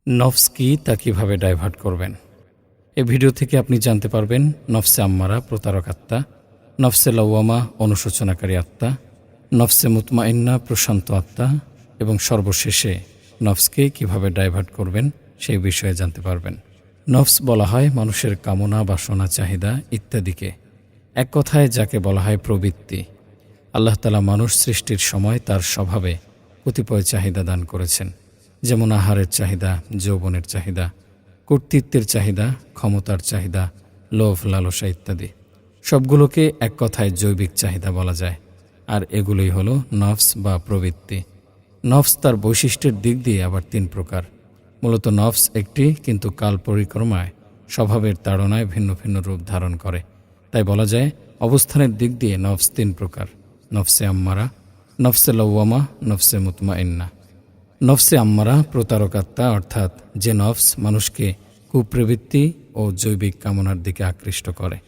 নফস কি তা কিভাবে ডাইভার্ট করবেন। এই ভিডিও থেকে আপনি জানতে পারবেন নফসে আম্মারা প্রতারক আত্মা, নফসে লাওয়ামা অনুশোচনাকারী আত্মা, নফসে মুতমাইন্না প্রশান্ত আত্মা এবং সর্বশেষে নফসকে কিভাবে ডাইভার্ট করবেন সেই বিষয়ে জানতে পারবেন। নফস বলা হয় মানুষের কামনা, বাসনা, চাহিদা ইত্যাদিকে। এক কথায় যাকে বলা হয় প্রবৃত্তি। আল্লাহ তাআলা মানুষ সৃষ্টির সময় তার স্বভাবে কতিপয় চাহিদা দান করেছেন, যেমন আহারের চাহিদা, যৌবনের চাহিদা, কর্তৃত্বের চাহিদা, ক্ষমতার চাহিদা, লোভ, লালসা ইত্যাদি। সবগুলোকে এক কথায় জৈবিক চাহিদা বলা যায়। আর এগুলোই হলো নফস বা প্রবৃত্তি। নফস তার বৈশিষ্ট্যের দিক দিয়ে আবার তিন প্রকার। মূলত নফস একটি, কিন্তু কাল পরিক্রমায় স্বভাবের তাড়নায় ভিন্ন ভিন্ন রূপ ধারণ করে। তাই বলা যায় অবস্থানের দিক দিয়ে নফস তিন প্রকার: নফসে আম্মারা, নফসে লাওয়ামা, নফসে মুতমাইন্না। নফসে আম্মারা প্রতারক আত্মা, অর্থাৎ যে নফস মানুষকে কুপ্রবৃত্তি ও জৈবিক কামনার দিকে আকৃষ্ট করে,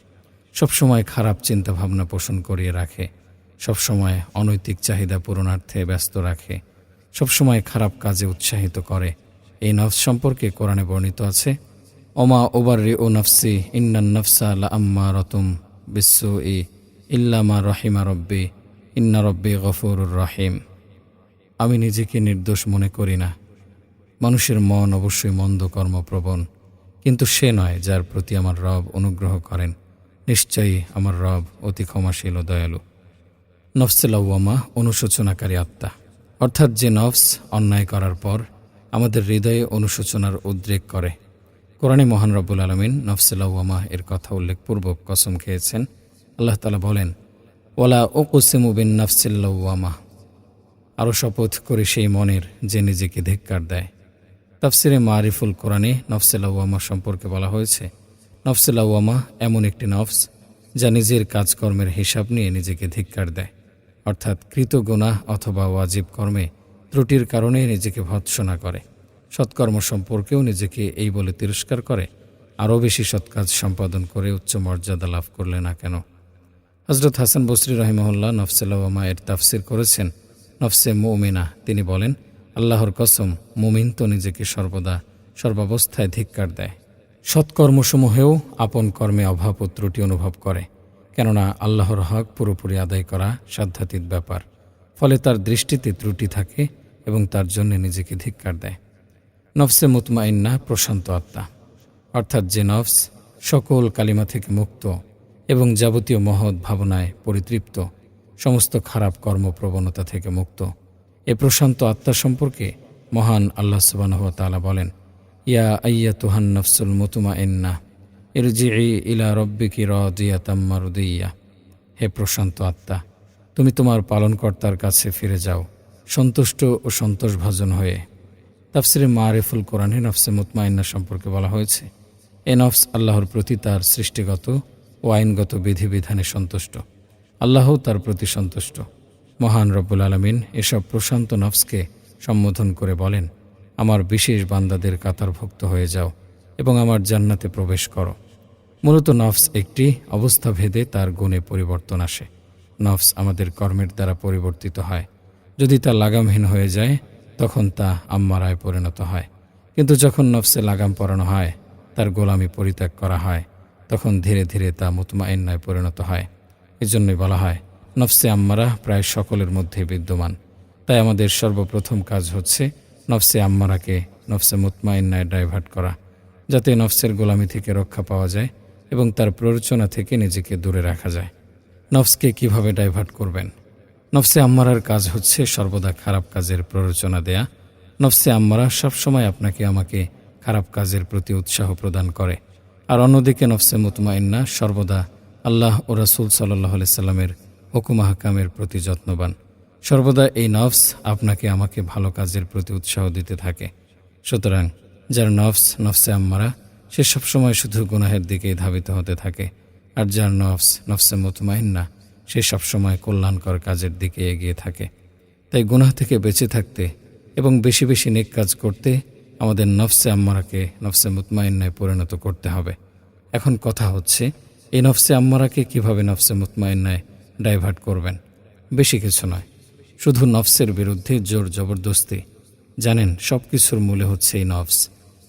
সবসময় খারাপ চিন্তাভাবনা পোষণ করিয়ে রাখে, সবসময় অনৈতিক চাহিদা পূরণার্থে ব্যস্ত রাখে, সবসময় খারাপ কাজে উৎসাহিত করে। এই নফস সম্পর্কে কোরআনে বর্ণিত আছে, ওমা ওবাররি ও নফসি ইন্নান নফসা লা আম্মারাতুম বিসসুই ইল্লা মা রহিমা রব্বি ইন্না রব্বি গফুরুর রহিম। আমি নিজেকে নির্দোষ মনে করি না। মানুষের মন অবশ্যই মন্দ কর্মপ্রবণ, কিন্তু সে নয় যার প্রতি আমার রব অনুগ্রহ করেন। নিশ্চয়ই আমার রব অতি ক্ষমাশীল ও দয়ালু। নফসে লাওয়ামা অনুশোচনাকারী আত্মা, অর্থাৎ যে নফস অন্যায় করার পর আমাদের হৃদয়ে অনুশোচনার উদ্রেক করে। কোরআনে মহান রব্বুল আলামিন নফসে লাওয়ামা এর কথা উল্লেখপূর্বক কসম খেয়েছেন। আল্লাহ তাআলা বলেন, ওয়ালা উকসিমু বিন নফসিল লাওয়ামা, আরও শপথ করে সেই মনের যে নিজেকে ধিক্কার দেয়। তাফসিরে মারিফুল কোরআনে নফসে লাওয়ামা সম্পর্কে বলা হয়েছে, নফসে লাওয়ামা এমন একটি নফস যা নিজের কাজকর্মের হিসাব নিয়ে নিজেকে ধিক্কার দেয়, অর্থাৎ কৃত গুনাহ অথবা ওয়াজিব কর্মে ত্রুটির কারণে নিজেকে ভৎসনা করে। সৎকর্ম সম্পর্কেও নিজেকে এই বলে তিরস্কার করে, আরও বেশি সৎকাজ সম্পাদন করে উচ্চ মর্যাদা লাভ করলে না কেন। হযরত হাসান বসরি রাহিমাহুল্লাহ নফসে লাওয়ামা এর তাফসির করেছেন নফসে মুমিনা। তিনি বলেন, আল্লাহর কসম, মুমিন তো নিজেকে সর্বদা সর্বাবস্থায় ধিক্কার দেয়। সৎকর্মসমূহেও আপন কর্মে অভাব ও ত্রুটি অনুভব করে, কেননা আল্লাহর হক পুরোপুরি আদায় করা সাধ্যাতীত ব্যাপার। ফলে তার দৃষ্টিতে ত্রুটি থাকে এবং তার জন্য নিজেকে ধিক্কার দেয়। নফসে মুতমাইন্না প্রশান্ত আত্মা, অর্থাৎ যে নফস সকল কালিমা থেকে মুক্ত এবং যাবতীয় মহৎ ভাবনায় পরিতৃপ্ত, সমস্ত খারাপ কর্মপ্রবণতা থেকে মুক্ত। এ প্রশান্ত আত্মা সম্পর্কে মহান আল্লাহ সুবহানাহু ওয়া তাআলা বলেন, ইয়া আইয়াতুহান নফসুল মুতমাইন্না ইরজিই ইলা রব্বিকি রাদিয়াতাম মারদিয়া। হে প্রশান্ত আত্মা, তুমি তোমার পালনকর্তার কাছে ফিরে যাও, সন্তুষ্ট ও সন্তোষভাজন হয়ে। তাফসিরে মারিফুল কোরআনে নফসে মুতমাইন্না সম্পর্কে বলা হয়েছে, এ নফস আল্লাহর প্রতি তার সৃষ্টিগত ও আইনগত বিধিবিধানে সন্তুষ্ট। আল্লাহও তার প্রতি সন্তুষ্ট। মহান রব্বুল আলামিন এসব প্রশান্ত নফসকে সম্বোধন করে বলেন, আমার বিশেষ বান্দাদের কাতারভুক্ত হয়ে যাও এবং আমার জান্নাতে প্রবেশ করো। মূলত নফস একটি, অবস্থা ভেদে তার গুণে পরিবর্তন আসে। নফস আমাদের কর্মের দ্বারা পরিবর্তিত হয়। যদি তা লাগামহীন হয়ে যায় তখন তা আম্মারায় পরিণত হয়, কিন্তু যখন নফসে লাগাম পরানো হয়, তার গোলামি পরিত্যাগ করা হয়, তখন ধীরে ধীরে তা মুতমাইন্নায় পরিণত হয়। এজন্যই বলা হয় নফসে আম্মারা প্রায় সকলের মধ্যে বিদ্যমান। তাই আমাদের সর্বপ্রথম কাজ হচ্ছে নফসে আম্মারাকে নফসে মুতমাইন্নায় ডাইভার্ট করা, যাতে নফসের গোলামি থেকে রক্ষা পাওয়া যায় এবং তার প্ররোচনা থেকে নিজেকে দূরে রাখা যায়। নফসকে কিভাবে ডাইভার্ট করবেন? নফসে আম্মারার কাজ হচ্ছে সর্বদা খারাপ কাজের প্ররোচনা দেয়া। নফসে আম্মারা সবসময় আপনাকে আমাকে খারাপ কাজের প্রতি উৎসাহ প্রদান করে। আর অন্যদিকে নফসে মুতমাইন্না সর্বদা আল্লাহ ও রাসূল সাল্লাল্লাহু আলাইহি সাল্লামের হুকুম আহকামের প্রতি যত্নবান। সর্বদা এই নফস আপনাকে আমাকে ভালো কাজের প্রতি উৎসাহ দিতে থাকে। সুতরাং যার নফস নফসে আম্মারা, সে সবসময় শুধু গুনাহের দিকেই ধাবিত হতে থাকে। আর যার নফস নফসে মুতমাইন্না, সে সবসময় কল্যাণকর কাজের দিকে এগিয়ে থাকে। তাই গুনাহ থেকে বেঁচে থাকতে এবং বেশি বেশি নেক কাজ করতে আমাদের নফসে আম্মারাকে নফসে মুতমাইন্নায় পরিণত করতে হবে। এখন কথা হচ্ছে, এই নফসে আম্মারাকে কিভাবে নফসে মুতমাইন্নায় ডাইভার্ট করবেন? বেশি কিছু নয়, শুধু নফসের বিরুদ্ধে জোর জবরদস্তি। জানেন, সব কিছুর মূলে হচ্ছে এই নফস।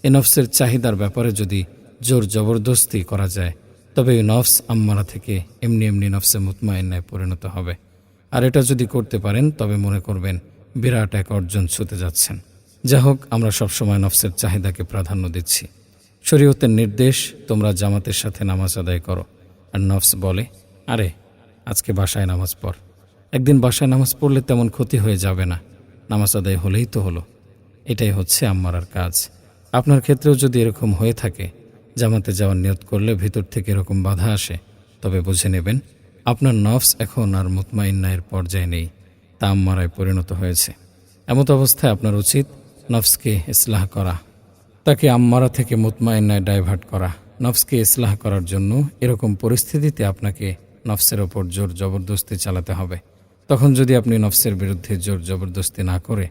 এ নফসের চাহিদার ব্যাপারে যদি জোর জবরদস্তি করা যায়, তবে এই নফস আম্মারা থেকে এমনি এমনি নফসে মুতমাইন্নায় পরিণত হবে। আর এটা যদি করতে পারেন, তবে মনে করবেন বিরাট এক অর্জন ছুঁতে যাচ্ছেন। যা হোক, আমরা সবসময় নফসের চাহিদাকে প্রাধান্য দিচ্ছি। শরীয়তের নির্দেশ, তোমরা জামাতের সাথে নামাজ আদায় করো। আর নফস বলে, আরে আজকে বাসায় নামাজ পড়। একদিন বাসায় নামাজ পড়লে তেমন ক্ষতি হয়ে যাবে না, নামাজ আদায় হলেই তো হলো। এটাই হচ্ছে আম্মারার কাজ। আপনার ক্ষেত্রেও যদি এরকম হয়ে থাকে, জামাতে যাওয়ার নিয়ত করলে ভিতর থেকে এরকম বাধা আসে, তবে বুঝে নেবেন আপনার নফস এখন আর মুতমাইন্নায়ের পর্যায়ে নেই, তা আম্মারায় পরিণত হয়েছে। এমত অবস্থায় আপনার উচিত নফসকে ইসলাহ করা, তাকে আম্মারা থেকে মুতমাইন্নায় ডাইভার্ট করা। নফসকে ইসলাহ করার জন্য এরকম পরিস্থিতিতে আপনাকে নফসের ওপর জোর জবরদস্তি চালাতে হবে। তখন যদি আপনি নফসের বিরুদ্ধে জোর জবরদস্তি না করে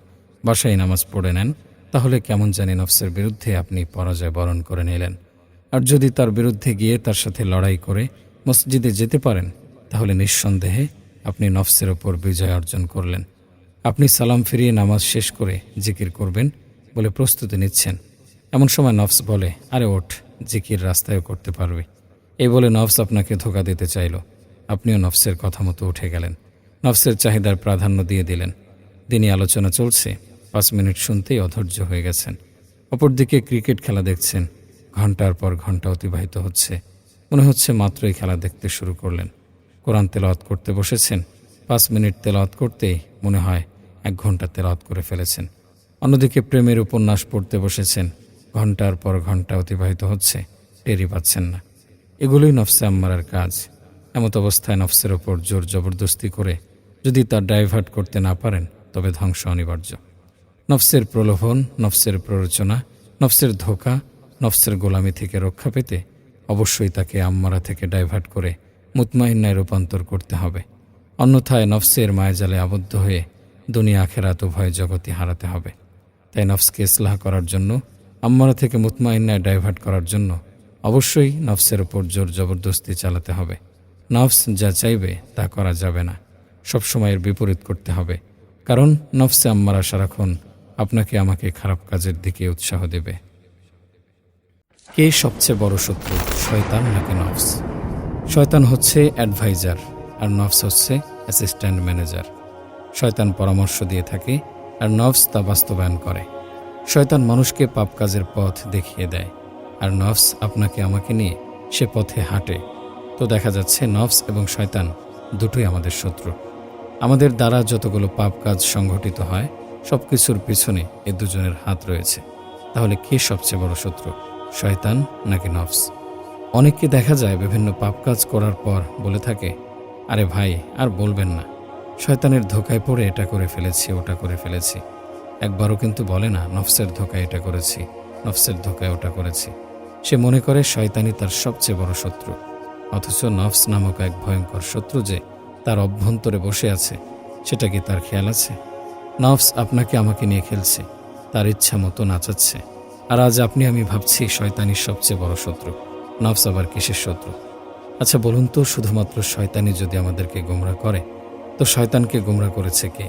বাসায় নামাজ পড়ে নেন, তাহলে কেমন জানি নফসের বিরুদ্ধে আপনি পরাজয় বরণ করে নিলেন। আর যদি তার বিরুদ্ধে গিয়ে তার সাথে লড়াই করে মসজিদে যেতে পারেন, তাহলে নিঃসন্দেহে আপনি নফসের ওপর বিজয় অর্জন করলেন। আপনি সালাম ফিরিয়ে নামাজ শেষ করে জিকির করবেন বলে প্রস্তুতি নিচ্ছেন। এমন সময় নফস বলে, আরে ওঠ, জিকির রাস্তায়ও করতে পারবে। এই বলে নফস আপনাকে ধোঁকা দিতে চাইল। আপনিও নফসের কথা মতো উঠে গেলেন, নফসের চাহিদার প্রাধান্য দিয়ে দিলেন। দিনই আলোচনা চলছে, 5 মিনিট শুনতেই অধৈর্য হয়ে গেছেন। অপরদিকে ক্রিকেট খেলা দেখছেন, ঘন্টার পর ঘন্টা অতিবাহিত হচ্ছে। মনে হচ্ছে মাত্রই খেলা দেখতে শুরু করলেন। কোরআন তেলাওয়াত করতে বসেছেন, 5 মিনিট তেলাওয়াত করতেই মনে হয় 1 ঘন্টা তেলাওয়াত করে ফেলেছেন। অন্যদিকে প্রেমের উপন্যাস পড়তে বসেছেন, ঘন্টার পর ঘন্টা অতিবাহিত হচ্ছে, টেরই পাচ্ছেন না। এগুলোই নফসে আম্মারার কাজ। এমত অবস্থায় নফসের ওপর জোর জবরদস্তি করে যদি তার ডাইভার্ট করতে না পারেন, তবে ধ্বংস অনিবার্য। নফসের প্রলোভন, নফসের প্ররোচনা, নফসের ধোঁকা, নফসের গোলামি থেকে রক্ষা পেতে অবশ্যই তাকে আম্মারা থেকে ডাইভার্ট করে মুতমাইন্নায় রূপান্তর করতে হবে। অন্যথায় নফসের মায়াজালে আবদ্ধ হয়ে দুনিয়া আখেরাত উভয় জগৎই হারাতে হবে। তাই নফসকে ইসলাহ করার জন্য, আম্মারা থেকে মুতমাইন্নায় ডাইভার্ট করার জন্য অবশ্যই নফসের ওপর জোর জবরদস্তি চালাতে হবে। নফস যা চাইবে তা করা যাবে না, সবসময়ের বিপরীত করতে হবে। কারণ নফসে আম্মারা সারাক্ষণ আপনাকে আমাকে খারাপ কাজের দিকে উৎসাহ দেবে। কে সবচেয়ে বড় শত্রু, শয়তান নাকি নফস? শয়তান হচ্ছে অ্যাডভাইজার আর নফস হচ্ছে অ্যাসিস্ট্যান্ট ম্যানেজার। শয়তান পরামর্শ দিয়ে থাকে আর নফস তা বাস্তবায়ন করে। শয়তান মানুষকে পাপ কাজের পথ দেখিয়ে দেয়, আর নফস আপনাকে আমাকে নিয়ে সে পথে হাঁটে। তো দেখা যাচ্ছে নফস এবং শয়তান দুটোই আমাদের শত্রু। আমাদের দ্বারা যতগুলো পাপ কাজ সংঘটিত হয়, সব কিছুর পিছনে এ দুজনের হাত রয়েছে। তাহলে কে সবচেয়ে বড় শত্রু, শয়তান নাকি নফস? অনেককে দেখা যায় বিভিন্ন পাপ কাজ করার পর বলে থাকে, আরে ভাই আর বলবেন না, শয়তানের ধোঁকায় পড়ে এটা করে ফেলেছি, ওটা করে ফেলেছি। একবারও কিন্তু বলে না নফসের ধোঁকায় এটা করেছি, নফসের ধোঁকায় ওটা করেছি। সে মনে করে শয়তানই তার সবচেয়ে বড় শত্রু। অথচ নফস নামক এক ভয়ঙ্কর শত্রু যে তার অভ্যন্তরে বসে আছে, সেটা কি তার খেয়াল আছে? নফস আপনাকে আমাকে নিয়ে খেলছে, তার ইচ্ছা মতো নাচাচ্ছে। আর আজ আপনি আমি ভাবছি শয়তানই সবচেয়ে বড় শত্রু। নফস আবার কিসের শত্রু? আচ্ছা বলুন তো, শুধুমাত্র শয়তানই যদি আমাদেরকে গোমরাহ করে, তো শয়তানকে গোমরাহ করেছে কে?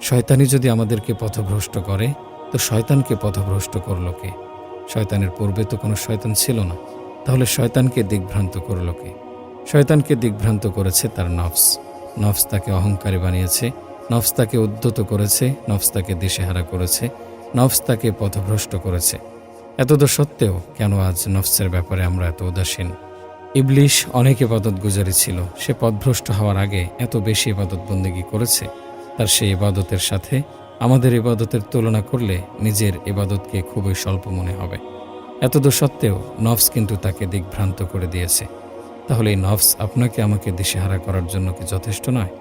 শয়তানই যদি আমাদেরকে পথভ্রষ্ট করে, তো শয়তানকে পথভ্রষ্ট করল কে? শয়তানের পূর্বে তো কোনো শয়তান ছিল না, তাহলে শয়তানকে দিগ্ভ্রান্ত করল কে? শয়তানকে দিগ্ভ্রান্ত করেছে তার নফস। নফস তাকে অহংকারী বানিয়েছে, নফস তাকে উদ্ধত করেছে, নফস তাকে দিশেহারা করেছে, নফস তাকে পথভ্রষ্ট করেছে। এতদ সত্ত্বেও কেন আজ নফসের ব্যাপারে আমরা এত উদাসীন? ইবলিশ অনেক ইবাদত গুজারি ছিল, সে পথভ্রষ্ট হওয়ার আগে এত বেশি ইবাদত বন্দেগী করেছে, তার সেই ইবাদতের সাথে আমাদের ইবাদতের তুলনা করলে নিজের ইবাদতকে খুবই স্বল্প মনে হবে। এতদ সত্ত্বেও নফস কিন্তু তাকে দিগ্ভ্রান্ত করে দিয়েছে। তাহলে এই নফস আপনাকে আমাকে দিশেহারা করার জন্য কি যথেষ্ট নয়?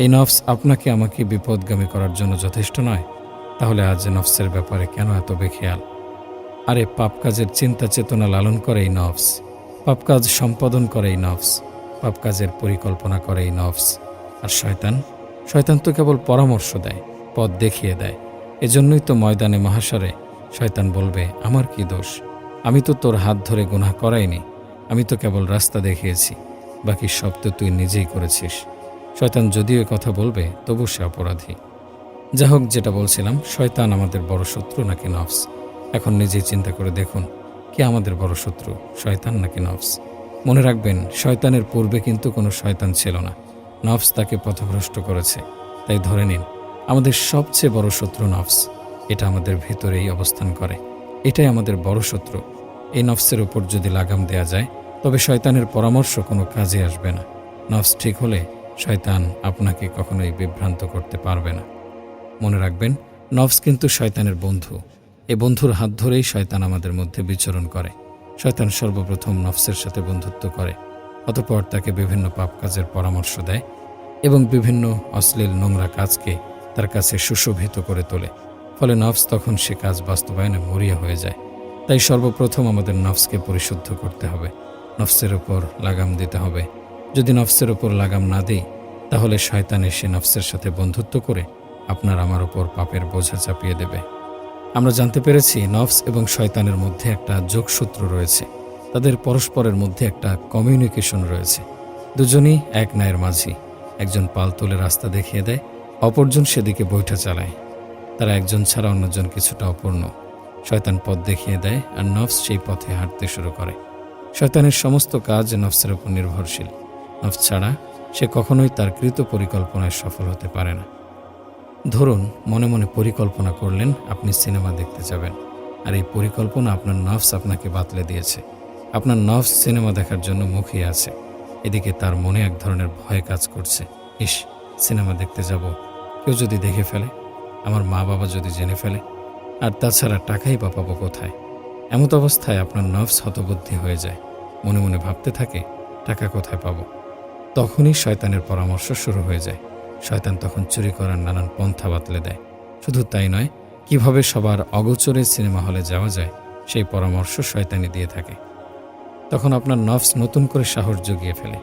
এই নফস আপনাকে আমাকে বিপদগামী করার জন্য যথেষ্ট নয়? তাহলে আজ নফসের ব্যাপারে কেন এত বেখেয়াল? আরে পাপ কাজের চিন্তা চেতনা লালন করে এই নফস, পাপ কাজ সম্পাদন করে এই নফস, পাপ কাজের পরিকল্পনা করে এই নফস। আর শয়তান, শয়তান তো কেবল পরামর্শ দেয়, পথ দেখিয়ে দেয়। এজন্যই তো ময়দানে মাহাশরে শয়তান বলবে, আমার কি দোষ? আমি তো তোর হাত ধরে গুনাহ করাইনি, আমি তো কেবল রাস্তা দেখিয়েছি, বাকি সব তো তুই নিজেই করেছিস। শয়তান যদিও কথা বলবে, তবু সে অপরাধী। যা হোক, যেটা বলছিলাম, শয়তান আমাদের বড় শত্রু নাকি নফস? এখন নিজেই চিন্তা করে দেখুন, কে আমাদের বড় শত্রু, শয়তান নাকি নফস? মনে রাখবেন, শয়তানের পূর্বে কিন্তু কোনো শয়তান ছিল না। নফস তাকে পথভ্রষ্ট করেছে। তাই ধরে নিন, আমাদের সবচেয়ে বড় শত্রু নফস। এটা আমাদের ভিতরেই অবস্থান করে। এটাই আমাদের বড় শত্রু। এই নফসের উপর যদি লাগাম দেয়া যায়, তবে শয়তানের পরামর্শ কোনো কাজে আসবে না। নফস ঠিক হলে শয়তান আপনাকে কখনোই বিভ্রান্ত করতে পারবে না। মনে রাখবেন, নফস কিন্তু শয়তানের বন্ধু। এ বন্ধুর হাত ধরেই শয়তান আমাদের মধ্যে বিচরণ করে। শয়তান সর্বপ্রথম নফসের সাথে বন্ধুত্ব করে, অতঃপর তাকে বিভিন্ন পাপ কাজের পরামর্শ দেয় এবং বিভিন্ন অশ্লীল নোংরা কাজকে তার কাছে সুশোভিত করে তোলে। ফলে নফস তখন সে কাজ বাস্তবায়নে মরিয়া হয়ে যায়। তাই সর্বপ্রথম আমাদের নফসকে পরিশুদ্ধ করতে হবে, নফসের ওপর লাগাম দিতে হবে। যদি নফসের ওপর লাগাম না দিই, তাহলে শয়তান এসে নফসের সাথে বন্ধুত্ব করে আপনার আমার ওপর পাপের বোঝা চাপিয়ে দেবে। আমরা জানতে পেরেছি নফস এবং শয়তানের মধ্যে একটা যোগসূত্র রয়েছে। তাদের পরস্পরের মধ্যে একটা কমিউনিকেশন রয়েছে। দুজনই এক নায়ের মাঝি। একজন পাল তুলে রাস্তা দেখিয়ে দেয়, অপরজন সেদিকে বৈঠা চালায়। তারা একজন ছাড়া অন্যজন কিছুটা অপূর্ণ। শয়তান পথ দেখিয়ে দেয় আর নফস সেই পথে হাঁটতে শুরু করে। শয়তানের সমস্ত কাজ নফসের উপর নির্ভরশীল। নফস ছাড়া সে কখনোই তার কৃত পরিকল্পনায় সফল হতে পারে না। ধরুন, মনে মনে পরিকল্পনা করলেন আপনি সিনেমা দেখতে যাবেন, আর এই পরিকল্পনা আপনার নফস আপনাকে বাতলে দিয়েছে। আপনার নফস সিনেমা দেখার জন্য মুখিয়ে আছে। এদিকে তার মনে এক ধরনের ভয় কাজ করছে। ইস, সিনেমা দেখতে যাব, কেউ যদি দেখে ফেলে, আমার মা বাবা যদি জেনে ফেলে, আর তাছাড়া টাকাই বা পাবো কোথায়? এমত অবস্থায় আপনার নফস হতবুদ্ধি হয়ে যায়। মনে মনে ভাবতে থাকে, টাকা কোথায় পাবো? তখনই শয়তানের পরামর্শ শুরু হয়ে যায়। শয়তান তখন চুরি করার নানান পন্থা বাতলে দেয়। শুধু তাই নয়, কিভাবে সবার অগোচরে সিনেমা হলে যাওয়া যায় সেই পরামর্শ শয়তানি দিয়ে থাকে। তখন আপনার নফস নতুন করে সাহস জুগিয়ে ফেলে।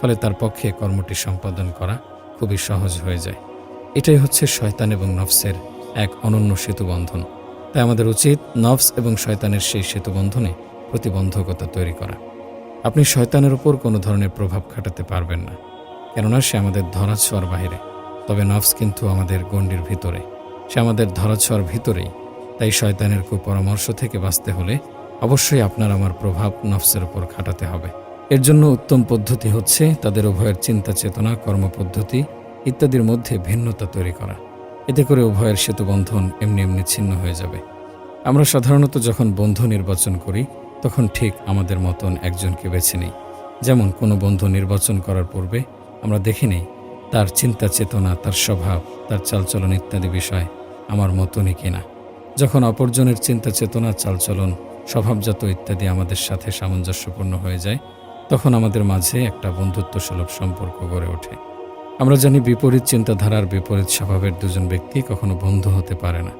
ফলে তার পক্ষে কর্মটি সম্পাদন করা খুবই সহজ হয়ে যায়। এটাই হচ্ছে শয়তান এবং নফসের এক অনন্য সেতুবন্ধন। তাই আমাদের উচিত নফস এবং শয়তানের সেই সেতুবন্ধনে প্রতিবন্ধকতা তৈরি করা। আপনি শয়তানের উপর কোনো ধরনের প্রভাব খাটাতে পারবেন না, কেননা সে আমাদের ধরাছোঁয়ার বাইরে। তবে নফস কিন্তু আমাদের গণ্ডির ভিতরে, সে আমাদের ধরাছোঁয়ার ভিতরেই। তাই শয়তানের কুপরামর্শ থেকে বাঁচতে হলে অবশ্যই আপনার আমার প্রভাব নফসের উপর খাটাতে হবে। এর জন্য উত্তম পদ্ধতি হচ্ছে তাদের উভয়ের চিন্তা চেতনা, কর্মপদ্ধতি ইত্যাদির মধ্যে ভিন্নতা তৈরি করা। এতে করে উভয়ের সেতুবন্ধন এমনি এমনি ছিন্ন হয়ে যাবে। আমরা সাধারণত যখন বন্ধু নির্বাচন করি, তখন ঠিক আমাদের মতন একজনকে বেছে নিই। যেমন কোনো বন্ধু নির্বাচন করার পূর্বে আমরা দেখে নিই তার চিন্তা চেতনা, তার স্বভাব, তার চালচলন ইত্যাদি বিষয় আমার মতনই কিনা। যখন অপরজনের চিন্তা চেতনা, চালচলন, স্বভাবজাত ইত্যাদি আমাদের সাথে সামঞ্জস্যপূর্ণ হয়ে যায়, তখন আমাদের মাঝে একটা বন্ধুত্বসুলভ সম্পর্ক গড়ে ওঠে। আমরা জানি বিপরীত চিন্তাধারার, বিপরীত স্বভাবের দুজন ব্যক্তি কখনো বন্ধু হতে পারে না।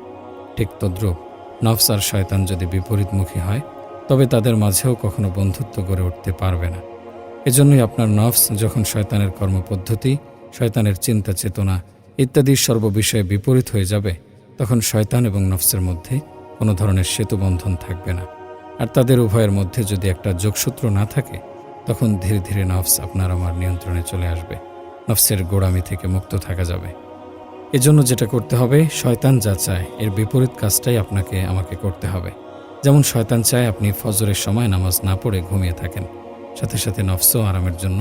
ঠিক তদ্রূপ নফস আর শয়তান যদি বিপরীতমুখী হয়, তবে তাদের মাঝেও কখনো বন্ধুত্ব গড়ে উঠতে পারবে না। এজন্যই আপনার নফস যখন শয়তানের কর্মপদ্ধতি, শয়তানের চিন্তা চেতনা ইত্যাদি সর্ববিষয়ে বিপরীত হয়ে যাবে, তখন শয়তান এবং নফসের মধ্যে কোনো ধরনের সেতুবন্ধন থাকবে না। আর তাদের উভয়ের মধ্যে যদি একটা যোগসূত্র না থাকে, তখন ধীরে ধীরে নফস আপনার আমার নিয়ন্ত্রণে চলে আসবে। নফসের গোড়ামি থেকে মুক্ত থাকা যাবে। এজন্য যেটা করতে হবে, শয়তান যা চায় এর বিপরীত কাজটাই আপনাকে আমাকে করতে হবে। যেমন শয়তান চায় আপনি ফজরের সময় নামাজ না পড়ে ঘুমিয়ে থাকেন, সাথে সাথে নফসও আরামের জন্য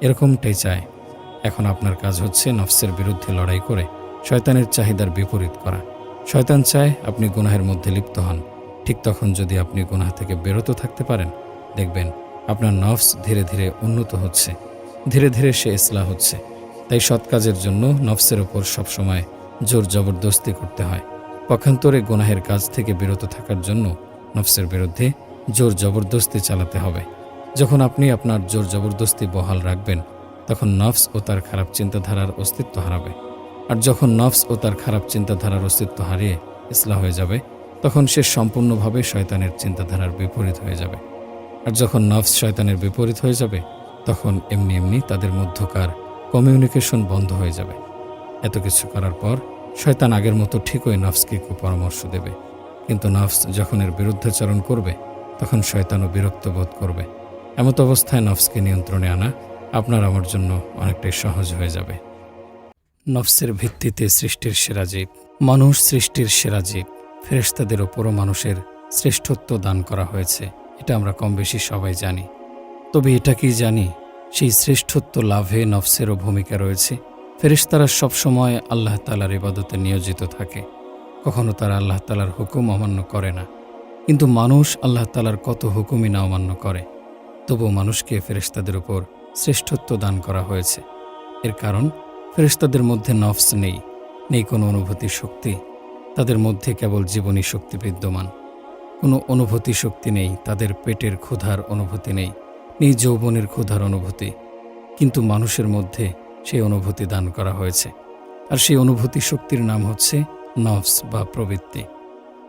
এরকমটাই চায়। এখন আপনার কাজ হচ্ছে নফসের বিরুদ্ধে লড়াই করে শয়তানের চাহিদার বিপরীত করা। শয়তান চায় আপনি গুনাহের মধ্যে লিপ্ত হন। ঠিক তখন যদি আপনি গুনাহ থেকে বিরত থাকতে পারেন, দেখবেন আপনার নফস ধীরে ধীরে উন্নত হচ্ছে, ধীরে ধীরে সে ইসলাহ হচ্ছে। তাই সৎ কাজের জন্য নফসের ওপর সবসময় জোর জবরদস্তি করতে হয়। পক্ষান্তরে গুনাহের কাজ থেকে বিরত থাকার জন্য নফসের বিরুদ্ধে জোর জবরদস্তি চালাতে হবে। যখন আপনি আপনার জোর জবরদস্তি বহাল রাখবেন, তখন নফস ও তার খারাপ চিন্তাধারার অস্তিত্ব হারাবে। আর যখন নফস ও তার খারাপ চিন্তাধারার অস্তিত্ব হারিয়ে ইসলাহ হয়ে যাবে, তখন সে সম্পূর্ণভাবে শয়তানের চিন্তাধারার বিপরীত হয়ে যাবে। আর যখন নফস শয়তানের বিপরীত হয়ে যাবে, তখন এমনি এমনি তাদের মধ্যকার কমিউনিকেশন বন্ধ হয়ে যাবে। এত কিছু করার পর শয়তান আগের মতো ঠিকই নফসকে কুপরামর্শ দেবে। কিন্তু নফস যখন এর বিরুদ্ধাচরণ করবে, তখন শয়তানও বিরক্ত বোধ করবে। এমত অবস্থায় নফসকে নিয়ন্ত্রণে আনা আপনার আমার জন্য অনেকটাই সহজ হয়ে যাবে। নফসের ভিত্তিতে সৃষ্টির সেরা জীব মানুষ, সৃষ্টির সেরা জীব। ফেরেশতাদের ওপরও মানুষের শ্রেষ্ঠত্ব দান করা হয়েছে, এটা আমরা কম বেশি সবাই জানি। তবে এটা কি জানি সেই শ্রেষ্ঠত্ব লাভে নফসেরও ভূমিকা রয়েছে। ফেরেশতারা সবসময় আল্লাহ তাআলার ইবাদতে নিয়োজিত থাকে, কখনো তারা আল্লাহ তাআলার হুকুম অমান্য করে না। কিন্তু মানুষ আল্লাহ তাআলার কত হুকুমই না অমান্য করে, তবুও মানুষকে ফেরেশতাদের উপর শ্রেষ্ঠত্ব দান করা হয়েছে। এর কারণ ফেরেশতাদের মধ্যে নফস নেই কোনো অনুভূতি শক্তি, তাদের মধ্যে কেবল জীবনী শক্তি বিদ্যমান। কোনো অনুভূতি শক্তি নেই, তাদের পেটের ক্ষুধার অনুভূতি নেই যৌবনের ক্ষুধার অনুভূতি। কিন্তু মানুষের মধ্যে সেই অনুভূতি দান করা হয়েছে, আর সেই অনুভূতি শক্তির নাম হচ্ছে নফস বা প্রবৃত্তি।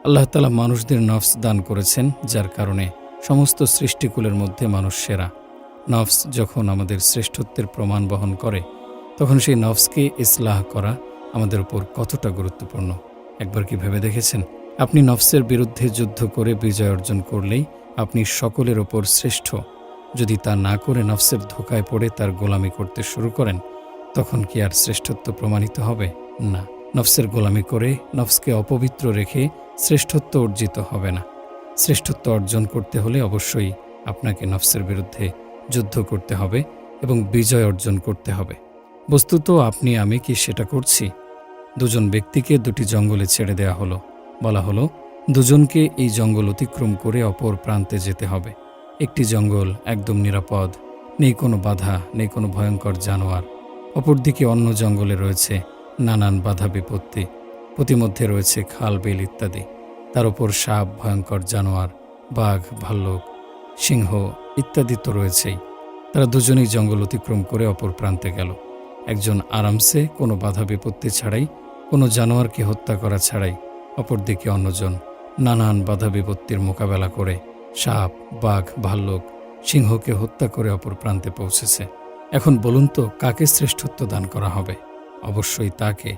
আল্লাহ তাআলা মানুষদের নফস দান করেছেন, যার কারণে সমস্ত সৃষ্টিকুলের মধ্যে মানুষ সেরা। নফস যখন আমাদের শ্রেষ্ঠত্বের প্রমাণ বহন করে, তখন সেই নফসকে ইসলাহ করা আমাদের উপর কতটা গুরুত্বপূর্ণ একবার কি ভেবে দেখেছেন? আপনি নফসের বিরুদ্ধে যুদ্ধ করে বিজয় অর্জন করলেই আপনি সকলের ওপর শ্রেষ্ঠ। যদি তা না করে নফসের ধোকায় পড়ে তার গোলামি করতে শুরু করেন, তখন কি আর শ্রেষ্ঠত্ব প্রমাণিত হবে? না, নফসের গোলামি করে নফসকে অপবিত্র রেখে শ্রেষ্ঠত্ব অর্জিত হবে না। শ্রেষ্ঠত্ব অর্জন করতে হলে অবশ্যই আপনাকে নফসের বিরুদ্ধে যুদ্ধ করতে হবে এবং বিজয় অর্জন করতে হবে। বস্তুত আপনি আমি কি সেটা করছি? দুজন ব্যক্তিকে দুটি জঙ্গলে ছেড়ে দেওয়া হলো, বলা হলো দুজনকে এই জঙ্গল অতিক্রম করে অপর প্রান্তে যেতে হবে। একটি জঙ্গল একদম নিরাপদ, নেই কোনো বাধা, নেই কোনো ভয়ঙ্কর জানোয়ার। অপরদিকে অন্য জঙ্গলে রয়েছে নানান বাধা বিপত্তি, প্রতিমধ্যে রয়েছে খাল বিল ইত্যাদি। তার উপর সাপ, ভয়ঙ্কর জানোয়ার, বাঘ, ভাল্লুক, সিংহ ইত্যাদি তো রয়েছেই। তারা দুজনেই জঙ্গল অতিক্রম করে অপর প্রান্তে গেল। একজন আরামসে কোনো বাধা বিপত্তি ছাড়াই, কোনো জানোয়ারকে হত্যা করা ছাড়াই, অপরদিকে অন্যজন নানান বাধা বিপত্তির মোকাবেলা করে সাপ, বাঘ, ভাল্লুক, সিংহকে হত্যা করে অপর প্রান্তে পৌঁছেছে। এখন বলুন তো, কাকে শ্রেষ্ঠত্ব দান করা হবে? অবশ্যই তাকে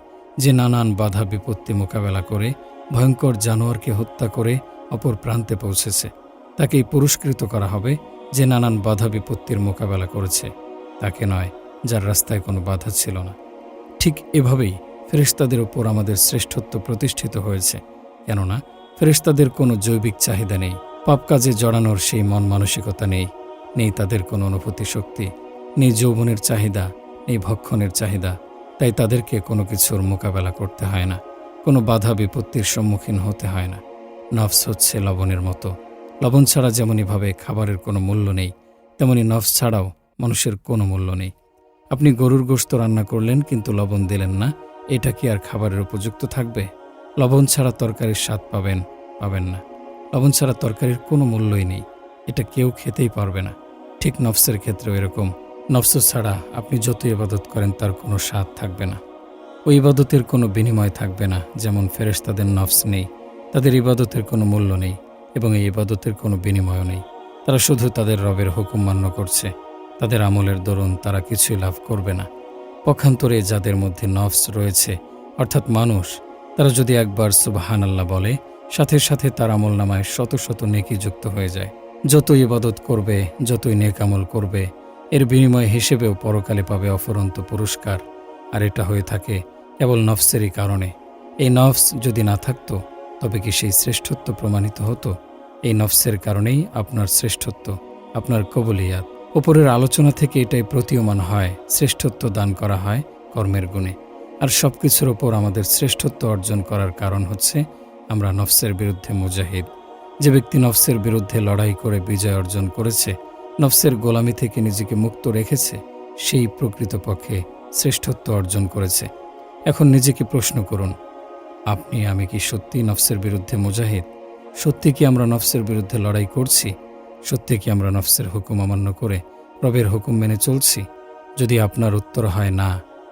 যে নানান বাধা বিপত্তি মোকাবেলা করে ভয়ঙ্কর জানোয়ারকে হত্যা করে অপর প্রান্তে পৌঁছেছে। তাকেই পুরস্কৃত করা হবে যে নানান বাধা বিপত্তির মোকাবেলা করেছে, তাকে নয় যার রাস্তায় কোনো বাধা ছিল না। ঠিক এভাবেই ফেরেশতাদের উপর আমাদের শ্রেষ্ঠত্ব প্রতিষ্ঠিত হয়েছে, কেননা ফেরেশতাদের কোনো জৈবিক চাহিদা নেই, পাপ কাজে জড়ানোর সেই মন মানসিকতা নেই তাদের কোনো অনুভূতি শক্তি, নেই যৌবনের চাহিদা, নেই ভক্ষণের চাহিদা। তাই তাদেরকে কোনো কিছুর মোকাবেলা করতে হয় না, কোনো বাধা বিপত্তির সম্মুখীন হতে হয় না। নফস হচ্ছে লবণের মতো, লবণ ছাড়া যেমনইভাবে খাবারের কোনো মূল্য নেই, তেমনি নফস ছাড়াও মানুষের কোনো মূল্য নেই। আপনি গরুর গোশত রান্না করলেন কিন্তু লবণ দিলেন না, এটা কি আর খাবারের উপযুক্ত থাকবে? লবণ ছাড়া তরকারির স্বাদ পাবেন না। লবণ ছাড়া তরকারির কোনো মূল্যই নেই, এটা কেউ খেতেই পারবে না। ঠিক নফসের ক্ষেত্রেও এরকম। নফস ছাড়া আপনি যত ইবাদত করেন তার কোনো স্বাদ থাকবে না, ওই ইবাদতের কোনো বিনিময় থাকবে না। যেমন ফেরেশতাদের নফস নেই, তাদের ইবাদতের কোনো মূল্য নেই এবং এই ইবাদতের কোনো বিনিময়ও নেই। তারা শুধু তাদের রবের হুকুম মান্য করছে, তাদের আমলের দরুন তারা কিছুই লাভ করবে না। পক্ষান্তরে যাদের মধ্যে নফস রয়েছে, অর্থাৎ মানুষ, তারা যদি একবার সুবহানাল্লাহ বলে, সাথে সাথে তার আমলনামায় শত শত নেকি যুক্ত হয়ে যায়। যত ইবাদত করবে, যতই নেক আমল করবে, এর বিনিময় হিসেবেও পরকালে পাবে অফুরন্ত পুরস্কার। আর এটা হয়ে থাকে কেবল নফসেরই কারণে। এই নফস যদি না থাকতো, তবে কি সেই শ্রেষ্ঠত্ব প্রমাণিত হতো? এই নফসের কারণেই আপনার শ্রেষ্ঠত্ব, আপনার কবুলিয়াত। ওপরের আলোচনা থেকে এটাই প্রতীয়মান হয়, শ্রেষ্ঠত্ব দান করা হয় কর্মের গুণে। আর সব কিছুর ওপর আমাদের শ্রেষ্ঠত্ব অর্জন করার কারণ হচ্ছে আমরা নফসের বিরুদ্ধে মুজাহিদ। যে ব্যক্তি নফসের বিরুদ্ধে লড়াই করে বিজয় অর্জন করেছে, নফসের গোলামি থেকে নিজেকে মুক্ত রেখেছে, সেই প্রকৃতপক্ষে শ্রেষ্ঠত্ব অর্জন করেছে। এখন নিজেকে প্রশ্ন করুন, আপনি আমি কি সত্যি নফসের বিরুদ্ধে মুজাহিদ? সত্যি কি আমরা নফসের বিরুদ্ধে লড়াই করছি? সত্যি কি আমরা নফসের হুকুম অমান্য করে রবের হুকুম মেনে চলছি? যদি আপনার উত্তর হয় না,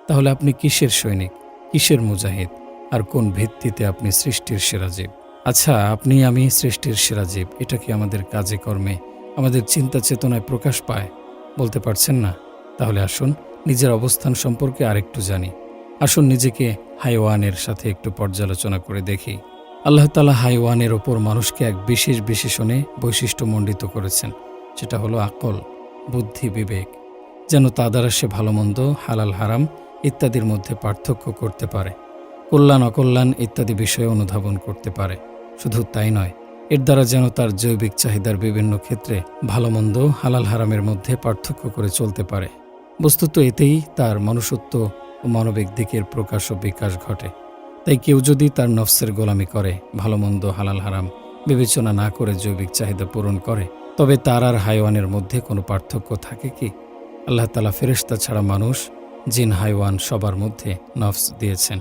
তাহলে আপনি কিসের সৈনিক, কিসের মুজাহিদ, আর কোন ভিত্তিতে আপনি সৃষ্টির সেরা জীব? আচ্ছা, আপনি আমি সৃষ্টির সেরা জীব, এটা কি আমাদের কাজে কর্মে, আমাদের চিন্তা চেতনায় প্রকাশ পায়? বলতে পারছেন না? তাহলে আসুন নিজের অবস্থান সম্পর্কে আরেকটু জানি। আসুন নিজেকে হাইওয়ানের সাথে একটু পর্যালোচনা করে দেখি। আল্লাহ তাআলা হাইওয়ানের ওপর মানুষকে এক বিশেষ বিশেষণে বৈশিষ্ট্যমণ্ডিত করেছেন, সেটা হলো আকল, বুদ্ধি, বিবেক, যেন তা দ্বারা সে ভালো মন্দ, হালাল হারাম ইত্যাদির মধ্যে পার্থক্য করতে পারে, কল্যাণ অকল্যাণ ইত্যাদি বিষয়ে অনুধাবন করতে পারে। শুধু তাই নয়, এর দ্বারা যেন তার জৈবিক চাহিদার বিভিন্ন ক্ষেত্রে ভালো মন্দ হালাল হারামের মধ্যে পার্থক্য করে চলতে পারে। বস্তুত এতেই তার মনুষ্যত্ব ও মানবিক দিকের প্রকাশ ও বিকাশ ঘটে। তাই কেউ যদি তার নফসের গোলামি করে, ভালো মন্দ হালাল হারাম বিবেচনা না করে জৈবিক চাহিদা পূরণ করে, তবে তার আর হাইওয়ানের মধ্যে কোনো পার্থক্য থাকে কি? আল্লাহ তাআলা ফেরেশতা ছাড়া মানুষ, জিন, হাইওয়ান সবার মধ্যে নফস দিয়েছেন।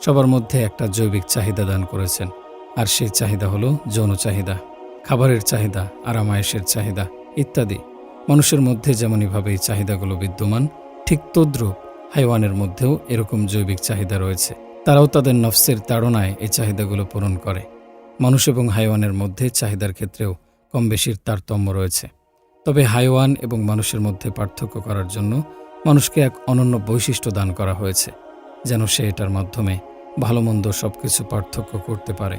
সবার মধ্যে একটা জৈবিক চাহিদা দান করেছেন। আর সেই চাহিদা হলো যৌন চাহিদা, খাবারের চাহিদা, আরামায়েশের চাহিদা ইত্যাদি। মানুষের মধ্যে যেমনইভাবে এই চাহিদাগুলো বিদ্যমান, ঠিক তদ্রূপ হাইওয়ানের মধ্যেও এরকম জৈবিক চাহিদা রয়েছে। তারাও তাদের নফসের তাড়নায় এই চাহিদাগুলো পূরণ করে। মানুষ এবং হাইওয়ানের মধ্যে চাহিদার ক্ষেত্রেও কম বেশির তারতম্য রয়েছে। তবে হাইওয়ান এবং মানুষের মধ্যে পার্থক্য করার জন্য মানুষকে এক অনন্য বৈশিষ্ট্য দান করা হয়েছে, যেন সে এটার মাধ্যমে ভালো মন্দ সব কিছু পার্থক্য করতে পারে,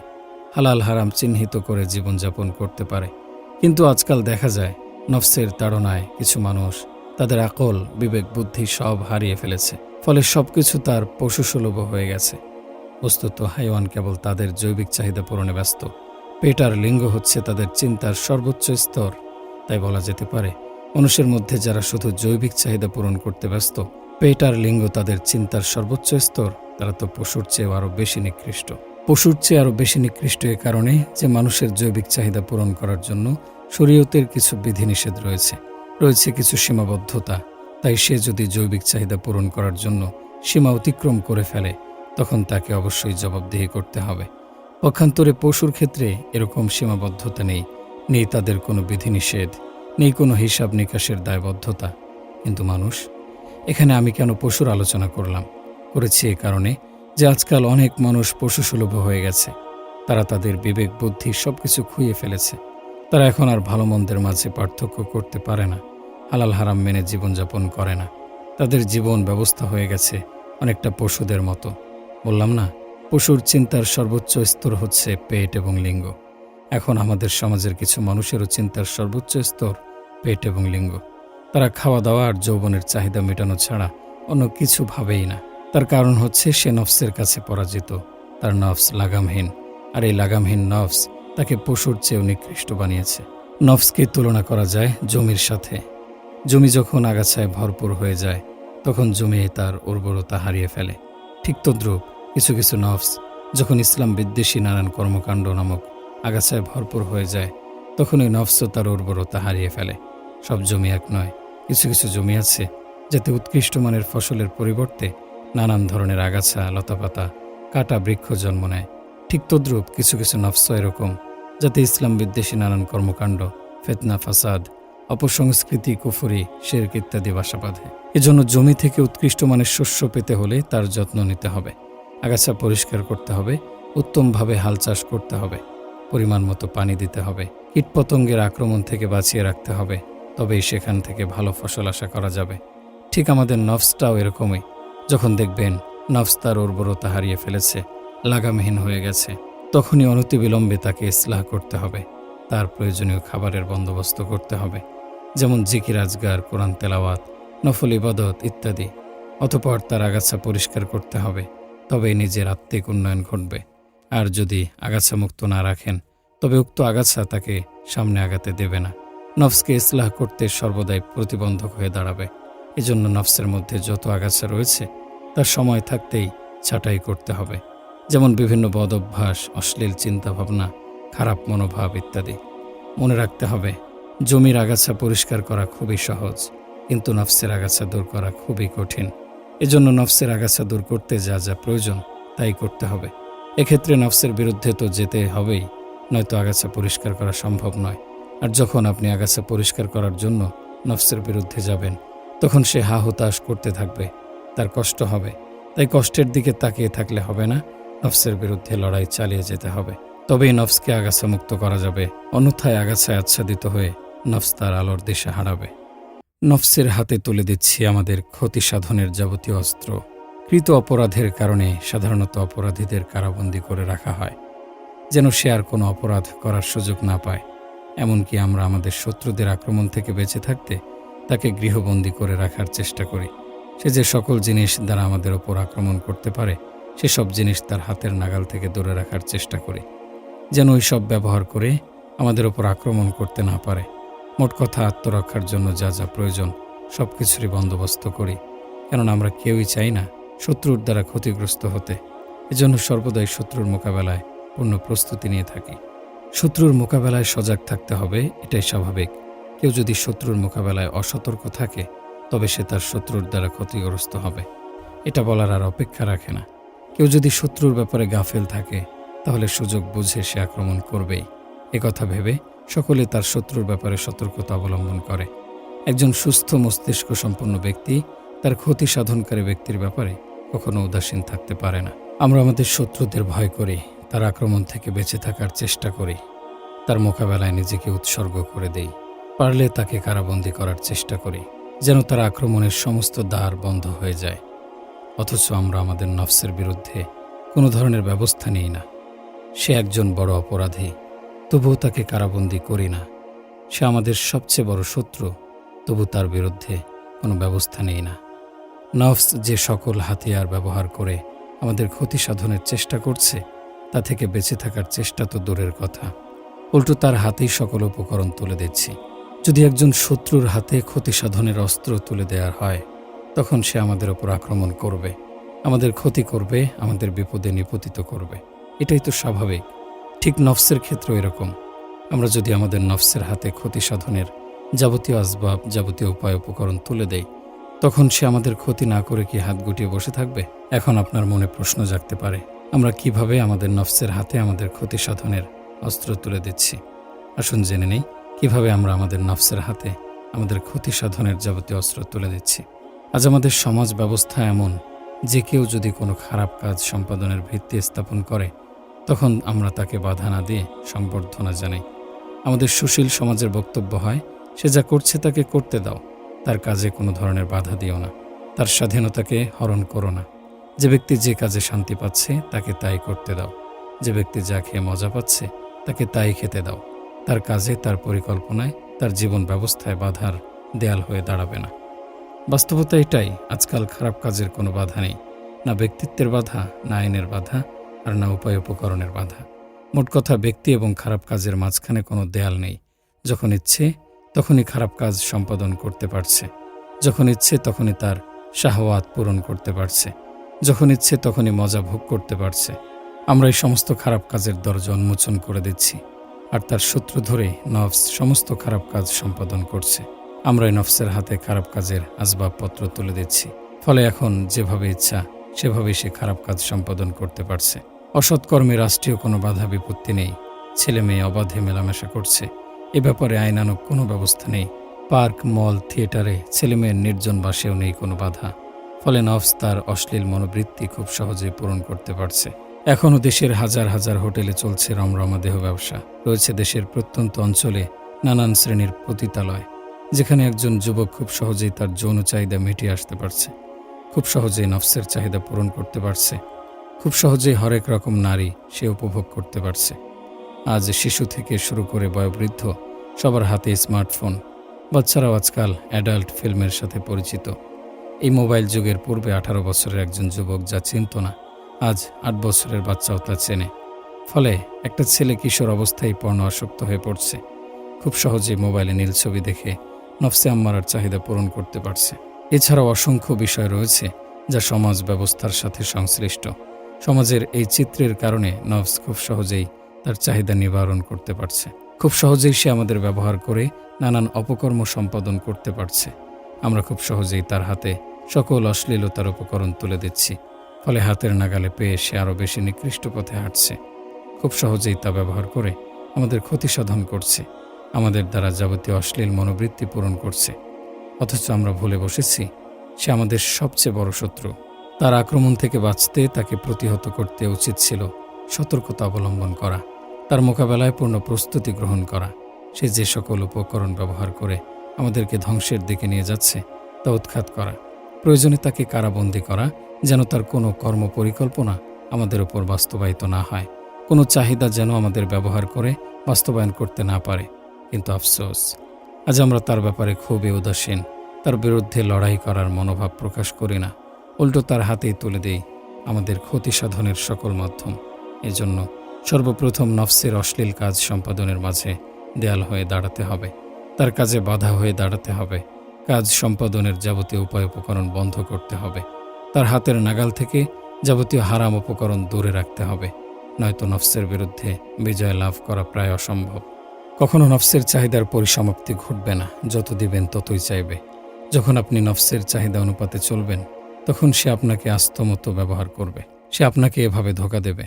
হালাল হারাম চিহ্নিত করে জীবনযাপন করতে পারে। কিন্তু আজকাল দেখা যায় নফসের তাড়নায় কিছু মানুষ তাদের আকল, বিবেক, বুদ্ধি সব হারিয়ে ফেলেছে। ফলে সবকিছু তার পশুসুলভ হয়ে গেছে। বস্তুত হাইওয়ান কেবল তাদের জৈবিক চাহিদা পূরণে ব্যস্ত। পেট আর লিঙ্গ হচ্ছে তাদের চিন্তার সর্বোচ্চ স্তর। তাই বলা যেতে পারে মানুষের মধ্যে যারা শুধু জৈবিক চাহিদা পূরণ করতে ব্যস্ত, পেট আর লিঙ্গ তাদের চিন্তার সর্বোচ্চ স্তর, তারা তো পশুর চেয়েও আরও বেশি নিকৃষ্ট। পশুর চেয়ে আরও বেশি নিকৃষ্ট এ কারণে যে মানুষের জৈবিক চাহিদা পূরণ করার জন্য শরীয়তের কিছু বিধিনিষেধ রয়েছে কিছু সীমাবদ্ধতা। তাই সে যদি জৈবিক চাহিদা পূরণ করার জন্য সীমা অতিক্রম করে ফেলে, তখন তাকে অবশ্যই জবাবদিহি করতে হবে। পক্ষান্তরে পশুর ক্ষেত্রে এরকম সীমাবদ্ধতা নেই তাদের কোনো বিধিনিষেধ, নেই কোনো হিসাব নিকাশের দায়বদ্ধতা। কিন্তু মানুষ, এখানে আমি কেন পশুর আলোচনা করেছি এ কারণে যে আজকাল অনেক মানুষ পশুসুলভ হয়ে গেছে। তারা তাদের বিবেক, বুদ্ধি সবকিছু খুইয়ে ফেলেছে। তারা এখন আর ভালো মন্দের মাঝে পার্থক্য করতে পারে না, হালাল হারাম মেনে জীবনযাপন করে না। তাদের জীবন ব্যবস্থা হয়ে গেছে অনেকটা পশুদের মতো। বললাম না, পশুর চিন্তার সর্বোচ্চ স্তর হচ্ছে পেট এবং লিঙ্গ। এখন আমাদের সমাজের কিছু মানুষেরও চিন্তার সর্বোচ্চ স্তর পেট এবং লিঙ্গ। তারা খাওয়া দাওয়া আর যৌবনের চাহিদা মেটানো ছাড়া অন্য কিছু ভাবেই না। তার কারণ হচ্ছে সে নফসের কাছে পরাজিত। তার নফস লাগামহীন, আর এই লাগামহীন নফস তাকে পশুর চেয়েও নিকৃষ্ট বানিয়েছে। নফসকে তুলনা করা যায় জমির সাথে। জমি যখন আগাছায় ভরপুর হয়ে যায়, তখন জমি তার উর্বরতা হারিয়ে ফেলে। ঠিক তদ্রূপ কিছু কিছু নফস যখন ইসলাম বিদ্বেষী নানান কর্মকাণ্ড নামক আগাছায় ভরপুর হয়ে যায়, তখন ওই নফসও তার উর্বরতা হারিয়ে ফেলে। সব জমি এক নয়। কিছু কিছু জমি আছে যাতে উৎকৃষ্ট মানের ফসলের পরিবর্তে নানান ধরনের আগাছা, লতাপাতা, কাটা বৃক্ষ জন্ম নেয়। ঠিক তদ্রূপ কিছু কিছু নফস এরকম যাতে ইসলাম বিদ্বেষী নানান কর্মকাণ্ড, ফিতনা, ফাসাদ, অপসংস্কৃতি, কুফরি, শিরক ইত্যাদি বাসা বাঁধে। এজন্য জমি থেকে উৎকৃষ্ট মানের শস্য পেতে হলে তার যত্ন নিতে হবে, আগাছা পরিষ্কার করতে হবে, উত্তমভাবে হাল চাষ করতে হবে, পরিমাণ মতো পানি দিতে হবে, কীটপতঙ্গের আক্রমণ থেকে বাঁচিয়ে রাখতে হবে। তবেই সেখান থেকে ভালো ফসল আশা করা যাবে। ঠিক আমাদের নফসটাও এরকমই। যখন দেখবেন নফস তার উর্বরতা হারিয়ে ফেলেছে, লাগামহীন হয়ে গেছে, তখনই অনতিবিলম্বে তাকে ইসলাহ করতে হবে। তার প্রয়োজনীয় খাবারের বন্দোবস্ত করতে হবে, যেমন জিকির, আজগার, কোরআন তেলাওয়াত, নফল ইবাদত ইত্যাদি। অতঃপর তার আগাছা পরিষ্কার করতে হবে, তবেই নিজের আত্মিক উন্নয়ন ঘটবে। আর যদি আগাছা মুক্ত না রাখেন, তবে উক্ত আগাছা তাকে সামনে আগাতে দেবে না, নফসকে ইসলাহ করতে সর্বদাই প্রতিবন্ধক হয়ে দাঁড়াবে। এজন্য নফসের মধ্যে যত আগাছা রয়েছে তার সময় থাকতেই ছাঁটাই করতে হবে, যেমন বিভিন্ন বদ অভ্যাস, অশ্লীল চিন্তাভাবনা, খারাপ মনোভাব ইত্যাদি। মনে রাখতে হবে, জমির আগাছা পরিষ্কার করা খুবই সহজ, কিন্তু নফসের আগাছা দূর করা খুবই কঠিন। এজন্য নফসের আগাছা দূর করতে যা যা প্রয়োজন তাই করতে হবে। এক্ষেত্রে নফসের বিরুদ্ধে তো যেতে হবেই, নয়তো আগাছা পরিষ্কার করা সম্ভব নয়। আর যখন আপনি আগাছা পরিষ্কার করার জন্য নফসের বিরুদ্ধে যাবেন, তখন সে হা হুতাশ করতে থাকবে, তার কষ্ট হবে। তাই কষ্টের দিকে তাকিয়ে থাকলে হবে না, নফসের বিরুদ্ধে লড়াই চালিয়ে যেতে হবে। তবেই নফসকে আগাছা মুক্ত করা যাবে। অন্যথায় আগাছায় আচ্ছাদিত হয়ে নফস তার আলোর দিশা হারাবে। নফসের হাতে তুলে দিচ্ছি আমাদের ক্ষতি সাধনের যাবতীয় অস্ত্র। কৃত অপরাধের কারণে সাধারণত অপরাধীদের কারাবন্দী করে রাখা হয়, যেন সে আর কোনো অপরাধ করার সুযোগ না পায়। এমনকি আমরা আমাদের শত্রুদের আক্রমণ থেকে বেঁচে থাকতে তাকে গৃহবন্দী করে রাখার চেষ্টা করি। সে যে সকল জিনিস দ্বারা আমাদের ওপর আক্রমণ করতে পারে, সেসব জিনিস তার হাতের নাগাল থেকে দূরে রাখার চেষ্টা করি। যেন ওই সব ব্যবহার করে আমাদের ওপর আক্রমণ করতে না পারে। মোট কথা, আত্মরক্ষার জন্য যা যা প্রয়োজন সব কিছুরই বন্দোবস্ত করি, কেননা আমরা কেউই চাই না শত্রুর দ্বারা ক্ষতিগ্রস্ত হতে। এজন্য সর্বদাই শত্রুর মোকাবেলায় পূর্ণ প্রস্তুতি নিয়ে থাকি। শত্রুর মোকাবেলায় সজাগ থাকতে হবে, এটাই স্বাভাবিক। কেউ যদি শত্রুর মোকাবেলায় অসতর্ক থাকে তবে সে তার শত্রুর দ্বারা ক্ষতিগ্রস্ত হবে। এটা বলার আর অপেক্ষা রাখে না। কেউ যদি শত্রুর ব্যাপারে গাফেল থাকে তাহলে সুযোগ বুঝে সে আক্রমণ করবেই। একথা ভেবে সকলে তার শত্রুর ব্যাপারে সতর্কতা অবলম্বন করে। একজন সুস্থ মস্তিষ্ক সম্পন্ন ব্যক্তি তার ক্ষতি সাধনকারী ব্যক্তির ব্যাপারে কখনো উদাসীন থাকতে পারে না। আমরা আমাদের শত্রুদের ভয় করি, তার আক্রমণ থেকে বেঁচে থাকার চেষ্টা করি, তার মোকাবেলায় নিজেকে উৎসর্গ করে দেই। পারলে তাকে কারাবন্দী করার চেষ্টা করি, যেন তার আক্রমণের সমস্ত দ্বার বন্ধ হয়ে যায়। অথচ আমরা আমাদের নফসের বিরুদ্ধে কোনো ধরনের ব্যবস্থা নিই না। সে একজন বড় অপরাধী, তবুও তাকে কারাবন্দী করি না। সে আমাদের সবচেয়ে বড় শত্রু, তবু তার বিরুদ্ধে কোনো ব্যবস্থা নেই না। নফস যে সকল হাতিয়ার ব্যবহার করে আমাদের ক্ষতি সাধনের চেষ্টা করছে, তা থেকে বেঁচে থাকার চেষ্টা তো দূরের কথা, উল্টো তার হাতেই সকল উপকরণ তুলে দিচ্ছি। যদি একজন শত্রুর হাতে ক্ষতি সাধনের অস্ত্র তুলে দেওয়ার হয়, তখন সে আমাদের ওপর আক্রমণ করবে, আমাদের ক্ষতি করবে, আমাদের বিপদে নিপতিত করবে। এটাই তো স্বাভাবিক। ঠিক নফসের ক্ষেত্রেও এরকম। আমরা যদি আমাদের নফসের হাতে ক্ষতি সাধনের যাবতীয় আসবাব, যাবতীয় উপায় উপকরণ তুলে দেই, তখন সে আমাদের ক্ষতি না করে কি হাত গুটিয়ে বসে থাকবে? এখন আপনার মনে প্রশ্ন জাগতে পারে, আমরা কিভাবে আমাদের নফসের হাতে আমাদের ক্ষতি সাধনের অস্ত্র তুলে দিচ্ছি। আসুন জেনে নেই কিভাবে আমরা আমাদের নফসের হাতে আমাদের ক্ষতি সাধনের যাবতীয় অস্ত্র তুলে দিচ্ছি। আজ আমাদের সমাজ ব্যবস্থা এমন যে কেউ যদি কোনো খারাপ কাজ সম্পাদনের ভিত্তি স্থাপন করে, তখন আমরা তাকে বাধা না দিয়ে সংবর্ধনা জানাই। আমাদের সুশীল সমাজের বক্তব্য হয়, সে যা করছে তাকে করতে দাও, তার কাজে কোনো ধরনের বাধা দিও না, তার স্বাধীনতাকে হরণ করো না। যে ব্যক্তি যে কাজে শান্তি পাচ্ছে তাকে তাই করতে দাও, যে ব্যক্তি যা খেয়ে মজা পাচ্ছে তাকে তাই খেতে দাও। তার কাজে, তার পরিকল্পনায়, তার জীবন ব্যবস্থায় বাধার দেয়াল হয়ে দাঁড়াবে না। বাস্তবতা এটাই, আজকাল খারাপ কাজের কোনো বাধা নেই, না ব্যক্তিত্বের বাধা, না আইনের বাধা, আর না উপায় উপকরণের বাধা। মোট কথা, ব্যক্তি এবং খারাপ কাজের মাঝখানে কোনো দেয়াল নেই। যখন ইচ্ছে তখনই খারাপ কাজ সম্পাদন করতে পারছে, যখন ইচ্ছে তখনই তার শাহওয়াত পূরণ করতে পারছে, যখন ইচ্ছে তখনই মজা ভোগ করতে পারছে। আমরা এই সমস্ত খারাপ কাজের দরজা উন্মোচন করে দিচ্ছি, আর তার সূত্র ধরেই নফস সমস্ত খারাপ কাজ সম্পাদন করছে। আমরা এই নফসের হাতে খারাপ কাজের আসবাবপত্র তুলে দিচ্ছি, ফলে এখন যেভাবে ইচ্ছা সেভাবেই সে খারাপ কাজ সম্পাদন করতে পারছে। অসৎকর্মে রাষ্ট্রীয় কোনো বাধা বিপত্তি নেই, ছেলে মেয়ে অবাধে মেলামেশা করছে, এ ব্যাপারে আইনানুগ কোনো ব্যবস্থা নেই। পার্ক, মল, থিয়েটারে ছেলেমেয়ের নির্জন বাসেও নেই কোনো বাধা, ফলে নফস তার অশ্লীল মনোবৃত্তি খুব সহজেই পূরণ করতে পারছে। এখনও দেশের হাজার হাজার হোটেলে চলছে রমরমা দেহ ব্যবসা। রয়েছে দেশের প্রত্যন্ত অঞ্চলে নানান শ্রেণীর পতিতালয়, যেখানে একজন যুবক খুব সহজেই তার যৌন চাহিদা মিটিয়ে আসতে পারছে, খুব সহজেই নফসের চাহিদা পূরণ করতে পারছে, খুব সহজেই হরেক রকম নারী সে উপভোগ করতে পারছে। আজ শিশু থেকে শুরু করে বয়োবৃদ্ধ সবার হাতে স্মার্টফোন। বাচ্চারাও আজকাল অ্যাডাল্ট ফিল্মের সাথে পরিচিত। এই মোবাইল যুগের পূর্বে 18 বছরের একজন যুবক যা চিনত না, আজ 8 বছরের বাচ্চাও তা চেনে। ফলে একটা ছেলে কিশোর অবস্থায় পর্ণ আসক্ত হয়ে পড়ছে, খুব সহজেই মোবাইলে নীল ছবি দেখে নফসে আম্মারার চাহিদা পূরণ করতে পারছে। এছাড়াও অসংখ্য বিষয় রয়েছে যা সমাজ ব্যবস্থার সাথে সংশ্লিষ্ট। সমাজের এই চিত্রের কারণে নফস খুব সহজেই তার চাহিদা নিবারণ করতে পারছে, খুব সহজেই সে আমাদের ব্যবহার করে নানান অপকর্ম সম্পাদন করতে পারছে। আমরা খুব সহজেই তার হাতে সকল অশ্লীলতার উপকরণ তুলে দিচ্ছি, ফলে হাতের নাগালে পেয়ে সে আরও বেশি নিকৃষ্ট পথে হাঁটছে। খুব সহজেই তা ব্যবহার করে আমাদের ক্ষতি সাধন করছে, আমাদের দ্বারা যাবতীয় অশ্লীল মনোবৃত্তি পূরণ করছে। অথচ আমরা ভুলে বসেছি সে আমাদের সবচেয়ে বড় শত্রু। তার আক্রমণ থেকে বাঁচতে, তাকে প্রতিহত করতে উচিত ছিল সতর্কতা অবলম্বন করা, তার মোকাবেলায় পূর্ণ প্রস্তুতি গ্রহণ করা। সে যে সকল উপকরণ ব্যবহার করে আমাদেরকে ধ্বংসের দিকে নিয়ে যাচ্ছে তা উৎখাত করা, প্রয়োজনে তাকে কারাবন্দী করা, যেন তার কোনো কর্ম পরিকল্পনা আমাদের উপর বাস্তবায়িত না হয়, কোনো চাহিদা যেন আমাদের ব্যবহার করে বাস্তবায়ন করতে না পারে। কিন্তু আফসোস, আজ আমরা তার ব্যাপারে খুবই উদাসীন, তার বিরুদ্ধে লড়াই করার মনোভাব প্রকাশ করি না, উল্টো তার হাতেই তুলে দেই আমাদের ক্ষতি সাধনের সকল মাধ্যম। এজন্য সর্বপ্রথম নফসের অশ্লীল কাজ সম্পাদনের মাঝে দেয়াল হয়ে দাঁড়াতে হবে, তার কাজে বাধা হয়ে দাঁড়াতে হবে। কাজ সম্পাদনের যাবতীয় উপায় উপকরণ বন্ধ করতে হবে, তার হাতের নাগাল থেকে যাবতীয় হারাম উপকরণ দূরে রাখতে হবে, নয়তো নফসের বিরুদ্ধে বিজয় লাভ করা প্রায় অসম্ভব। কখনো নফসের চাহিদার পরিসমাপ্তি ঘটবে না, যত দিবেন ততই চাইবে। যখন আপনি নফসের চাহিদা অনুপাতে চলবেন, তখন সে আপনাকে আস্তমতো ব্যবহার করবে। সে আপনাকে এভাবে ধোঁকা দেবে।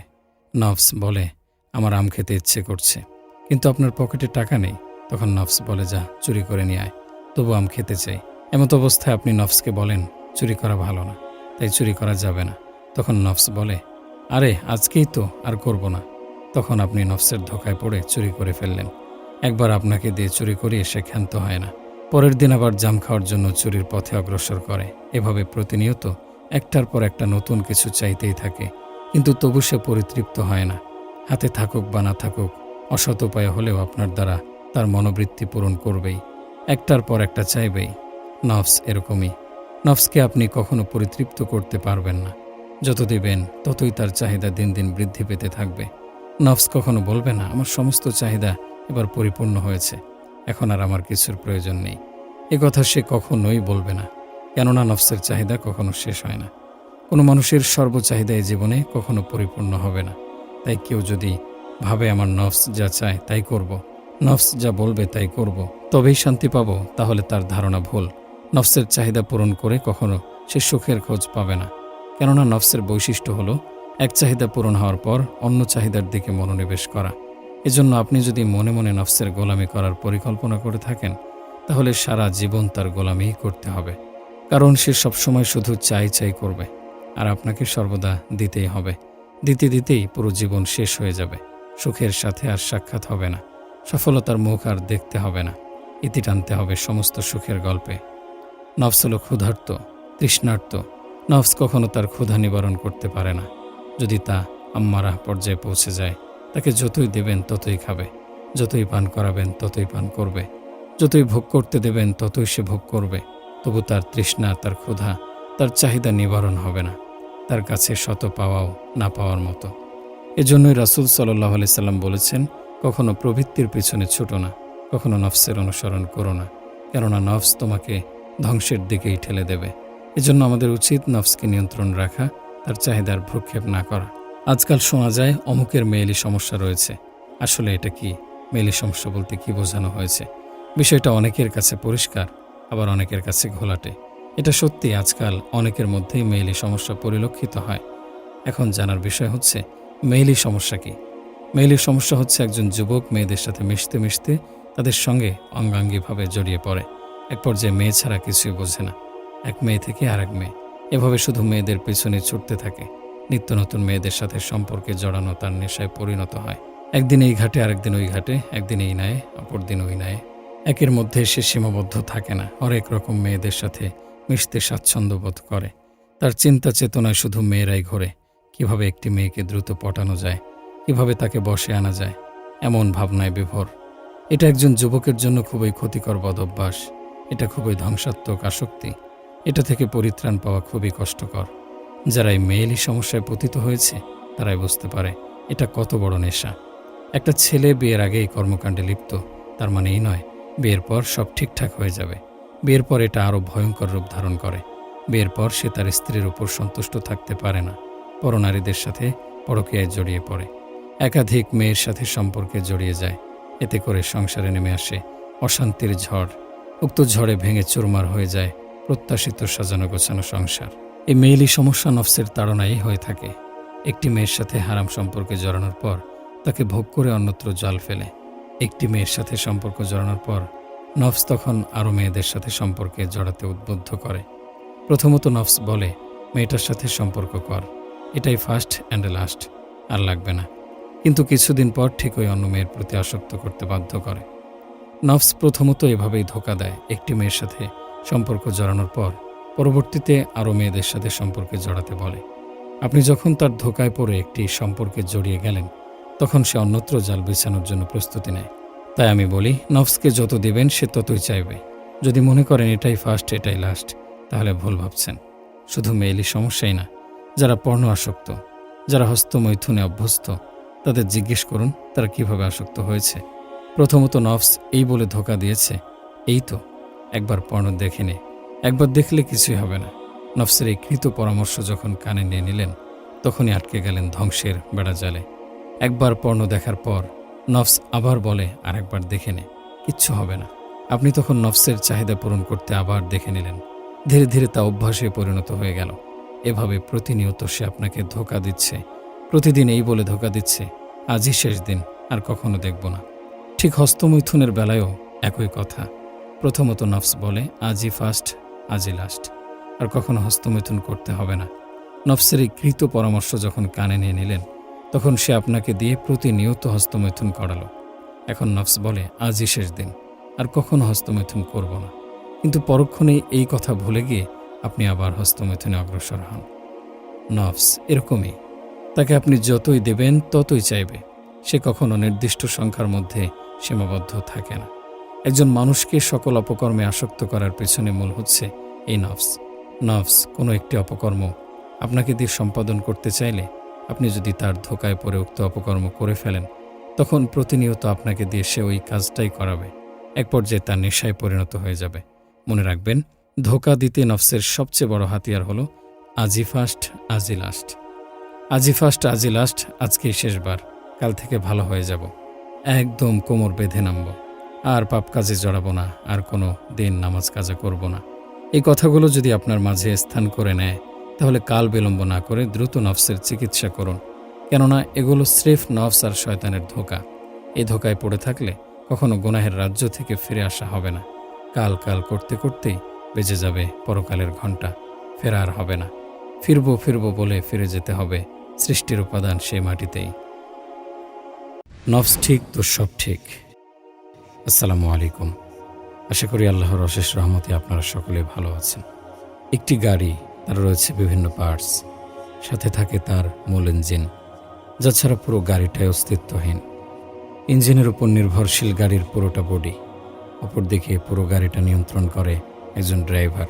নফস বলে, আমার আম খেতে ইচ্ছে করছে, কিন্তু আপনার পকেটে টাকা নেই। তখন নফস বলে, যা চুরি করে নিয়ে আয়, তবু আম খেতে চাই। এমত অবস্থায় আপনি নফসকে বলেন, চুরি করা ভালো না, তাই চুরি করা যাবে না। তখন নফস বলে, আরে আজকেই তো, আর করব না। তখন আপনি নফসের ধোঁকায় পড়ে চুরি করে ফেললেন। একবার আপনাকে দিয়ে চুরি করিয়ে সে ক্ষান্ত হয় না, পরের দিন আবার জাম খাওয়ার জন্য চুরির পথে অগ্রসর করে। এভাবে প্রতিনিয়ত একটার পর একটা নতুন কিছু চাইতেই থাকে, কিন্তু তবু সে পরিতৃপ্ত হয় না। হাতে থাকুক বা না থাকুক, অসৎ উপায় হলেও আপনার দ্বারা তার মনোবৃত্তি পূরণ করবেই, একটার পর একটা চাইবেই। নফস এরকমই। নফসকে আপনি কখনো পরিতৃপ্ত করতে পারবেন না। যত দিবেন ততই তার চাহিদা দিন দিন বৃদ্ধি পেতে থাকবে। নফস কখনো বলবে না, আমার সমস্ত চাহিদা এবার পরিপূর্ণ হয়েছে, এখন আর আমার কিছুর প্রয়োজন নেই। এ কথা সে কখনোই বলবে না, কেননা নফসের চাহিদা কখনো শেষ হয় না। কোনো মানুষের সর্বচাহিদা এই জীবনে কখনো পরিপূর্ণ হবে না। তাই কেউ যদি ভাবে আমার নফস যা চায় তাই করব, নফস যা বলবে তাই করব, তবেই শান্তি পাব, তাহলে তার ধারণা ভুল। নফসের চাহিদা পূরণ করে কখনো সে সুখের খোঁজ পাবে না, কেননা নফসের বৈশিষ্ট্য হলো এক চাহিদা পূরণ হওয়ার পর অন্য চাহিদার দিকে মনোনিবেশ করা। এজন্য আপনি যদি মনে মনে নফসের গোলামি করার পরিকল্পনা করে থাকেন, তাহলে সারা জীবন তার গোলামিই করতে হবে, কারণ সে সবসময় শুধু চাই চাই করবে, আর আপনাকে সর্বদা দিতেই হবে। দিতে দিতেই পুরো জীবন শেষ হয়ে যাবে, সুখের সাথে আর সাক্ষাৎ হবে না, সফলতার মুখ আর দেখতে হবে না, ইতি টানতে হবে সমস্ত সুখের গল্পে। নফস হলো ক্ষুধার্ত, তৃষ্ণার্ত। নফস কখনো তার ক্ষুধা নিবারণ করতে পারে না। যদি তা আম্মারা পর্যায়ে পৌঁছে যায়, তাকে যতই দেবেন ততই খাবে, যতই পান করাবেন ততই পান করবে, যতই ভোগ করতে দেবেন ততই সে ভোগ করবে। তবু তার তৃষ্ণা, তার ক্ষুধা, তার চাহিদা নিবারণ হবে না, তার কাছে শত পাওয়াও না পাওয়ার মতো। এজন্যই রাসূল সাল্লাল্লাহু আলাইহি সাল্লাম বলেছেন, কখনো প্রবৃত্তির পিছনে ছুটো না, কখনো নফসের অনুসরণ করো না, কেননা নফস তোমাকে ধ্বংসের দিকেই ঠেলে দেবে। এজন্য আমাদের উচিত নফসকে নিয়ন্ত্রণ রাখা, তার চাহিদার ভ্রুক্ষেপ না করা। আজকাল শোনা যায় অমুকের মেয়েলি সমস্যা রয়েছে। আসলে এটা কি? মেয়েলি সমস্যা বলতে কি বোঝানো হয়েছে? বিষয়টা অনেকের কাছে পরিষ্কার, আবার অনেকের কাছে ঘোলাটে। এটা সত্যি, আজকাল অনেকের মধ্যেই মেয়েলি সমস্যা পরিলক্ষিত হয়। এখন জানার বিষয় হচ্ছে, মেয়েলি সমস্যা কি? মেয়েলি সমস্যা হচ্ছে একজন যুবক মেয়েদের সাথে মিশতে মিশতে তাদের সঙ্গে অঙ্গাঙ্গিভাবে জড়িয়ে পড়ে। এক পর্যায়ে মেয়ে ছাড়া কিছুই বোঝে না, এক মেয়ে থেকে আরেক মেয়ে, এভাবে শুধু মেয়েদের পেছনে ছুটতে থাকে। নিত্য নতুন মেয়েদের সাথে সম্পর্কে জড়ানো তার নেশায় পরিণত হয়। একদিন এই ঘাটে, আরেকদিন ওই ঘাটে, একদিন এই নায়ে, অপরদিন ওই নায়ে। একের মধ্যে সে সীমাবদ্ধ থাকে না, হরেক রকম মেয়েদের সাথে মিশতে স্বাচ্ছন্দ্য বোধ করে। তার চিন্তা চেতনায় শুধু মেয়েরাই ঘোরে। কিভাবে একটি মেয়েকে দ্রুত পটানো যায়, কিভাবে তাকে বশে আনা যায়, এমন ভাবনায় বিভোর। এটা একজন যুবকের জন্য খুবই ক্ষতিকর বদভ্যাস। এটা খুবই ধ্বংসাত্মক আসক্তি। এটা থেকে পরিত্রাণ পাওয়া খুবই কষ্টকর। যারা এই মেয়েলি সমস্যায় পতিত হয়েছে, তারাই বুঝতে পারে এটা কত বড় নেশা। একটা ছেলে বিয়ের আগেই কর্মকাণ্ডে লিপ্ত, তার মানে এই নয় বিয়ের পর সব ঠিকঠাক হয়ে যাবে। বিয়ের পর এটা আরও ভয়ঙ্কর রূপ ধারণ করে। বিয়ের পর সে তার স্ত্রীর উপর সন্তুষ্ট থাকতে পারে না, পরনারীদের সাথে পরকীয়ায় জড়িয়ে পড়ে, একাধিক মেয়ের সাথে সম্পর্কে জড়িয়ে যায়। এতে করে সংসারে নেমে আসে অশান্তির ঝড়। উক্ত ঝড়ে ভেঙে চুরমার হয়ে যায় প্রত্যাশিত সাজানো গোছানো সংসার। এই মেয়েলি সমস্যা নফসের তাড়নাই হয়ে থাকে। একটি মেয়ের সাথে হারাম সম্পর্কে জড়ানোর পর তাকে ভোগ করে অন্যত্র জাল ফেলে। একটি মেয়ের সাথে সম্পর্ক জড়ানোর পর নফস তখন আরও মেয়েদের সাথে সম্পর্কে জড়াতে উদ্বুদ্ধ করে। প্রথমত নফস বলে, মেয়েটার সাথে সম্পর্ক কর, এটাই ফার্স্ট অ্যান্ড লাস্ট, আর লাগবে না। কিন্তু কিছুদিন পর ঠিক ওই অন্য মেয়ের প্রতি আসক্ত করতে বাধ্য করে। নফস প্রথমত এভাবেই ধোঁকা দেয়। একটি মেয়ের সাথে সম্পর্ক জড়ানোর পর পরবর্তীতে আরও মেয়েদের সাথে সম্পর্কে জড়াতে বলে। আপনি যখন তার ধোঁকায় পড়ে একটি সম্পর্কে জড়িয়ে গেলেন, তখন সে অন্যত্র জাল বিছানোর জন্য প্রস্তুতি নেয়। তাই আমি বলি, নফসকে যত দিবেন সে ততই চাইবে। যদি মনে করেন এটাই ফার্স্ট, এটাই লাস্ট, তাহলে ভুল ভাবছেন। শুধু মেয়েলি সমস্যাই না, যারা পর্ণ আসক্ত, যারা হস্তমৈথুনে অভ্যস্ত, তাদের জিজ্ঞেস করুন তারা কিভাবে আসক্ত হয়েছে। প্রথমত নফস এই বলে ধোঁকা দিয়েছে, এই তো একবার পর্ণ দেখে নে, একবার দেখলে কিছুই হবে না। নফসের এই কৃত পরামর্শ যখন কানে নিয়ে নিলেন, তখনই আটকে গেলেন ধ্বংসের বেড়াজালে। একবার পর্ণ দেখার পর নফস আবার বলে আর একবার দেখে নে, কিচ্ছু হবে না। আপনি তখন নফসের চাহিদা পূরণ করতে আবার দেখে নিলেন। ধীরে ধীরে তা অভ্যাসে পরিণত হয়ে গেল। এভাবে প্রতিনিয়ত সে আপনাকে ধোঁকা দিচ্ছে, প্রতিদিন এই বলে ধোঁকা দিচ্ছে, আজই শেষ দিন, আর কখনো দেখব না। ঠিক হস্তমৈথুনের বেলায়ও একই কথা। প্রথমত নফস বলে আজই ফার্স্ট, আজই লাস্ট, আর কখনো হস্তমৈথুন করতে হবে না। নফসের এই কৃত পরামর্শ যখন কানে নিয়ে নিলেন, তখন সে আপনাকে দিয়ে প্রতিনিয়ত হস্তমৈথুন করালো। এখন নফস বলে আজই শেষ দিন, আর কখনো হস্তমৈথুন করব না। কিন্তু পরক্ষণেই এই কথা ভুলে গিয়ে আপনি আবার হস্তমৈথুনে অগ্রসর হন। নফস এরকমই, তাকে আপনি যতই দেবেন ততই চাইবে। সে কখনো নির্দিষ্ট সংখ্যার মধ্যে সীমাবদ্ধ থাকে না। একজন মানুষকে সকল অপকর্মে আসক্ত করার পেছনে মূল হচ্ছে এই নফস। নফস কোনো একটি অপকর্ম আপনাকে দিয়ে সম্পাদন করতে চাইলে, আপনি যদি তার ধোঁকায় পড়ে উক্ত অপকর্ম করে ফেলেন, তখন প্রতিনিয়ত আপনাকে দিয়ে সে ওই কাজটাই করাবে। এক পর্যায়ে তার নেশায় পরিণত হয়ে যাবে। মনে রাখবেন, ধোঁকা দিতে নফসের সবচেয়ে বড় হাতিয়ার হলো আজই ফার্স্ট, আজই লাস্ট। আজই ফার্স্ট, আজই লাস্ট, আজকেই শেষবার, কাল থেকে ভালো হয়ে যাব, একদম কোমর বেঁধে নামব, আর পাপ কাজে জড়াবো না, আর কোনো দিন নামাজ কাজা করব না। এই কথাগুলো যদি আপনার মাঝে স্থান করে নেয়, তাহলে কাল বিলম্ব না করে দ্রুত নফসের চিকিৎসা করুন। কেননা এগুলো স্রেফ নফস আর শয়তানের ধোঁকা। এই ধোঁকায় পড়ে থাকলে কখনো গুনাহের রাজ্য থেকে ফিরে আসা হবে না। কাল কাল করতে করতেই বেজে যাবে পরকালের ঘণ্টা, ফেরা আর হবে না। ফিরবো ফিরবো বলে ফিরে যেতে হবে সৃষ্টির উপাদান সেই মাটিতেই। নফস ঠিক তো সব ঠিক। আসসালামু আলাইকুম। আশা করি আল্লাহর অশেষ রহমতে আপনারা সকলে ভালো আছেন। একটি গাড়ি, তার রয়েছে বিভিন্ন পার্টস, সাথে থাকে তার মূল ইঞ্জিন, যা ছাড়া পুরো গাড়িটাই অস্তিত্বহীন। ইঞ্জিনের উপর নির্ভরশীল গাড়ির পুরোটা বডি। অপরদিকে পুরো গাড়িটা নিয়ন্ত্রণ করে একজন ড্রাইভার।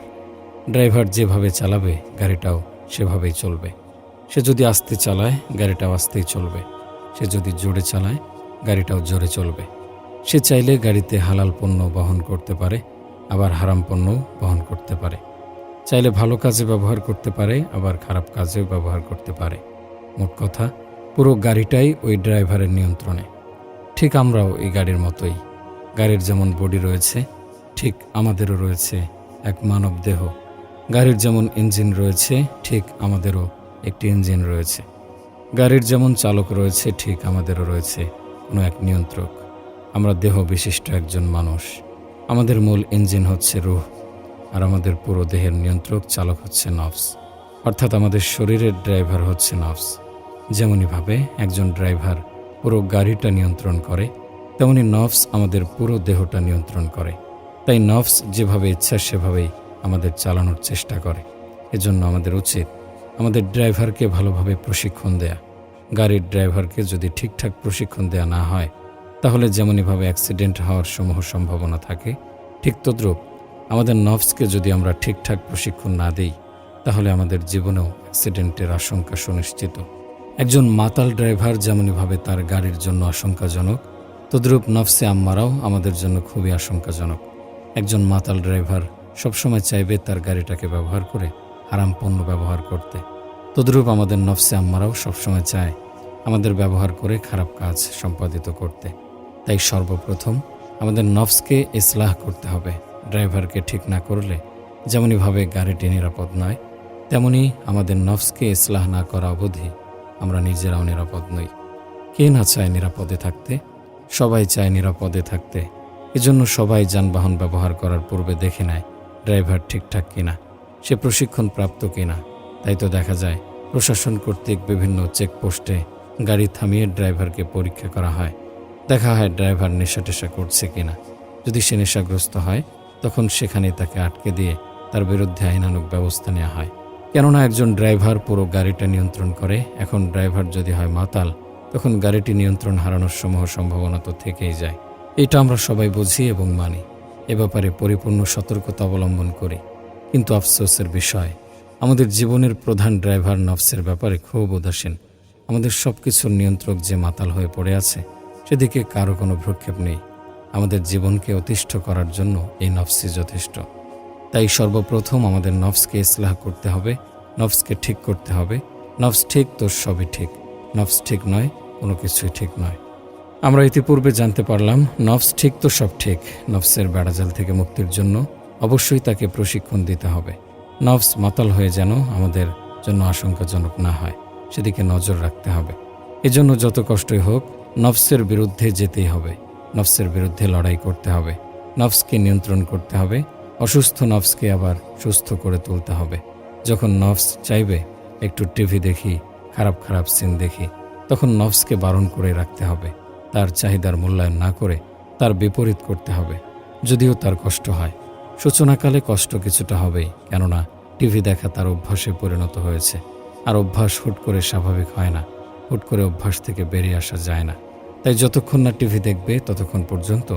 ড্রাইভার যেভাবে চালাবে গাড়িটাও সেভাবেই চলবে। সে যদি আস্তে চালায় গাড়িটাও আস্তেই চলবে, সে যদি জোরে চালায় গাড়িটাও জোরে চলবে। সে চাইলে গাড়িতে হালাল পণ্য বহন করতে পারে, আবার হারাম পণ্য বহন করতে পারে। চাইলে ভালো কাজে ব্যবহার করতে পারে, আবার খারাপ কাজেও ব্যবহার করতে পারে। মোট কথা, পুরো গাড়িটাই ওই ড্রাইভারের নিয়ন্ত্রণে। ঠিক আমরাও এই গাড়ির মতোই। গাড়ির যেমন বডি রয়েছে, ঠিক আমাদেরও রয়েছে এক মানব দেহ। গাড়ির যেমন ইঞ্জিন রয়েছে, ঠিক আমাদেরও একটি ইঞ্জিন রয়েছে। গাড়ির যেমন চালক রয়েছে, ঠিক আমাদেরও রয়েছে কোনো এক নিয়ন্ত্রক। আমরা দেহ বিশিষ্ট একজন মানুষ। আমাদের মূল ইঞ্জিন হচ্ছে রূহ, আর আমাদের পুরো দেহের নিয়ন্ত্রক চালক হচ্ছে নফস। অর্থাৎ আমাদের শরীরের ড্রাইভার হচ্ছে নফস। যেমনইভাবে একজন ড্রাইভার পুরো গাড়িটা নিয়ন্ত্রণ করে, তেমনি নফস আমাদের পুরো দেহটা নিয়ন্ত্রণ করে। তাই নফস যেভাবে ইচ্ছা সেভাবেই আমাদের চালানোর চেষ্টা করে। এজন্য আমাদের উচিত আমাদের ড্রাইভারকে ভালোভাবে প্রশিক্ষণ দেয়া। গাড়ির ড্রাইভারকে যদি ঠিকঠাক প্রশিক্ষণ দেয়া না হয়, তাহলে যেমনইভাবে অ্যাক্সিডেন্ট হওয়ার সমূহ সম্ভাবনা থাকে, ঠিক তদ্রূপ আমাদের নফসকে যদি আমরা ঠিকঠাক প্রশিক্ষণ না দিই, তাহলে আমাদের জীবনেও অ্যাক্সিডেন্টের আশঙ্কা সুনিশ্চিত। একজন মাতাল ড্রাইভার যেমনইভাবে তার গাড়ির জন্য আশঙ্কাজনক, তদ্রূপ নফসে আম্মারাও আমাদের জন্য খুবই আশঙ্কাজনক। একজন মাতাল ড্রাইভার সবসময় চাইবে তার গাড়িটাকে ব্যবহার করে হারাম পণ্য ব্যবহার করতে। তদ্রূপ আমাদের নফসে আম্মারাও সবসময় চায় আমাদের ব্যবহার করে খারাপ কাজ সম্পাদিত করতে। তাই সর্বপ্রথম আমাদের নফসকে ইসলাহ করতে হবে। ড্রাইভারকে ঠিক না করলে যেমনইভাবে গাড়িটি নিরাপদ নয়, তেমনি আমাদের নফসকে ইসলাহ না করা অবধি আমরা নিজেরাও নিরাপদ নই। কে না চায় নিরাপদে থাকতে? সবাই চায় নিরাপদে থাকতে। এজন্য সবাই যানবাহন ব্যবহার করার পূর্বে দেখে নেয় ড্রাইভার ঠিকঠাক কিনা, সে প্রশিক্ষণ প্রাপ্ত কিনা। তাই তো দেখা যায় প্রশাসন কর্তৃক বিভিন্ন চেকপোস্টে গাড়ি থামিয়ে ড্রাইভারকে পরীক্ষা করা হয়। দেখা হয় ড্রাইভার নেশা টেশা করছে কিনা। যদি সে নেশাগ্রস্ত হয়, তখন সেখানে তাকে আটকে দিয়ে তার বিরুদ্ধে আইনানুগ ব্যবস্থা নেওয়া হয়। কেননা একজন ড্রাইভার পুরো গাড়িটা নিয়ন্ত্রণ করে। এখন ড্রাইভার যদি হয় মাতাল, তখন গাড়িটি নিয়ন্ত্রণ হারানোর সমূহ সম্ভাবনা তো থেকেই যায়। এটা আমরা সবাই বুঝি এবং মানি। এ ব্যাপারে পরিপূর্ণ সতর্কতা অবলম্বন করি। কিন্তু আফসোসের বিষয়, আমাদের জীবনের প্রধান ড্রাইভার নফসের ব্যাপারে খুব উদাসীন। আমাদের সব কিছুর নিয়ন্ত্রক যে মাতাল হয়ে পড়ে আছে, সেদিকে কারো কোনো ভ্রুক্ষেপ নেই। আমাদের জীবনকে অতিষ্ঠ করার জন্য এই নফসই যথেষ্ট। তাই সর্বপ্রথম আমাদের নফসকে ইসলাহ করতে হবে, নফসকে ঠিক করতে হবে। নফস ঠিক তো সবই ঠিক, নফস ঠিক নয় কোনো কিছুই ঠিক নয়। আমরা ইতিপূর্বে জানতে পারলাম নফস ঠিক তো সব ঠিক। নফসের বেড়াজাল থেকে মুক্তির জন্য অবশ্যই তাকে প্রশিক্ষণ দিতে হবে। নফস মাতাল হয়ে যেন আমাদের জন্য আশঙ্কাজনক না হয়, সেদিকে নজর রাখতে হবে। এজন্য যত কষ্টই হোক নফসের বিরুদ্ধে যেতেই হবে, নফসের বিরুদ্ধে লড়াই করতে হবে, নফসকে নিয়ন্ত্রণ করতে হবে, অসুস্থ নফসকে আবার সুস্থ করে তুলতে হবে। যখন নফস চাইবে একটু টিভি দেখি, খারাপ খারাপ সিন দেখি, তখন নফসকে বারণ করে রাখতে হবে। তার চাহিদার মূল্যায়ন না করে তার বিপরীত করতে হবে, যদিও তার কষ্ট হয়। সূচনাকালে কষ্ট কিছুটা হবেই, কেননা টিভি দেখা তার অভ্যাসে পরিণত হয়েছে। আর অভ্যাস হুট করে স্বাভাবিক হয় না, হুট করে অভ্যাস থেকে বেরিয়ে আসা যায় না। তাই যতক্ষণ না টিভি দেখবে ততক্ষণ পর্যন্ত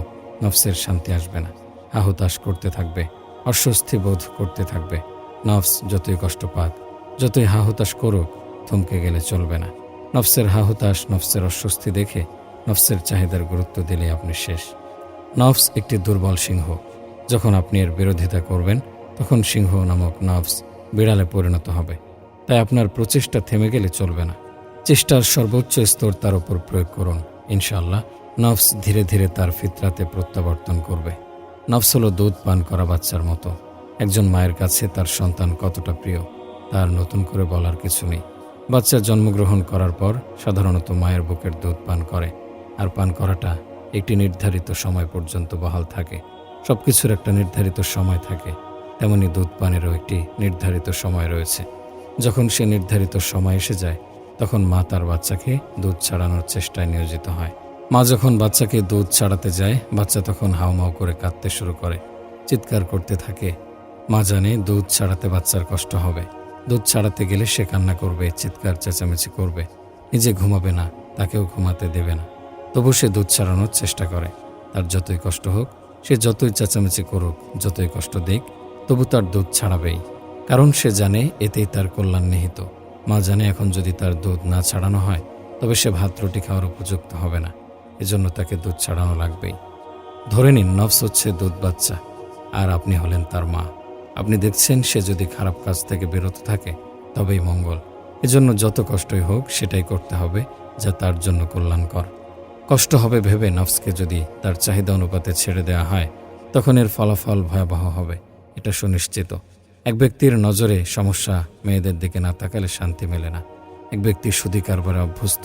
নফসের শান্তি আসবে না। হাহুতাশ করতে থাকবে, অস্বস্তি বোধ করতে থাকবে। নফস যতই কষ্ট পাক, যতই হাহুতাশ করুক, থমকে গেলে চলবে না। নফসের হাহুতাশ, নফসের অস্বস্তি দেখে নফসের চাহিদার গুরুত্ব দিলে আপনি শেষ। নফস একটি দুর্বল সিংহ। যখন আপনি এর বিরোধিতা করবেন তখন সিংহ নামক নফস বিড়ালে পরিণত হবে। তাই আপনার প্রচেষ্টা থেমে গেলে চলবে না। চেষ্টার সর্বোচ্চ স্তর তার উপর প্রয়োগ করুন। ইনশাআল্লাহ নফস ধীরে ধীরে তার ফিতরাতে প্রত্যাবর্তন করবে। নফস হলো দুধ পান করা বাচ্চার মতো। একজন মায়ের কাছে তার সন্তান কতটা প্রিয় তার নতুন করে বলার কিছু নেই। বাচ্চা জন্মগ্রহণ করার পর সাধারণত মায়ের বুকের দুধ পান করে, আর পান করাটা একটি নির্ধারিত সময় পর্যন্ত বহাল থাকে। সব কিছুর একটা নির্ধারিত সময় থাকে, তেমনি দুধ পানেরও একটি নির্ধারিত সময় রয়েছে। যখন সে নির্ধারিত সময় এসে যায় তখন মা তার বাচ্চাকে দুধ ছাড়ানোর চেষ্টায় নিয়োজিত হয়। মা যখন বাচ্চাকে দুধ ছাড়াতে যায়, বাচ্চা তখন হাউমাউ করে কাঁদতে শুরু করে, চিৎকার করতে থাকে। মা জানে দুধ ছাড়াতে বাচ্চার কষ্ট হবে, দুধ ছাড়াতে গেলে সে কান্না করবে, চিৎকার চেঁচামেচি করবে, নিজে ঘুমাবে না, তাকেও ঘুমাতে দেবে না। তবু সে দুধ ছাড়ানোর চেষ্টা করে। তার যতই কষ্ট হোক, সে যতই চেঁচামেচি করুক, যতই কষ্ট দিক, তবু তার দুধ ছাড়াবেই, কারণ সে জানে এতেই তার কল্যাণ নিহিত। মা জানে এখন যদি তার দুধ না ছাড়ানো হয় তবে সে ভাত রুটি খাওয়ার উপযুক্ত হবে না, এজন্য তাকে দুধ ছাড়ানো লাগবেই। ধরে নিন নফস হচ্ছে দুধ বাচ্চা, আর আপনি হলেন তার মা। আপনি দেখছেন সে যদি খারাপ কাজ থেকে বিরত থাকে তবেই মঙ্গল। এজন্য যত কষ্টই হোক সেটাই করতে হবে যা তার জন্য কল্যাণকর। কষ্ট হবে ভেবে নফসকে যদি তার চাহিদা অনুপাতে ছেড়ে দেওয়া হয় তখন এর ফলাফল ভয়াবহ হবে, এটা সুনিশ্চিত। এক ব্যক্তির নজরে সমস্যা মেয়েদের দিকে না তাকালে শান্তি মেলে না। এক ব্যক্তি সুদী কারবারে অভ্যস্ত,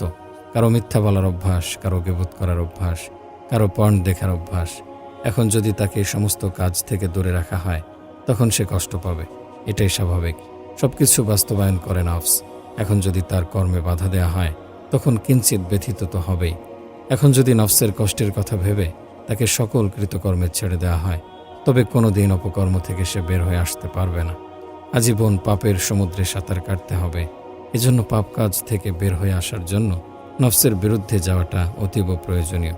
কারো মিথ্যা বলার অভ্যাস, কারো গীবত করার অভ্যাস, কারো পর্ন দেখার অভ্যাস। এখন যদি তাকে সমস্ত কাজ থেকে দূরে রাখা হয় তখন সে কষ্ট পাবে, এটাই স্বাভাবিক। সবকিছু বাস্তবায়ন করে নফস। এখন যদি তার কর্মে বাধা দেওয়া হয় তখন কিঞ্চিত ব্যথিত তো হবেই। এখন যদি নফসের কষ্টের কথা ভেবে তাকে সকল কৃতকর্মে ছেড়ে দেওয়া হয় তবে কোনো দিন অপকর্ম থেকে সে বের হয়ে আসতে পারবে না। আজীবন পাপের সমুদ্রে সাঁতার কাটতে হবে। এজন্য পাপ কাজ থেকে বের হয়ে আসার জন্য নফসের বিরুদ্ধে যাওয়াটা অতীব প্রয়োজনীয়।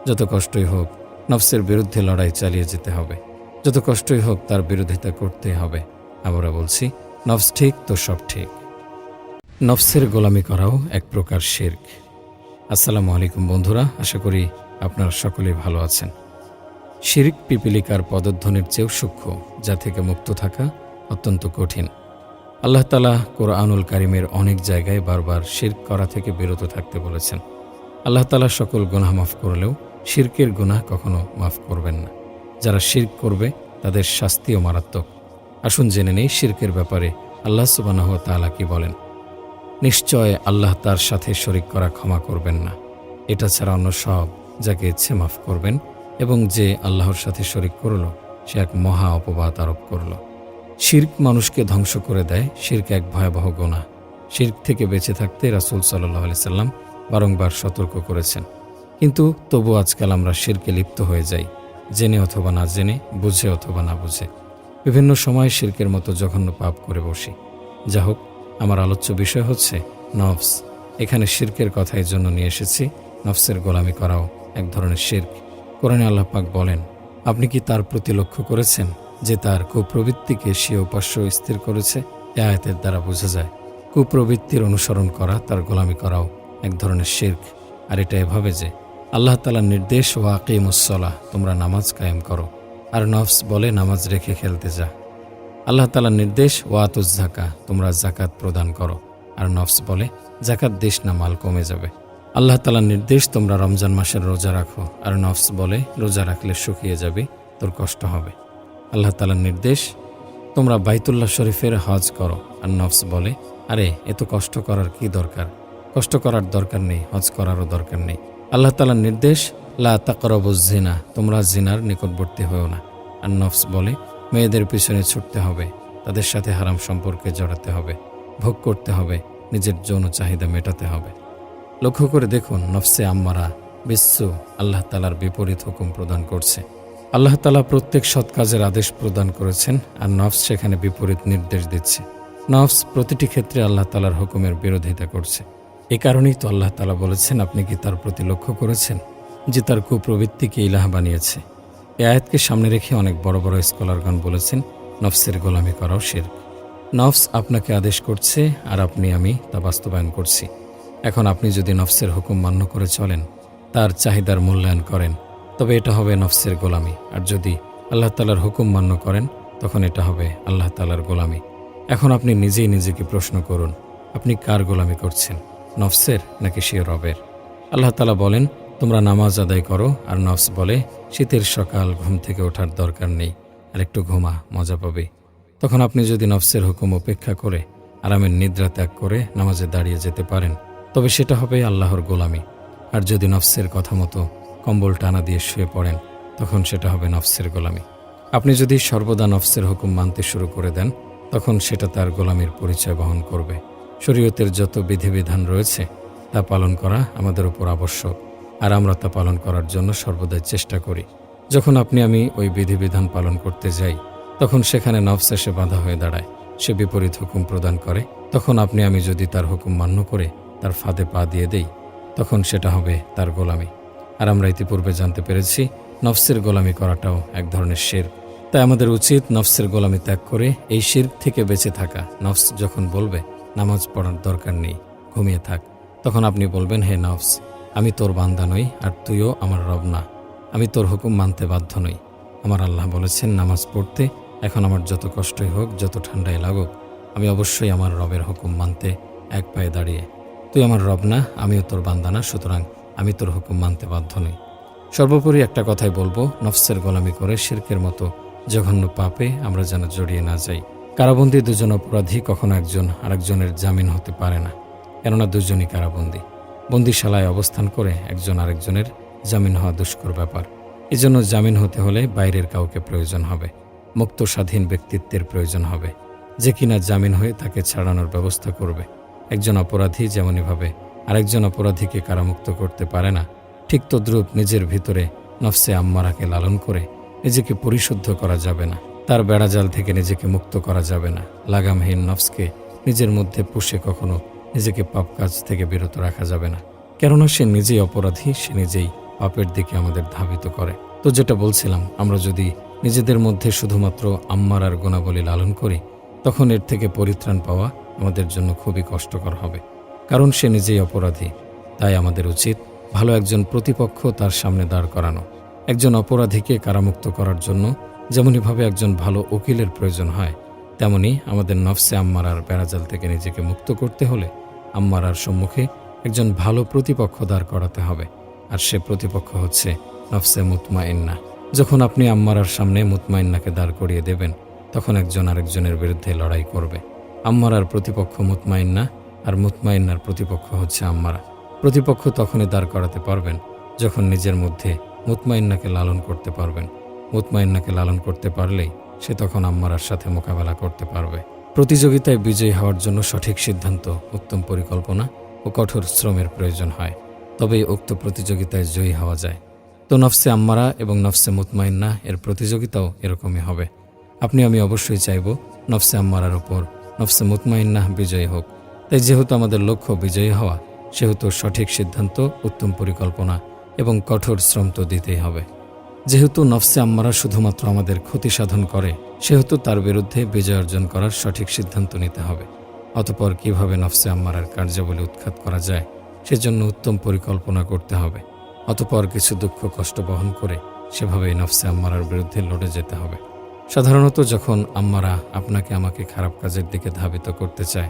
যত কষ্টই হোক নফসের বিরুদ্ধে লড়াই চালিয়ে যেতে হবে, যত কষ্টই হোক তার বিরোধিতা করতেই হবে। আমরা বলছি নফস ঠিক তো সব ঠিক। নফসের গোলামি করাও এক প্রকার শিরক। আসসালামু আলাইকুম বন্ধুরা, আশা করি আপনারা সকলেই ভালো আছেন। শিরক পিপিলিকার পদধ্বনির চেয়েও সূক্ষ্ম, যা থেকে মুক্ত থাকা অত্যন্ত কঠিন। আল্লাহ তাআলা কোরআনুল কারিমের অনেক জায়গায় বারবার শিরক করা থেকে বিরত থাকতে বলেছেন। আল্লাহ তাআলা সকল গুনাহ মাফ করলেও শিরকের গুনাহ কখনো মাফ করবেন না। যারা শিরক করবে তাদের শাস্তিও মারাত্মক। আসুন জেনে নেই শিরকের ব্যাপারে আল্লাহ সুবহানাহু ওয়া তাআলা কি বলেন। নিশ্চয় আল্লাহ তার সাথে শরিক করা ক্ষমা করবেন না, এটা ছাড়া অন্য সব যাকে ইচ্ছে মাফ করবেন, এবং যে আল্লাহর সাথে শরিক করল সে এক মহা অপবাদ আরোপ করল। শিরক মানুষকে ধ্বংস করে দেয়, শিরক এক ভয়াবহ গুনাহ। শিরক থেকে বেঁচে থাকতে রাসূল সাল্লাল্লাহু আলাইহি সাল্লাম বারংবার সতর্ক করেছেন। কিন্তু তবু আজকাল আমরা শিরকে লিপ্ত হয়ে যাই, জেনে অথবা না জেনে, বুঝে অথবা না বুঝে। বিভিন্ন সময় শিরকের মতো জঘন্য পাপ করে বসি। যা হোক, আমার আলোচ্য বিষয় হচ্ছে নফস। এখানে শিরকের কথা এই জন্য নিয়ে এসেছি, নফসের গোলামি করাও এক ধরনের শিরক। কোরআনে আল্লাহ পাক বলেন, আপনি কি তার প্রতি লক্ষ্য করেছেন যে তার কুপ্রবৃত্তিকে সে উপাস্য স্থির করেছে? এ আয়াতের দ্বারা বোঝা যায় কুপ্রবৃত্তির অনুসরণ করা, তার গোলামি করাও এক ধরনের শিরক। আর এটা এভাবে যে আল্লাহ তাআলার নির্দেশ ওয়া আকিমুস-সালাহ, তোমরা নামাজ কায়েম করো, আর নফস বলে নামাজ রেখে খেলতে যা। আল্লাহ তাআলার নির্দেশ ওয়া আতুজ যাকাহ, তোমরা যাকাত প্রদান করো, আর নফস বলে যাকাত দিস না, মাল কমে যাবে। আল্লাহ তাআলার নির্দেশ তোমরা রমজান মাসের রোজা রাখো, আর নফস বলে রোজা রাখলে শুকিয়ে যাবে, তোর কষ্ট হবে। আল্লাহ তাআলার নির্দেশ তোমরা বাইতুল্লাহ শরীফের হজ করো, আর নফস বলে আরে এত কষ্ট করার কি দরকার, কষ্ট করার দরকার নেই, হজ করারও দরকার নেই। আল্লাহ তাআলার নির্দেশ লা তাকরাবুজ জিনা, তোমরা জিনার নিকটবর্তী হও না, আর নফস বলে মেয়েদের পিছনে ছুটতে হবে, তাদের সাথে হারাম সম্পর্কে জড়াতে হবে, ভোগ করতে হবে, নিজের যৌন চাহিদা মেটাতে হবে। লক্ষ্য করে দেখুন, নফসে আম্মারা বিশ্বু আল্লাহ তাআলার বিপরীত হুকুম প্রদান করছে। আল্লাহ তাআলা প্রত্যেক সৎ কাজের আদেশ প্রদান করেছেন, আর নফস সেখানে বিপরীত নির্দেশ দিচ্ছে। নফস প্রতিটি ক্ষেত্রে আল্লাহ তাআলার হুকুমের বিরোধিতা করছে। এ কারণেই তো আল্লাহ তাআলা বলেছেন, আপনি কি তার প্রতি লক্ষ্য করেছেন যে তার কুপ্রবৃত্তিকে ইলাহ বানিয়েছে। এই আয়াতকে সামনে রেখে অনেক বড় বড় স্কলারগণ বলেছেন নফসের গোলামি করাও শিরক। নফস আপনাকে আদেশ করছে, আর আমি তা বাস্তবায়ন করছি। এখন আপনি যদি নফসের হুকুম মান্য করে চলেন, তার চাহিদার মূল্যায়ন করেন, তবে এটা হবে নফসের গোলামি। আর যদি আল্লাহ তাআলার হুকুম মান্য করেন, তখন এটা হবে আল্লাহ তাআলার গোলামি। এখন আপনি নিজেই নিজেকে প্রশ্ন করুন, আপনি কার গোলামি করছেন, নফসের নাকি সে রবের? আল্লাহ তাআলা বলেন, তোমরা নামাজ আদায় করো, আর নফস বলে শীতের সকাল, ঘুম থেকে ওঠার দরকার নেই, আর একটু ঘুমা, মজা পাবে। তখন আপনি যদি নফসের হুকুম উপেক্ষা করে আরামের নিদ্রা ত্যাগ করে নামাজে দাঁড়িয়ে যেতে পারেন, তবে সেটা হবে আল্লাহর গোলামি। আর যদি নফসের কথা মতো কম্বল টানা দিয়ে শুয়ে পড়েন, তখন সেটা হবে নফসের গোলামি। আপনি যদি সর্বদা নফসের হুকুম মানতে শুরু করে দেন, তখন সেটা তার গোলামির পরিচয় বহন করবে। শরীয়তের যত বিধিবিধান রয়েছে তা পালন করা আমাদের উপর আবশ্যক, আর আমরা তা পালন করার জন্য সর্বদাই চেষ্টা করি। যখন আমি ওই বিধিবিধান পালন করতে যাই, তখন সেখানে নফস এসে বাধা হয়ে দাঁড়ায়, সে বিপরীত হুকুম প্রদান করে। তখন আমি যদি তার হুকুম মান্য করে তার ফাঁদে পা দিয়ে দেই, তখন সেটা হবে তার গোলামি। আর আমরা ইতিপূর্বে জানতে পেরেছি নফসের গোলামি করাটাও এক ধরনের শিরক। তাই আমাদের উচিত নফসের গোলামি ত্যাগ করে এই শিরক থেকে বেঁচে থাকা। নফস যখন বলবে নামাজ পড়ার দরকার নেই, ঘুমিয়ে থাক, তখন আপনি বলবেন, হে নফস, আমি তোর বান্দা নই, আর তুইও আমার রব না, আমি তোর হুকুম মানতে বাধ্য নই। আমার আল্লাহ বলেছেন নামাজ পড়তে, এখন আমার যত কষ্টই হোক, যত ঠান্ডায় লাগুক, আমি অবশ্যই আমার রবের হুকুম মানতে এক পায়ে দাঁড়িয়ে। তুই আমার রব না, আমিও তোর বান্দা না, সুতরাং আমি তোর হুকুম মানতে বাধ্য নই। সর্বোপরি একটা কথাই বলবো, নফসের গোলামি করে শিরকের মতো জঘন্য পাপে আমরা যেন জড়িয়ে না যাই। কারাবন্দী দুজন অপরাধী কখনো একজন আরেকজনের জামিন হতে পারে না, কেননা দুজনই কারাবন্দী। বন্দিশালায় অবস্থান করে একজন আরেকজনের জামিন হওয়া দুষ্কর ব্যাপার। এজন্য জামিন হতে হলে বাইরের কাউকে প্রয়োজন হবে, মুক্ত স্বাধীন ব্যক্তিত্বের প্রয়োজন হবে, যে কিনা জামিন হয়ে তাকে ছাড়ানোর ব্যবস্থা করবে। একজন অপরাধী যেমনইভাবে আরেকজন অপরাধীকে কারামুক্ত করতে পারে না, ঠিক তদ্রূপ নিজের ভিতরে নফসে আম্মারাকে লালন করে নিজেকে পরিশুদ্ধ করা যাবে না, তার বেড়াজাল থেকে নিজেকে মুক্ত করা যাবে না। লাগামহীন নফসকে নিজের মধ্যে পুষে কখনো নিজেকে পাপ কাজ থেকে বিরত রাখা যাবে না, কেননা সে নিজেই অপরাধী, সে নিজেই পাপের দিকে আমাদের ধাবিত করে। তো যেটা বলছিলাম, আমরা যদি নিজেদের মধ্যে শুধুমাত্র আম্মারার গুণাবলী লালন করি, তখন এর থেকে পরিত্রাণ পাওয়া আমাদের জন্য খুবই কষ্টকর হবে, কারণ সে নিজেই অপরাধী। তাই আমাদের উচিত ভালো একজন প্রতিপক্ষ তার সামনে দাঁড় করানো। একজন অপরাধীকে কারামুক্ত করার জন্য যেমনইভাবে একজন ভালো উকিলের প্রয়োজন হয়, তেমনি আমাদের নফসে আম্মারার বেড়াজাল থেকে নিজেকে মুক্ত করতে হলে আম্মারার সম্মুখে একজন ভালো প্রতিপক্ষ দাঁড় করাতে হবে। আর সে প্রতিপক্ষ হচ্ছে নফসে মুতমাইন্না। যখন আপনি আম্মারার সামনে মুতমাইন্নাকে দাঁড় করিয়ে দেবেন, তখন একজন আরেকজনের বিরুদ্ধে লড়াই করবে। আম্মারার প্রতিপক্ষ মুতমাইন্না, আর মুতমাইন্নার প্রতিপক্ষ হচ্ছে আম্মারা। প্রতিপক্ষ তখনই দাঁড় করাতে পারবেন যখন নিজের মধ্যে মুতমাইন্নাকে লালন করতে পারবেন। মুতমাইন্নাকে লালন করতে পারলেই সে তখন আম্মারার সাথে মোকাবেলা করতে পারবে। প্রতিযোগিতায় বিজয়ী হওয়ার জন্য সঠিক সিদ্ধান্ত, উত্তম পরিকল্পনা ও কঠোর শ্রমের প্রয়োজন হয়, তবেই উক্ত প্রতিযোগিতায় জয়ী হওয়া যায়। তো নফসে আম্মারা এবং নফসে মুতমাইন্না এর প্রতিযোগিতাও এরকমই হবে। আমি অবশ্যই চাইব নফসে আম্মারার উপর নফসে মুতমাইন্না বিজয়ী হোক। তাই যেহেতু আমাদের লক্ষ্য বিজয়ী হওয়া, সেহেতু সঠিক সিদ্ধান্ত, উত্তম পরিকল্পনা এবং কঠোর শ্রম তো দিতেই হবে। যেহেতু নফসে আম্মারা শুধুমাত্র আমাদের ক্ষতি সাধন করে, সেহেতু তার বিরুদ্ধে বিজয় অর্জন করার সঠিক সিদ্ধান্ত নিতে হবে। অতঃপর কিভাবে নফসে আম্মারার কার্যাবলী উৎখাত করা যায় সেজন্য উত্তম পরিকল্পনা করতে হবে। অতঃপর কিছু দুঃখ কষ্ট বহন করে সেভাবেই নফসে আম্মারার বিরুদ্ধে লড়ে যেতে হবে। সাধারণত যখন আম্মারা আপনাকে আমাকে খারাপ কাজের দিকে ধাবিত করতে চায়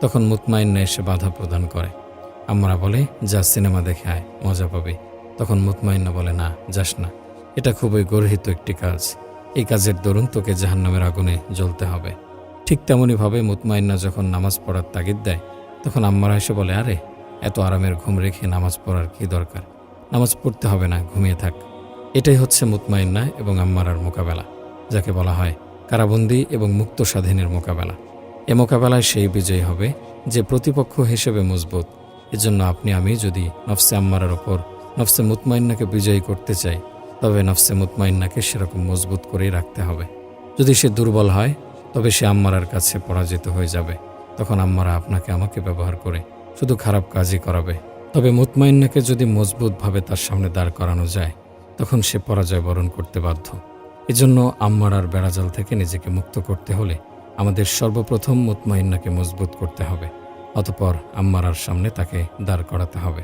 তখন মুতমাইন্না এসে বাধা প্রদান করে। আম্মারা বলে, যা সিনেমা দেখে আয়, মজা পাবি। তখন মুতমাইন্না বলে, না যাস না, এটা খুবই গর্হিত একটি কাজ, এই কাজের দরুন তোকে জাহান্নামের আগুনে জ্বলতে হবে। ঠিক তেমনইভাবে মুতমাইন্না যখন নামাজ পড়ার তাগিদ দেয় তখন আম্মারা এসে বলে, আরে এত আরামের ঘুম রেখে নামাজ পড়ার কী দরকার, নামাজ পড়তে হবে না, ঘুমিয়ে থাক। এটাই হচ্ছে মুতমাইন্না এবং আম্মারার মোকাবেলা, যাকে বলা হয় কারাবন্দী এবং মুক্ত স্বাধীনের মোকাবেলা। এ মোকাবেলায় সেই বিজয়ী হবে যে প্রতিপক্ষ হিসেবে মজবুত। এজন্য আপনি আমি যদি নফসে আম্মারার ওপর নফসে মুতমাইন্নাকে বিজয়ী করতে চাই তবে নফসে মুতমাইন্নাকে সেরকম মজবুত করেই রাখতে হবে। যদি সে দুর্বল হয় তবে সে আম্মারার কাছে পরাজিত হয়ে যাবে। তখন আম্মারা আপনাকে আমাকে ব্যবহার করে শুধু খারাপ কাজই করাবে। তবে মুতমাইন্নাকে যদি মজবুতভাবে তার সামনে দাঁড় করানো যায় তখন সে পরাজয় বরণ করতে বাধ্য। এজন্য আম্মারার বেড়াজাল থেকে নিজেকে মুক্ত করতে হলে আমাদের সর্বপ্রথম মুতমাইন্নাকে মজবুত করতে হবে। অতঃপর আম্মারার সামনে তাকে দাঁড় করাতে হবে।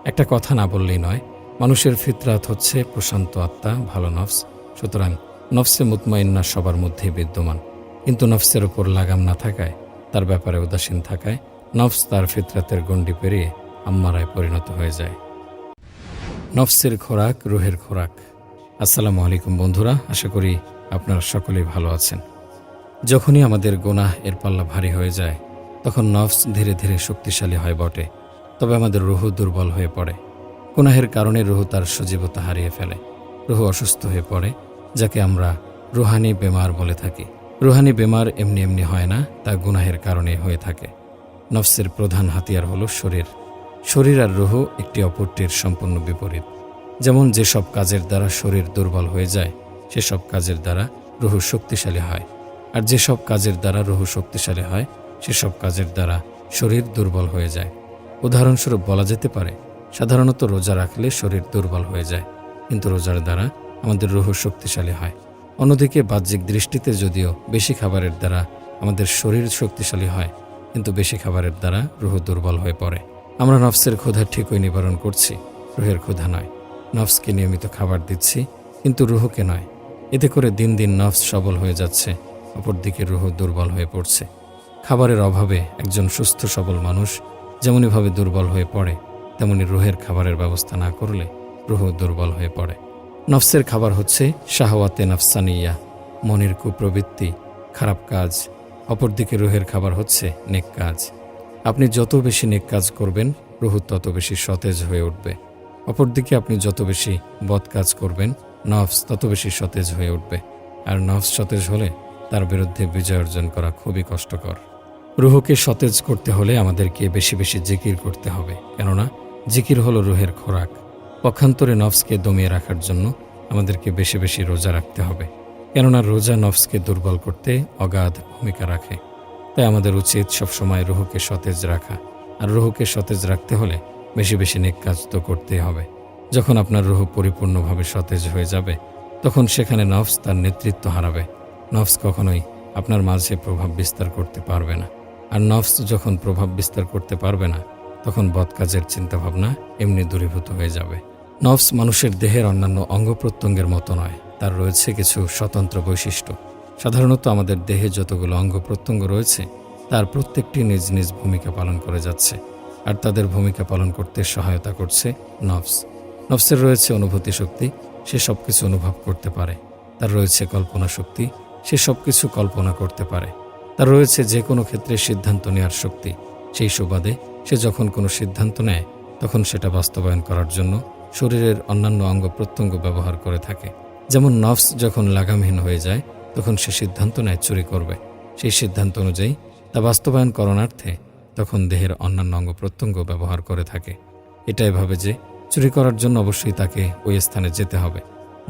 একটা কথা না বললেই নয়, মানুষের ফিতরাত হচ্ছে প্রশান্ত আত্মা, ভালো নফস। সুতরাং নফসে মুতমাইন্না সবার মধ্যেই বিদ্যমান, কিন্তু নফসের ওপর লাগাম না থাকায়, তার ব্যাপারে উদাসীন থাকায় নফস তার ফিতরাতের গণ্ডি পেরিয়ে আম্মারায় পরিণত হয়ে যায়। নফসের খোরাক, রুহের খোরাক। আসসালামু আলাইকুম বন্ধুরা, আশা করি আপনারা সকলেই ভালো আছেন। যখনই আমাদের গুনাহ এর পাল্লা ভারী হয়ে যায় তখন নফস ধীরে ধীরে শক্তিশালী হয় বটে, তবে আমাদের রুহ দুর্বল হয়ে পড়ে। গুনাহের কারণে রুহ তার সজীবতা হারিয়ে ফেলে, রুহ অসুস্থ হয়ে পড়ে, যাকে আমরা রুহানি বেমার বলে থাকি। রুহানি বেমার এমনি এমনি হয় না, তা গুনাহের কারণে হয়ে থাকে। নফসের প্রধান হাতিয়ার হলো শরীর। শরীর আর রুহ একটি অপরটির সম্পূর্ণ বিপরীত। যেমন যেসব কাজের দ্বারা শরীর দুর্বল হয়ে যায় সেসব কাজের দ্বারা রুহ শক্তিশালী হয়, আর যেসব কাজের দ্বারা রুহ শক্তিশালী হয় সেসব কাজের দ্বারা শরীর দুর্বল হয়ে যায়। উদাহরণস্বরূপ বলা যেতে পারে, সাধারণত রোজা রাখলে শরীর দুর্বল হয়ে যায়, কিন্তু রোজার দ্বারা আমাদের রুহ শক্তিশালী হয়। অন্যদিকে বাহ্যিক দৃষ্টিতে যদিও বেশি খাবারের দ্বারা আমাদের শরীর শক্তিশালী হয়, কিন্তু বেশি খাবারের দ্বারা রুহ দুর্বল হয়ে পড়ে। আমরা নফসের ক্ষুধা ঠিকই নিবারণ করছি, রুহের ক্ষুধা নয়। নফসকে নিয়মিত খাবার দিচ্ছি, কিন্তু রুহকে নয়। এতে করে দিন দিন নফস সবল হয়ে যাচ্ছে, অপরদিকে রুহ দুর্বল হয়ে পড়ছে। খাবারের অভাবে একজন সুস্থ সবল মানুষ যেমনইভাবে দুর্বল হয়ে পড়ে, তেমনি রুহের খাবারের ব্যবস্থা না করলে রুহ দুর্বল হয়ে পড়ে। নফসের খাবার হচ্ছে শাহওয়াতে নফসানিয়া, মনের কুপ্রবৃত্তি, খারাপ কাজ। অপরদিকে রুহের খাবার হচ্ছে নেক কাজ। আপনি যত বেশি নেক কাজ করবেন রুহ তত বেশি সতেজ হয়ে উঠবে। অপরদিকে আপনি যত বেশি বদ কাজ করবেন নফস তত বেশি সতেজ হয়ে উঠবে, আর নফস সতেজ হলে তার বিরুদ্ধে বিজয় অর্জন করা খুবই কষ্টকর। রুহকে সতেজ করতে হলে আমাদেরকে বেশি বেশি জিকির করতে হবে, কেননা জিকির হলো রুহের খোরাক। পক্ষান্তরে নফসকে দমিয়ে রাখার জন্য আমাদেরকে বেশি বেশি রোজা রাখতে হবে, কেননা রোজা নফসকে দুর্বল করতে অগাধ ভূমিকা রাখে। তাই আমাদের উচিত সবসময় রুহকে সতেজ রাখা, আর রুহকে সতেজ রাখতে হলে বেশি বেশি নেক কাজ তো করতেই হবে। যখন আপনার রুহ পরিপূর্ণভাবে সতেজ হয়ে যাবে তখন সেখানে নফস তার নেতৃত্ব হারাবে। নফস কখনোই আপনার মাঝে প্রভাব বিস্তার করতে পারবে না, আর নফস যখন প্রভাব বিস্তার করতে পারবে না তখন বদকাজের চিন্তাভাবনা এমনি দূরীভূত হয়ে যাবে। নফস মানুষের দেহের অন্যান্য অঙ্গ প্রত্যঙ্গের মতো নয়, তার রয়েছে কিছু স্বতন্ত্র বৈশিষ্ট্য। সাধারণত আমাদের দেহে যতগুলো অঙ্গ প্রত্যঙ্গ রয়েছে তার প্রত্যেকটি নিজ নিজ ভূমিকা পালন করে যাচ্ছে, আর তাদের ভূমিকা পালন করতে সহায়তা করছে নফস। নফসের রয়েছে অনুভূতি শক্তি, সে সব কিছু অনুভব করতে পারে। তার রয়েছে কল্পনা শক্তি, সে সব কিছু কল্পনা করতে পারে। তার রয়েছে যে কোনো ক্ষেত্রে সিদ্ধান্ত নেওয়ার শক্তি। সেই সুবাদে সে যখন কোনো সিদ্ধান্ত নেয় তখন সেটা বাস্তবায়ন করার জন্য শরীরের অন্যান্য অঙ্গ প্রত্যঙ্গ ব্যবহার করে থাকে। যেমন নফস যখন লাগামহীন হয়ে যায় তখন সে সিদ্ধান্ত নেয় চুরি করবে। সেই সিদ্ধান্ত অনুযায়ী তা বাস্তবায়ন করণার্থে তখন দেহের অন্যান্য অঙ্গ প্রত্যঙ্গ ব্যবহার করে থাকে। এটাই ভাবে যে চুরি করার জন্য অবশ্যই তাকে ওই স্থানে যেতে হবে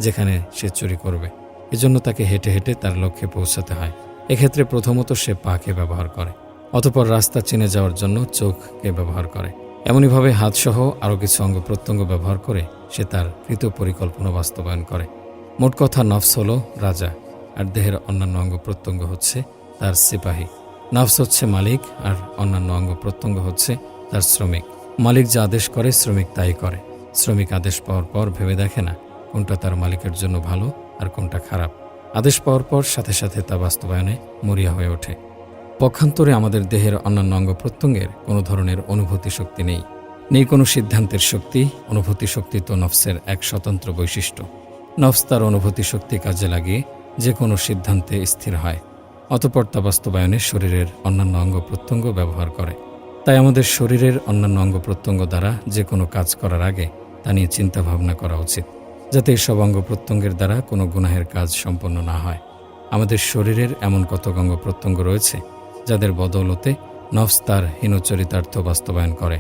যেখানে সে চুরি করবে। এজন্য তাকে হেঁটে হেঁটে তার লক্ষ্যে পৌঁছাতে হয়। এক্ষেত্রে প্রথমত সে পাকে ব্যবহার করে, অতঃপর রাস্তা চিনে যাওয়ার জন্য চোখকে ব্যবহার করে। এমনইভাবে হাতসহ আরও কিছু অঙ্গ প্রত্যঙ্গ ব্যবহার করে সে তার কৃত পরিকল্পনা বাস্তবায়ন করে। মোট কথা নফস হলো রাজা, আর দেহের অন্যান্য অঙ্গ প্রত্যঙ্গ হচ্ছে তার সিপাহী। নফস হচ্ছে মালিক আর অন্যান্য অঙ্গ প্রত্যঙ্গ হচ্ছে তার শ্রমিক। মালিক যা আদেশ করে শ্রমিক তাই করে। শ্রমিক আদেশ পাওয়ার পর ভেবে দেখে না কোনটা তার মালিকের জন্য ভালো আর কোনটা খারাপ। আদেশ পাওয়ার পর সাথে সাথে তা বাস্তবায়নে মরিয়া হয়ে ওঠে। পক্ষান্তরে আমাদের দেহের অন্যান্য অঙ্গ প্রত্যঙ্গের কোনো ধরনের অনুভূতি শক্তি নেই। নেই কোনো সিদ্ধান্তের শক্তি। অনুভূতি শক্তি তো নফসের এক স্বতন্ত্র বৈশিষ্ট্য। নফস তার অনুভূতি শক্তি কাজে লাগিয়ে যে কোনো সিদ্ধান্তে স্থির হয়, অতঃপর তা বাস্তবায়নে শরীরের অন্যান্য অঙ্গ প্রত্যঙ্গ ব্যবহার করে। তাই আমাদের শরীরের অন্যান্য অঙ্গ প্রত্যঙ্গ দ্বারা যে কোনো কাজ করার আগে তা নিয়ে চিন্তা ভাবনা করা উচিত, যাতে এসব অঙ্গ প্রত্যঙ্গের দ্বারা কোনো গুনাহের কাজ সম্পন্ন না হয়। আমাদের শরীরের এমন কতক অঙ্গ প্রত্যঙ্গ রয়েছে যাদের বদৌলতে নফস তার হীনচরিতার্থ বাস্তবায়ন করে,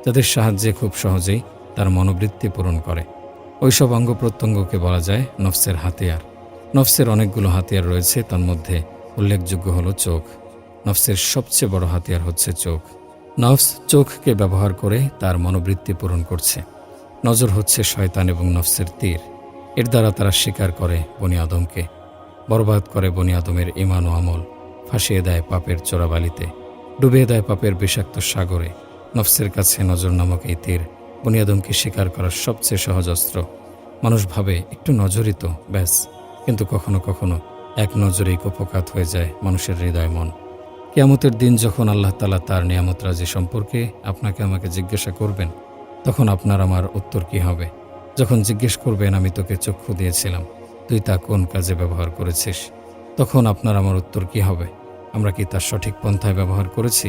যাদের সাহায্যে খুব সহজেই তার মনোবৃত্তি পূরণ করে। ওইসব অঙ্গ প্রত্যঙ্গকে বলা যায় নফসের হাতিয়ার। নফসের অনেকগুলো হাতিয়ার রয়েছে, তার মধ্যে উল্লেখযোগ্য হলো চোখ। নফসের সবচেয়ে বড় হাতিয়ার হচ্ছে চোখ। নফস চোখকে ব্যবহার করে তার মনোবৃত্তি পূরণ করছে। নজর হচ্ছে শয়তান এবং নফসের তীর। এর দ্বারা তারা শিকার করে বনি আদমকে, বরবাদ করে বনি আদমের ঈমান ও আমল, ফাঁসিয়ে দেয় পাপের চোরাবালিতে, ডুবিয়ে দেয় পাপের বিষাক্ত সাগরে। নফসের কাছে নজর নামক এই তীর বনি আদমকে শিকার করার সবচেয়ে সহজ অস্ত্র। মানুষ ভাবে একটু নজরই তো, ব্যাস। কিন্তু কখনো কখনো এক নজরেই কুপোকাত হয়ে যায় মানুষের হৃদয় মন। কিয়ামতের দিন যখন আল্লাহ তাআলা তার নিয়ামত রাজি সম্পর্কে আপনাকে আমাকে জিজ্ঞাসা করবেন, তখন আপনার আমার উত্তর কি হবে? যখন জিজ্ঞেস করবেন আমি তোকে চক্ষু দিয়েছিলাম, তুই তা কোন কাজে ব্যবহার করেছিস? তখন আপনার আমার উত্তর কি হবে? আমরা কি তার সঠিক পন্থায় ব্যবহার করেছি?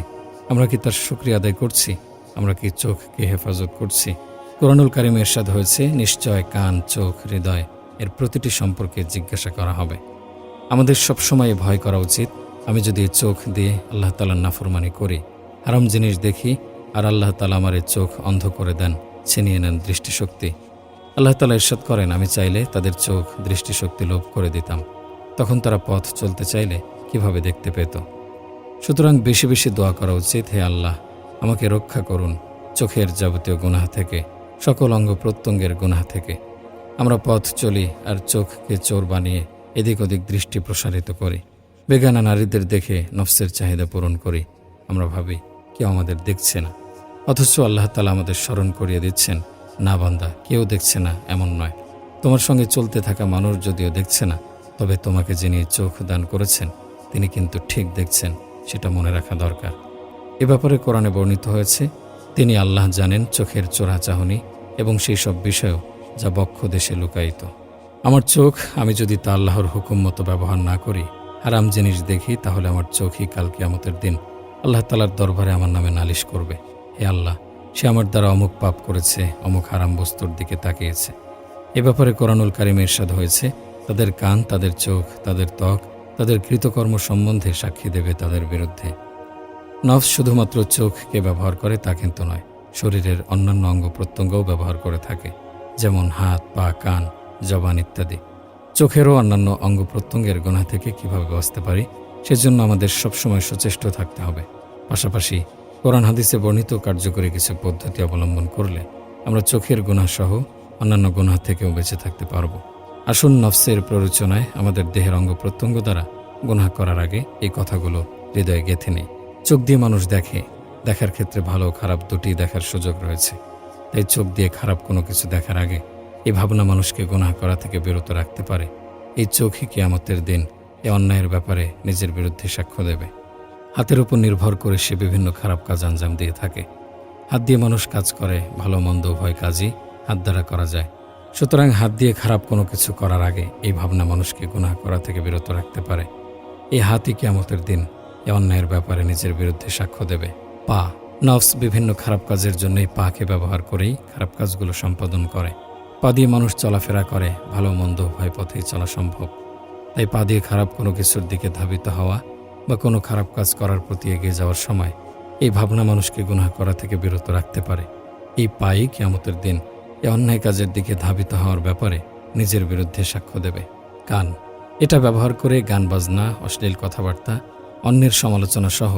আমরা কি তার শুকরিয়া আদায় করছি? আমরা কি চোখকে হেফাজত করছি? কোরআনুল কারিমে ইরশাদ হয়েছে, নিশ্চয় কান, চোখ, হৃদয় এর প্রতিটি সম্পর্কে জিজ্ঞাসা করা হবে। আমাদের সবসময় ভয় করা উচিত, আমি যদি চোখ দিয়ে আল্লাহ তাআলার নাফরমানি করি, হারাম জিনিস দেখি, আর আল্লাহ তাআলা আমার চোখ অন্ধ করে দেন, ছিনিয়ে নেন দৃষ্টিশক্তি। আল্লাহ তাআলা ইরশাদ করেন, আমি চাইলে তাদের চোখ দৃষ্টিশক্তি লোপ করে দিতাম, তখন তারা পথ চলতে চাইলে কিভাবে দেখতে পেত। সুতরাং বেশি বেশি দোয়া করা উচিত, হে আল্লাহ আমাকে রক্ষা করুন চোখের যাবতীয় গুনাহ থেকে, সকল অঙ্গ প্রত্যঙ্গের গুনাহ থেকে। আমরা পথ চলি আর চোখকে চোর বানিয়ে এদিক ওদিক দৃষ্টি প্রসারিত করি। বেগানা নারীদের দেখে নফসের চাহিদা পূরণ করি। আমরা ভাবি কেউ আমাদের দেখছে না, অথচ আল্লাহ তাআলা আমাদের স্মরণ করিয়ে দিচ্ছেন, না বান্দা, কেউ দেখছে না এমন নয়। তোমার সঙ্গে চলতে থাকা মানুষ যদিও দেখছে না, তবে তোমাকে যিনি চোখ দান করেছেন তিনি কিন্তু ঠিক দেখছেন, সেটা মনে রাখা দরকার। এ ব্যাপারে কোরআনে বর্ণিত হয়েছে, তিনি আল্লাহ জানেন চোখের চোরাচাহনি এবং সেই সব বিষয়ও যা বক্ষ দেশে লুকায়িত। আমার চোখ, আমি যদি তা আল্লাহর হুকুম মতো ব্যবহার না করি, হারাম জিনিস দেখি, তাহলে আমার চোখই কাল কিয়ামতের দিন আল্লাহ তাআলার দরবারে আমার নামে নালিশ করবে, হে আল্লাহ, সে আমার দ্বারা অমুক পাপ করেছে, অমুক হারাম বস্তুর দিকে তাকিয়েছে। এ ব্যাপারে কোরআনুল কারিমে ইরশাদ হয়েছে, তাদের কান, তাদের চোখ, তাদের ত্বক তাদের কৃতকর্ম সম্বন্ধে সাক্ষী দেবে তাদের বিরুদ্ধে। নফস শুধুমাত্র চোখকে ব্যবহার করে তা কিন্তু নয়, শরীরের অন্যান্য অঙ্গ প্রত্যঙ্গও ব্যবহার করে থাকে, যেমন হাত, পা, কান, জবান ইত্যাদি। চোখেরও অন্যান্য অঙ্গ প্রত্যঙ্গের গুনাহ থেকে কিভাবে বাঁচতে পারি, সেজন্য আমাদের সবসময় সচেষ্ট থাকতে হবে। পাশাপাশি কোরআন হাদিসে বর্ণিত কার্যকরী কিছু পদ্ধতি অবলম্বন করলে আমরা চোখের গুনাহ সহ অন্যান্য গুনাহ থেকেও বেঁচে থাকতে পারব। আসুন নফসের প্ররোচনায় আমাদের দেহের অঙ্গ প্রত্যঙ্গ দ্বারা গুনাহ করার আগে এই কথাগুলো হৃদয়ে গেঁথে নেই। চোখ দিয়ে মানুষ দেখে, দেখার ক্ষেত্রে ভালো খারাপ দুটি দেখার সুযোগ রয়েছে। তাই চোখ দিয়ে খারাপ কোনো কিছু দেখার আগে এই ভাবনা মানুষকে গুনাহ করা থেকে বিরত রাখতে পারে। এই চোখই কিয়ামতের দিন এ অন্যায়ের ব্যাপারে নিজের বিরুদ্ধে সাক্ষ্য দেবে। হাতের উপর নির্ভর করে সে বিভিন্ন খারাপ কাজ আঞ্জাম দিয়ে থাকে। হাত দিয়ে মানুষ কাজ করে, ভালো মন্দ উভয় কাজই হাত দ্বারা করা যায়। সুতরাং হাত দিয়ে খারাপ কোনো কিছু করার আগে এই ভাবনা মানুষকে গুনাহ করা থেকে বিরত রাখতে পারে। এই হাতই কিয়ামতের দিন এ অন্যায়ের ব্যাপারে নিজের বিরুদ্ধে সাক্ষ্য দেবে। পা, নফস বিভিন্ন খারাপ কাজের জন্যই পাকে ব্যবহার করেই খারাপ কাজগুলো সম্পাদন করে। পা দিয়ে মানুষ চলাফেরা করে, ভালো মন্দ উভয় পথেই চলা সম্ভব। তাই পা দিয়ে খারাপ কোনো কিছুর দিকে ধাবিত হওয়া বা কোনো খারাপ কাজ করার প্রতি এগিয়ে যাওয়ার সময় এই ভাবনা মানুষকে গুনাহ করা থেকে বিরত রাখতে পারে। এই পাই কিয়ামতের দিন এই অন্যায় কাজের দিকে ধাবিত হওয়ার ব্যাপারে নিজের বিরুদ্ধে সাক্ষ্য দেবে। কান, এটা ব্যবহার করে গান বাজনা, অশ্লীল কথাবার্তা, অন্যের সমালোচনা সহ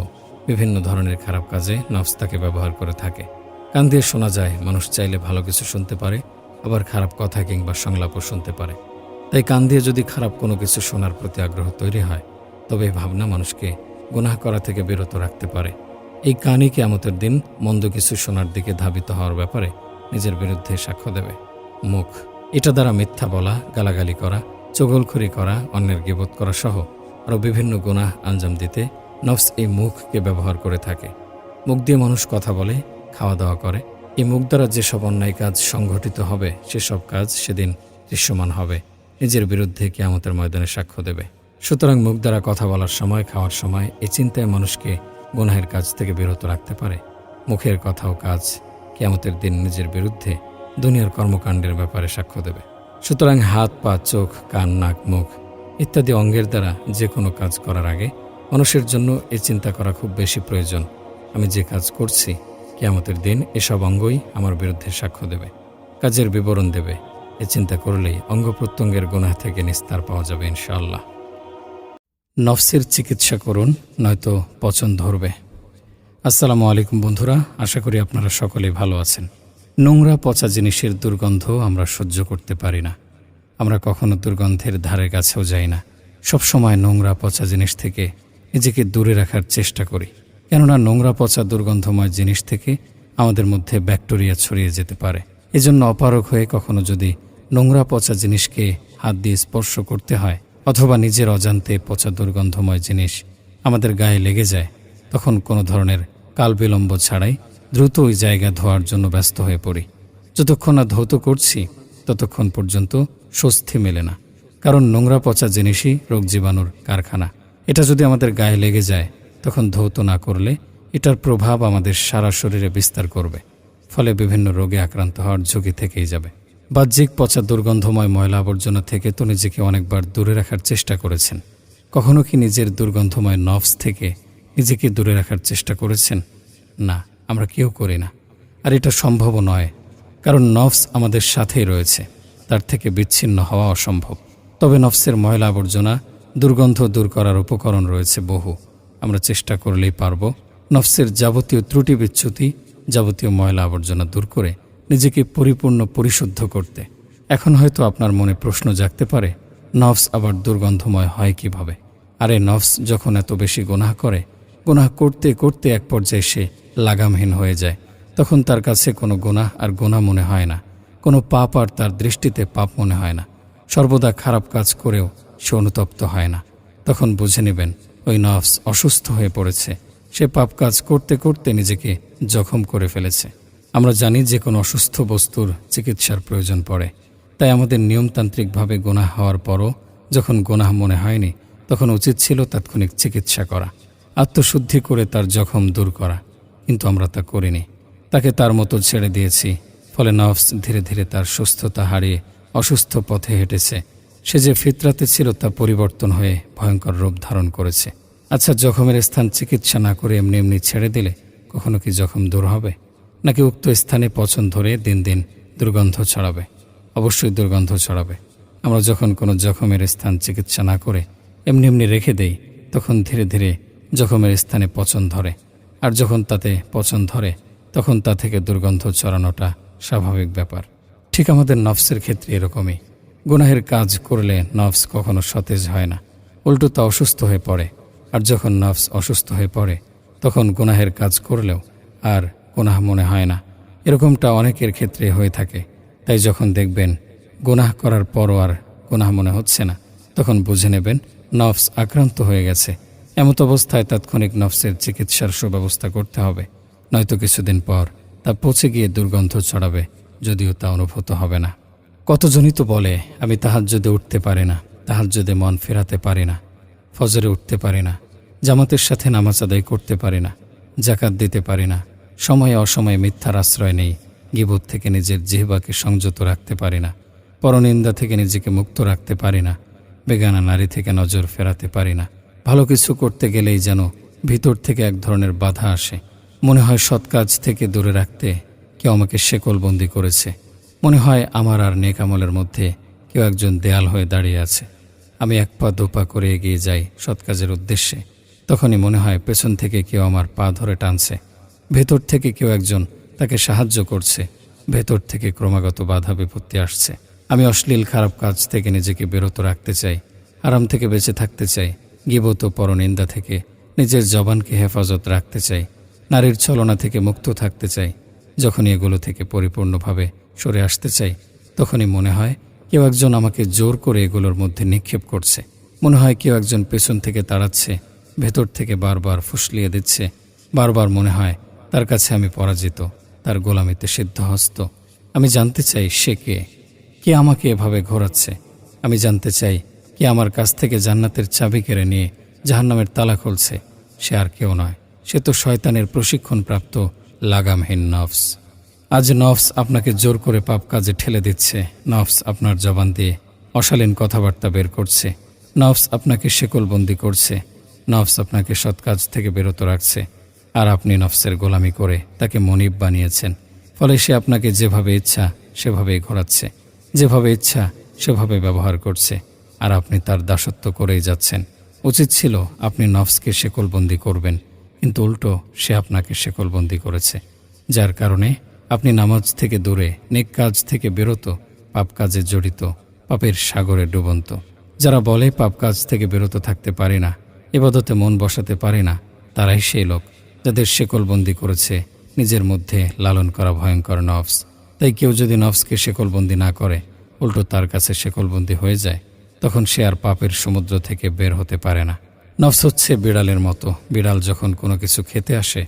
বিভিন্ন ধরনের খারাপ কাজে নফস তাকে ব্যবহার করে থাকে। কান দিয়ে শোনা যায়, মানুষ চাইলে ভালো কিছু শুনতে পারে, আবার খারাপ কথা কিংবা সংলাপও শুনতে পারে। তাই কান দিয়ে যদি খারাপ কোনো কিছু শোনার প্রতি আগ্রহ তৈরি হয়, তবে এই ভাবনা মানুষকে গুনাহ করা থেকে বিরত রাখতে পারে। এই কানই কিয়ামতের দিন মন্দ কিছু শোনার দিকে ধাবিত হওয়ার ব্যাপারে নিজের বিরুদ্ধে সাক্ষ্য দেবে। মুখ, এটা দ্বারা মিথ্যা বলা, গালাগালি করা, চগলখড়ি করা, অন্যের গীবত করা সহ আরও বিভিন্ন গুনাহ আঞ্জাম দিতে নফস এই মুখকে ব্যবহার করে থাকে। মুখ দিয়ে মানুষ কথা বলে, খাওয়া দাওয়া করে। এই মুখ দ্বারা যেসব অন্যায় কাজ সংঘটিত হবে সেসব কাজ সেদিন দৃশ্যমান হবে, নিজের বিরুদ্ধে কিয়ামতের ময়দানে সাক্ষ্য দেবে। সুতরাং মুখ দ্বারা কথা বলার সময়, খাওয়ার সময় এই চিন্তায় মানুষকে গুনাহের কাজ থেকে বিরত রাখতে পারে। মুখের কথা ও কাজ কিয়ামতের দিন নিজের বিরুদ্ধে দুনিয়ার কর্মকাণ্ডের ব্যাপারে সাক্ষ্য দেবে। সুতরাং হাত, পা, চোখ, কান, নাক, মুখ ইত্যাদি অঙ্গের দ্বারা যে কোনো কাজ করার আগে মানুষের জন্য এই চিন্তা করা খুব বেশি প্রয়োজন। আমি যে কাজ করছি কিয়ামতের দিন এসব অঙ্গই আমার বিরুদ্ধে সাক্ষ্য দেবে, কাজের বিবরণ দেবে। এ চিন্তা করলেই অঙ্গ প্রত্যঙ্গের গুনাহ থেকে নিস্তার পাওয়া যাবে ইনশাআল্লাহ। নফসের চিকিৎসা করুন, নয়তো পচন ধরবে। আসসালামু আলাইকুম বন্ধুরা, আশা করি আপনারা সকলেই ভালো আছেন। নোংরা পচা জিনিসের দুর্গন্ধ আমরা সহ্য করতে পারি না। আমরা কখনো দুর্গন্ধের ধারে কাছেও যাই না। সবসময় নোংরা পচা জিনিস থেকে নিজেকে দূরে রাখার চেষ্টা করি, কেননা নোংরা পচা দুর্গন্ধময় জিনিস থেকে আমাদের মধ্যে ব্যাকটেরিয়া ছড়িয়ে যেতে পারে। এজন্য অপারগ হয়ে কখনো যদি নোংরা পচা জিনিসকে হাত দিয়ে স্পর্শ করতে হয় অথবা নিজের অজান্তে পচা দুর্গন্ধময় জিনিস আমাদের গায়ে লেগে যায়, তখন কোনো ধরনের কালবিলম্ব ছাড়াই দ্রুত ওই জায়গা ধোয়ার জন্য ব্যস্ত হয়ে পড়ি। যতক্ষণ না ধৌত করছি ততক্ষণ পর্যন্ত স্বস্তি মেলে না, কারণ নোংরা পচা জিনিসই রোগ জীবাণুর কারখানা। এটা যদি আমাদের গায়ে লেগে যায় তখন ধৌত না করলে এটার প্রভাব আমাদের সারা শরীরে বিস্তার করবে, ফলে বিভিন্ন রোগে আক্রান্ত হওয়ার ঝুঁকি থেকেই যাবে। বাহ্যিক পচা দুর্গন্ধময় ময়লা আবর্জনা থেকে তো নিজেকে অনেকবার দূরে রাখার চেষ্টা করেছেন। কখনো কি নিজের দুর্গন্ধময় নফস থেকে নিজেকে দূরে রাখার চেষ্টা করেছেন? না, আমরা কেউ করি না। আর এটা সম্ভবও নয়, কারণ নফস আমাদের সাথেই রয়েছে, তার থেকে বিচ্ছিন্ন হওয়া অসম্ভব। তবে নফসের ময়লা আবর্জনা দুর্গন্ধ দূর করার উপকরণ রয়েছে বহু। আমরা চেষ্টা করলেই পারব নফসের যাবতীয় ত্রুটি বিচ্যুতি, যাবতীয় ময়লা আবর্জনা দূর করে নিজেকে পরিপূর্ণ পরিশুদ্ধ করতে। এখন হয়তো আপনার মনে প্রশ্ন জাগতে পারে, নফস আবার দুর্গন্ধময় হয় কিভাবে? আরে নফস যখন এত বেশি গুনাহ করে, গুনাহ করতে করতে এক পর্যায়ে সে লাগামহীন হয়ে যায়, তখন তার কাছে কোনো গুনাহ আর গুনাহ মনে হয় না, কোনো পাপ আর তার দৃষ্টিতে পাপ মনে হয় না। সর্বদা খারাপ কাজ করেও সে অনুতপ্ত হয় না। তখন বুঝে নেবেন ওই নফস অসুস্থ হয়ে পড়েছে, সে পাপ কাজ করতে করতে নিজেকে জখম করে ফেলেছে। আমরা জানি যে কোনো অসুস্থ বস্তুর চিকিৎসার প্রয়োজন পড়ে, তাই আমাদের নিয়মতান্ত্রিকভাবে গুনাহ হওয়ার পরও যখন গুনাহ মনে হয়নি তখন উচিত ছিল তাৎক্ষণিক চিকিৎসা করা, আত্মশুদ্ধি করে তার জখম দূর করা। কিন্তু আমরা তা করিনি, তাকে তার মতো ছেড়ে দিয়েছি। ফলে নফস ধীরে ধীরে তার সুস্থতা হারিয়ে অসুস্থ পথে হেঁটেছে। সে যে ফিতরাতে ছিল তা পরিবর্তন হয়ে ভয়ঙ্কর রূপ ধারণ করেছে। আচ্ছা, জখমের স্থান চিকিৎসা না করে এমনি এমনি ছেড়ে দিলে কখনো কি জখম দূর হবে? নাকি উক্ত স্থানে পচন ধরে দিন দিন দুর্গন্ধ ছড়াবে? অবশ্যই দুর্গন্ধ ছড়াবে। আমরা যখন কোনো জখমের স্থান চিকিৎসা না করে এমনি এমনি রেখে দেই, তখন ধীরে ধীরে জখমের স্থানে পচন ধরে। আর যখন তাতে পচন ধরে তখন তা থেকে দুর্গন্ধ ছড়ানোটা স্বাভাবিক ব্যাপার। ঠিক আমাদের নফসের ক্ষেত্রে এরকমই। গুনাহের কাজ করলে নফস কখনো সতেজ হয় না, উল্টো তা অসুস্থ হয়ে পড়ে। আর যখন নফস অসুস্থ হয়ে পড়ে তখন গুনাহের কাজ করলেও আর গুনাহ মনে হয় না। এরকমটা অনেকের ক্ষেত্রে হয়ে থাকে। তাই যখন দেখবেন গুনাহ করার পরও আর গুনাহ মনে হচ্ছে না, তখন বুঝে নেবেন নফস আক্রান্ত হয়ে গেছে। এমত অবস্থায় তাৎক্ষণিক নফসের চিকিৎসার সুব্যবস্থা করতে হবে, নয়তো কিছুদিন পর তা পচে গিয়ে দুর্গন্ধ ছড়াবে, যদিও তা অনুভূত হবে না। কতজনই তো বলে, আমি তাহাজ্জুদে উঠতে পারি না, তাহাজ্জুদে মন ফেরাতে পারি না, ফজরে উঠতে পারি না, জামাতের সাথে নামাজ আদায় করতে পারি না, জাকাত দিতে পারি না, সময়ে অসময়ে মিথ্যার আশ্রয় নেই, গীবত থেকে নিজের জিহ্বাকে সংযত রাখতে পারি না, পরনিন্দা থেকে নিজেকে মুক্ত রাখতে পারি না, বেগানা নারী থেকে নজর ফেরাতে পারি না। ভালো কিছু করতে গেলেই যেন ভিতর থেকে এক ধরনের বাধা আসে। মনে হয় সৎ কাজ থেকে দূরে রাখতে কেউ আমাকে শেকলবন্দি করেছে। মনে হয় আমার আর নেক আমলের মধ্যে কেউ একজন দেয়াল হয়ে দাঁড়িয়ে আছে। আমি এক পা দুপা করে এগিয়ে যাই সৎ কাজের উদ্দেশ্যে, তখনই মনে হয় পেছন থেকে কেউ আমার পা ধরে টানছে। ভেতর থেকে কেউ একজন তাকে সাহায্য করছে, ভেতর থেকে ক্রমাগত বাধা বিপত্তি আসছে। আমি অশ্লীল খারাপ কাজ থেকে নিজেকে বিরত রাখতে চাই, আরাম থেকে বেঁচে থাকতে চাই, গীবত ও পরনিন্দা থেকে নিজের জবানকে হেফাজত রাখতে চাই, নারীর ছলনা থেকে মুক্ত থাকতে চাই। যখনই এগুলো থেকে পরিপূর্ণভাবে সরে আসতে চাই, তখনই মনে হয় কেউ একজন আমাকে জোর করে এগুলোর মধ্যে নিক্ষেপ করছে। মনে হয় কেউ একজন পেছন থেকে তাড়াচ্ছে, ভেতর থেকে বারবার ফুসলিয়ে দিচ্ছে। বারবার মনে হয় তার কাছে আমি পরাজিত, তার গোলামিতে সিদ্ধহস্ত। আমি জানতে চাই সে কে আমাকে এভাবে ঘোরাচ্ছে। আমি জানতে চাই কে আমার কাছ থেকে জান্নাতের চাবি কেড়ে নিয়ে জাহান্নামের তালা খুলছে। সে আর কেউ নয়, সে তো শয়তানের প্রশিক্ষণপ্রাপ্ত লাগামহীন নফস। আজ নফস আপনাকে জোর করে পাপ কাজে ঠেলে দিচ্ছে। নফস আপনার জবান দিয়ে অশালীন কথাবার্তা বের করছে। নফস আপনাকে শেকলবন্দি করছে। নফস আপনাকে সৎ কাজ থেকে বিরত রাখছে। আর আপনি নফসের গোলামি করে তাকে মনিব বানিয়েছেন। ফলে সে আপনাকে যেভাবে ইচ্ছা সেভাবেই ঘোরাচ্ছে, যেভাবে ইচ্ছা সেভাবে ব্যবহার করছে। আর আপনি তার দাসত্ব করেই যাচ্ছেন। উচিত ছিল আপনি নফসকে শেকলবন্দি করবেন, কিন্তু উল্টো সে আপনাকে শেকলবন্দি করেছে। যার কারণে আপনি নামাজ থেকে দূরে, নেক কাজ থেকে বিরত, পাপ কাজে জড়িত, পাপের সাগরে ডুবন্ত। যারা বলে পাপ কাজ থেকে বিরত থাকতে পারে না, ইবাদতে মন বসাতে পারে না, তারাই সেই লোক যাদের শেকলবন্দি করেছে নিজের মধ্যে লালন করা ভয়ঙ্কর নফস। তাই কেউ যদি নফসকে শেকলবন্দি না করে, উল্টো তার কাছে শেকলবন্দি হয়ে যায়, তখন সে আর পাপের সমুদ্র থেকে বের হতে পারে না। নফস হচ্ছে বিড়ালের মতো। বিড়াল যখন কোনো কিছু খেতে আসে,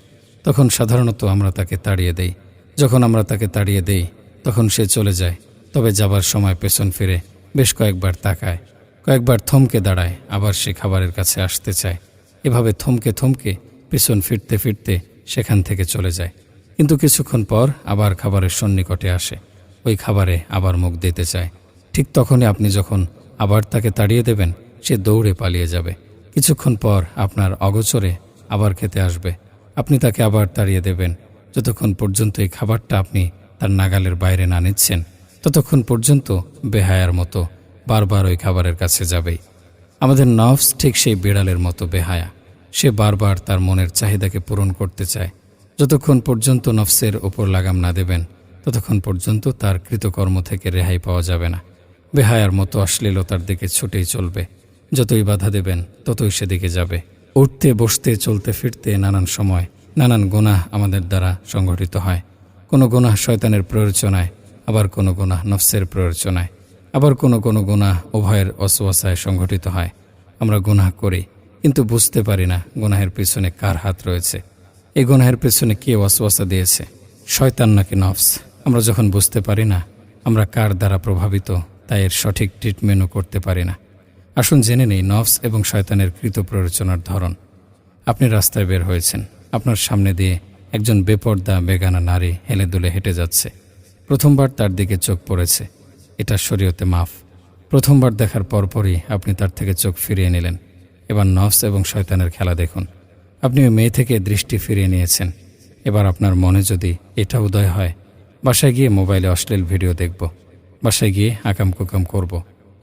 তখন সাধারণত আমরা তাকে তাড়িয়ে দেই। যখন আমরা তাকে তাড়িয়ে দেই, তখন সে চলে যায়। তবে যাবার সময় পেছন ফিরে বেশ কয়েকবার তাকায়, কয়েকবার থমকে দাঁড়ায়, আবার সে খাবারের কাছে আসতে চায়। এভাবে থমকে থমকে পেছন ফিরতে ফিরতে সেখান থেকে চলে যায়। কিন্তু কিছুক্ষণ পর আবার খাবারের সন্নিকটে আসে, ওই খাবারে আবার মুখ দিতে চায়। ঠিক তখনই আপনি যখন আবার তাকে তাড়িয়ে দেবেন, সে দৌড়ে পালিয়ে যাবে। কিছুক্ষণ পর আপনার অগোচরে আবার খেতে আসবে, আপনি তাকে আবার তাড়িয়ে দেবেন। যতক্ষণ পর্যন্ত এই খাবারটা আপনি তার নাগালের বাইরে না নিচ্ছেন, ততক্ষণ পর্যন্ত বেহায়ার মতো বারবার ওই খাবারের কাছে যাবেই। আমাদের নফস ঠিক সেই বিড়ালের মতো বেহায়া। সে বারবার তার মনের চাহিদাকে পূরণ করতে চায়। যতক্ষণ পর্যন্ত নফসের ওপর লাগাম না দেবেন, ততক্ষণ পর্যন্ত তার কৃতকর্ম থেকে রেহাই পাওয়া যাবে না। বেহায়ার মতো অশ্লীলতার দিকে ছুটেই চলবে। যতই বাধা দেবেন ততই সেদিকে যাবে। উঠতে বসতে চলতে ফিরতে নানান সময় নানান গুনাহ আমাদের দ্বারা সংঘটিত হয়। কোনো গুনাহ শয়তানের প্ররোচনায়, আবার কোনো গুনাহ নফসের প্ররোচনায়, আবার কোনো গুনাহ উভয়ের ওয়াসওয়াসায় সংঘটিত হয়। আমরা গুনাহ করি, কিন্তু বুঝতে পারি না গুনাহের পেছনে কার হাত রয়েছে। এই গুনাহের পেছনে কে ওয়াসওয়াসা দিয়েছে, শয়তান নাকি নফস? আমরা যখন বুঝতে পারি না আমরা কার দ্বারা প্রভাবিত, তাই এর সঠিক ট্রিটমেন্টও করতে পারি না। আসুন জেনে নেই নফস এবং শয়তানের কৃত প্ররোচনার ধরন। আপনি রাস্তায় বের হয়েছেন, আপনার সামনে দিয়ে একজন বেপর্দা বেগানা নারী হেলে দুলে হেঁটে যাচ্ছে। প্রথমবার তার দিকে চোখ পড়েছে, এটা শরীয়তে মাফ। প্রথমবার দেখার পরপরই আপনি তার থেকে চোখ ফিরিয়ে নিলেন। এবার নফস এবং শয়তানের খেলা দেখুন। আপনি ওই মেয়ে থেকে দৃষ্টি ফিরিয়ে নিয়েছেন। এবার আপনার মনে যদি এটা উদয় হয়, বাসায় গিয়ে মোবাইলে অশ্লীল ভিডিও দেখব, বাসায় গিয়ে আকাম কুকাম করব,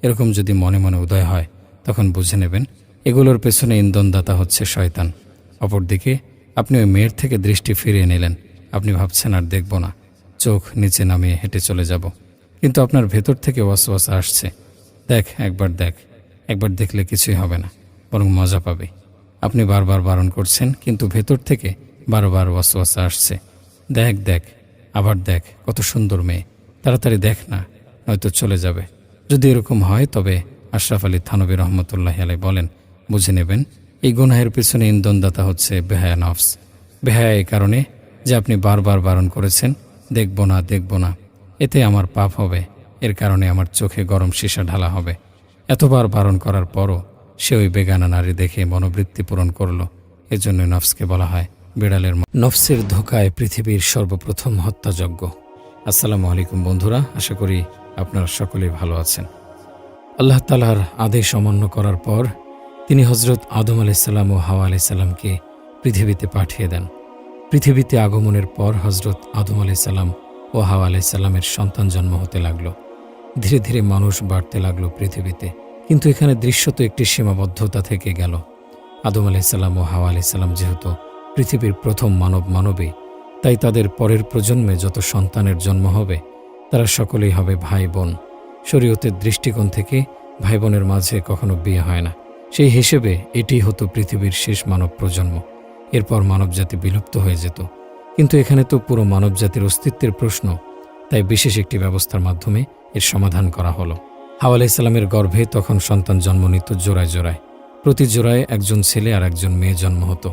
এরকম যদি মনে মনে উদয় হয়, তখন বুঝে নেবেন এগুলোর পেছনে ইন্ধনদাতা হচ্ছে শয়তান। অপরদিকে আপনি ওই মেয়ের থেকে দৃষ্টি ফিরিয়ে নিলেন। আপনি ভাবছেন আর দেখব না, চোখ নিচে নামিয়ে হেঁটে চলে যাব। কিন্তু আপনার ভেতর থেকে ওয়াসওয়াসা আসছে, দেখ, একবার দেখলে কিছুই হবে না, বরং মজা পাবে। আপনি বারবার বারণ করছেন, কিন্তু ভেতর থেকে বারবার ওয়াসওয়াসা আসছে, দেখ, আবার দেখ, কত সুন্দর মেয়ে, তাড়াতাড়ি দেখ না, নয়তো চলে যাবে। যদি এরকম হয়, তবে আশরাফ আলী থানভী রহমতুল্লাহ আলাইহি বলেন, বুঝে নেবেন এই গুনাহের পিছনে ইন্ধনদাতা হচ্ছে বেহায়া নফস। বেহায়া এই কারণে যে আপনি বারবার বারণ করেছেন, দেখব না, এতে আমার পাপ হবে, এর কারণে আমার চোখে গরম সীসা ঢালা হবে। এতবার বারণ করার পরও সে ওই বেগানা নারী দেখে মনোবৃত্তি পূরণ করল। এজন্য নফসকে বলা হয় বিড়ালের মতো। নফসের ধোকায় পৃথিবীর সর্বপ্রথম হত্যাযজ্ঞ। আসসালামু আলাইকুম বন্ধুরা, আশা করি আপনারা সকলেই ভালো আছেন। আল্লাহ তাআলার আদেশ অমান্য করার পর তিনি হযরত আদম আলাইহিসসালাম ও হাওয়া আলাইহিসসালামকে পৃথিবীতে পাঠিয়ে দেন। পৃথিবীতে আগমনের পর হযরত আদম আলাইহিসসালাম ও হাওয়া আলাইহিসসালামের সন্তান জন্ম হতে লাগলো। ধীরে ধীরে মানুষ বাড়তে লাগলো পৃথিবীতে। কিন্তু এখানে দৃশ্যত একটি সীমাবদ্ধতা থেকে গেল। আদম আলাইহিসসালাম ও হাওয়া আলাইহিসসালাম যেহেতু পৃথিবীর প্রথম মানবী, তাই তাদের পরের প্রজন্মে যত সন্তানের জন্ম হবে, তারা সকলেই হবে ভাই বোন। শরীয়তের দৃষ্টিকোণ থেকে ভাই বোনের মাঝে কখনো বিয়ে হয় না। সেই হিসেবে এটি হতো পৃথিবীর শেষ মানব প্রজন্ম। এরপর মানবজাতি বিলুপ্ত হয়ে যেত। কিন্তু এখানে তো পুরো মানবজাতির অস্তিত্বের প্রশ্ন, তাই বিশেষ একটি ব্যবস্থার মাধ্যমে এর সমাধান করা হলো। হাওয়া আলাইহিস সালামের গর্ভে তখন সন্তান জন্ম নিত জোড়ায় জোড়ায়। প্রতি জোড়ায় একজন ছেলে আর একজন মেয়ে জন্ম হতো।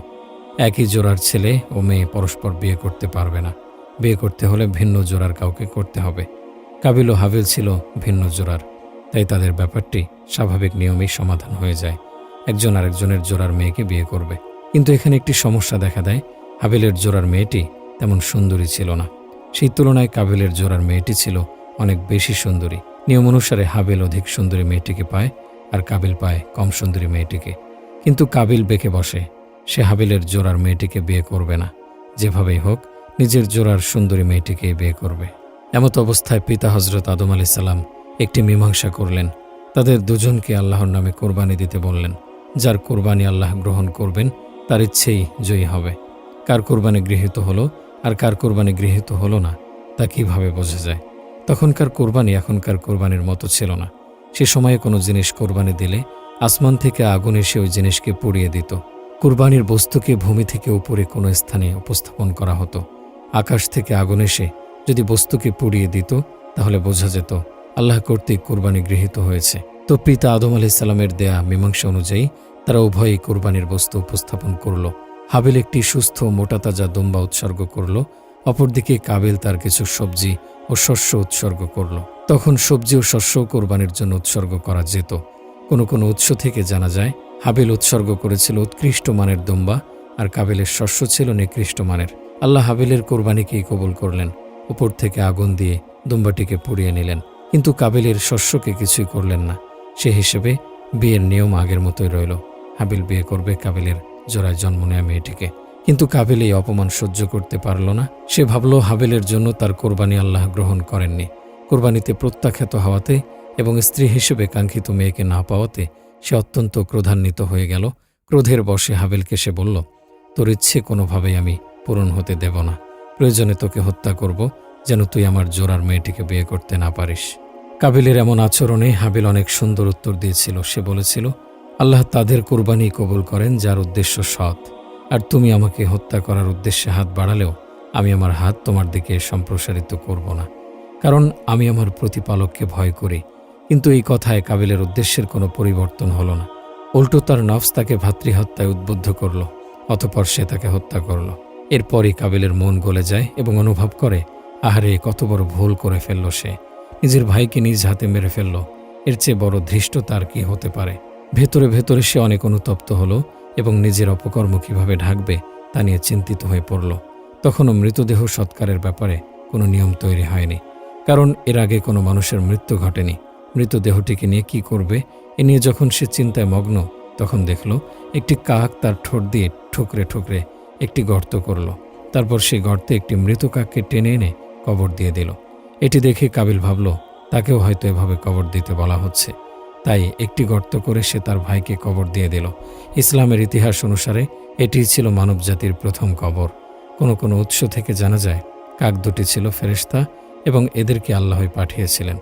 একই জোড়ার ছেলে ও মেয়ে পরস্পর বিয়ে করতে পারবে না। বিয়ে করতে হলে ভিন্ন জোড়ার কাউকে করতে হবে। কাবিল ও হাবিল ছিল ভিন্ন জোড়ার, তাই তাদের ব্যাপারটি স্বাভাবিক নিয়মেই সমাধান হয়ে যায়। একজন আরেকজনের জোড়ার মেয়েকে বিয়ে করবে। কিন্তু এখানে একটি সমস্যা দেখা দেয়। হাবিলের জোড়ার মেয়েটি তেমন সুন্দরী ছিল না। সেই তুলনায় কাবিলের জোড়ার মেয়েটি ছিল অনেক বেশি সুন্দরী। নিয়ম অনুসারে হাবিল অধিক সুন্দরী মেয়েটিকে পায় আর কাবিল পায় কম সুন্দরী মেয়েটিকে। কিন্তু কাবিল বেঁকে বসে, সে হাবিলের জোড়ার মেয়েটিকে বিয়ে করবে না। যেভাবেই হোক নিজের জোড়ার সুন্দরী মেয়েটিকেই বিয়ে করবে। এমত অবস্থায় পিতা হজরত আদম আলাইহিস সালাম একটি মীমাংসা করলেন। তাদের দুজনকে আল্লাহর নামে কোরবানি দিতে বললেন। যার কোরবানি আল্লাহ গ্রহণ করবেন তার ইচ্ছেই জয়ী হবে। কার কোরবানি গৃহীত হলো আর কার কোরবানি গৃহীত হলো না তা কিভাবে বোঝা যায়? তখনকার কোরবানি এখনকার কোরবানির মতো ছিল না। সে সময়ে কোনো জিনিস কোরবানি দিলে আসমান থেকে আগুন এসে ওই জিনিসকে পুড়িয়ে দিত। কোরবানির বস্তুকে ভূমি থেকে উপরে কোনো স্থানে উপস্থাপন করা হতো। আকাশ থেকে আগুন এসে যদি বস্তুকে পুড়িয়ে দিত তাহলে বোঝা যেত আল্লাহ কর্তৃক কোরবানি গৃহীত হয়েছে। তো পিতা আদম আলাইহিস সালামের দেয়া মীমাংসা অনুযায়ী তারা উভয়ই কোরবানির বস্তু উপস্থাপন করল। হাবিল একটি সুস্থ মোটাতাজা দুম্বা উৎসর্গ করল, অপরদিকে কাবিল তার কিছু সবজি ও শস্য উৎসর্গ করল। তখন সবজি ও শস্য কোরবানির জন্য উৎসর্গ করা যেত। কোনো কোনো উৎস থেকে জানা যায় হাবিল উৎসর্গ করেছিল উৎকৃষ্ট মানের দুম্বা আর কাবিলের শস্য ছিল নিকৃষ্ট মানের। আল্লাহ হাবিলের কোরবানিকেই কবুল করলেন। উপর থেকে আগুন দিয়ে দুম্বাটিকে পুড়িয়ে নিলেন, কিন্তু কাবিলের শস্যকে কিছুই করলেন না। সে হিসেবে বিয়ের নিয়ম আগের মতোই রইল। হাবিল বিয়ে করবে কাবিলের জোড়ায় জন্ম নেয়া মেয়েটিকে। কিন্তু কাবিল এই অপমান সহ্য করতে পারল না। সে ভাবল হাবিলের জন্য তার কোরবানি আল্লাহ গ্রহণ করেননি। কোরবানিতে প্রত্যাখ্যাত হওয়াতে এবং স্ত্রী হিসেবে কাঙ্ক্ষিত মেয়েকে না পাওয়াতে সে অত্যন্ত ক্রোধান্বিত হয়ে গেল। ক্রোধের বশে হাবিলকে সে বলল, তোর ইচ্ছে কোনোভাবেই আমি পূরণ হতে দেব না। প্রয়োজনে তোকে হত্যা করব, যেন তুই আমার জোড়ার মেয়েটিকে বিয়ে করতে না পারিস। কাবিলের এমন আচরণে হাবিল অনেক সুন্দর উত্তর দিয়েছিল। সে বলেছিল, আল্লাহ তাদের কোরবানি কবুল করেন যার উদ্দেশ্য সৎ। আর তুমি আমাকে হত্যা করার উদ্দেশ্যে হাত বাড়ালেও আমি আমার হাত তোমার দিকে সম্প্রসারিত করব না, কারণ আমি আমার প্রতিপালককে ভয় করি। কিন্তু এই কথায় কাবিলের উদ্দেশ্যের কোনো পরিবর্তন হলো না। উল্টো তার নফস তাকে ভাতৃহত্যায় উদ্বুদ্ধ করল। অতঃপর সে তাকে হত্যা করল। এরপরই কাবিলের মন গলে যায় এবং অনুভব করে, আহারে কত বড় ভুল করে ফেলল সে। নিজের ভাইকে নিজ হাতে মেরে ফেলল। এর চেয়ে বড় ধৃষ্টতা আর কি হতে পারে? ভেতরে ভেতরে সে অনেক অনুতপ্ত হলো এবং নিজের অপকর্ম কিভাবে ঢাকবে তা নিয়ে চিন্তিত হয়ে পড়ল। তখনও মৃতদেহ সৎকারের ব্যাপারে কোনো নিয়ম তৈরি হয়নি, কারণ এর আগে কোনো মানুষের মৃত্যু ঘটেনি। মৃতদেহটিকে নিয়ে কি করবে এ নিয়ে যখন সে চিন্তায় মগ্ন, তখন দেখল একটি কাক তার ঠোঁট দিয়ে ঠুকরে ঠুকরে একটি গর্ত করল। তারপর সেই গর্তে একটি মৃত কাককে টেনে এনে কবর দিয়ে দিল। এটি দেখে কাবিল ভাবল, তাকেও হয়তো এভাবে কবর দিতে বলা হচ্ছে। তাই একটি গর্ত করে সে তার ভাইকে কবর দিয়ে দিল। ইসলামের ইতিহাস অনুসারে এটিই ছিল মানবজাতির প্রথম কবর। কোনো কোনো উৎস থেকে জানা যায় কাক দুটি ছিল ফেরেশতা এবং এদেরকে আল্লাহই পাঠিয়েছিলেন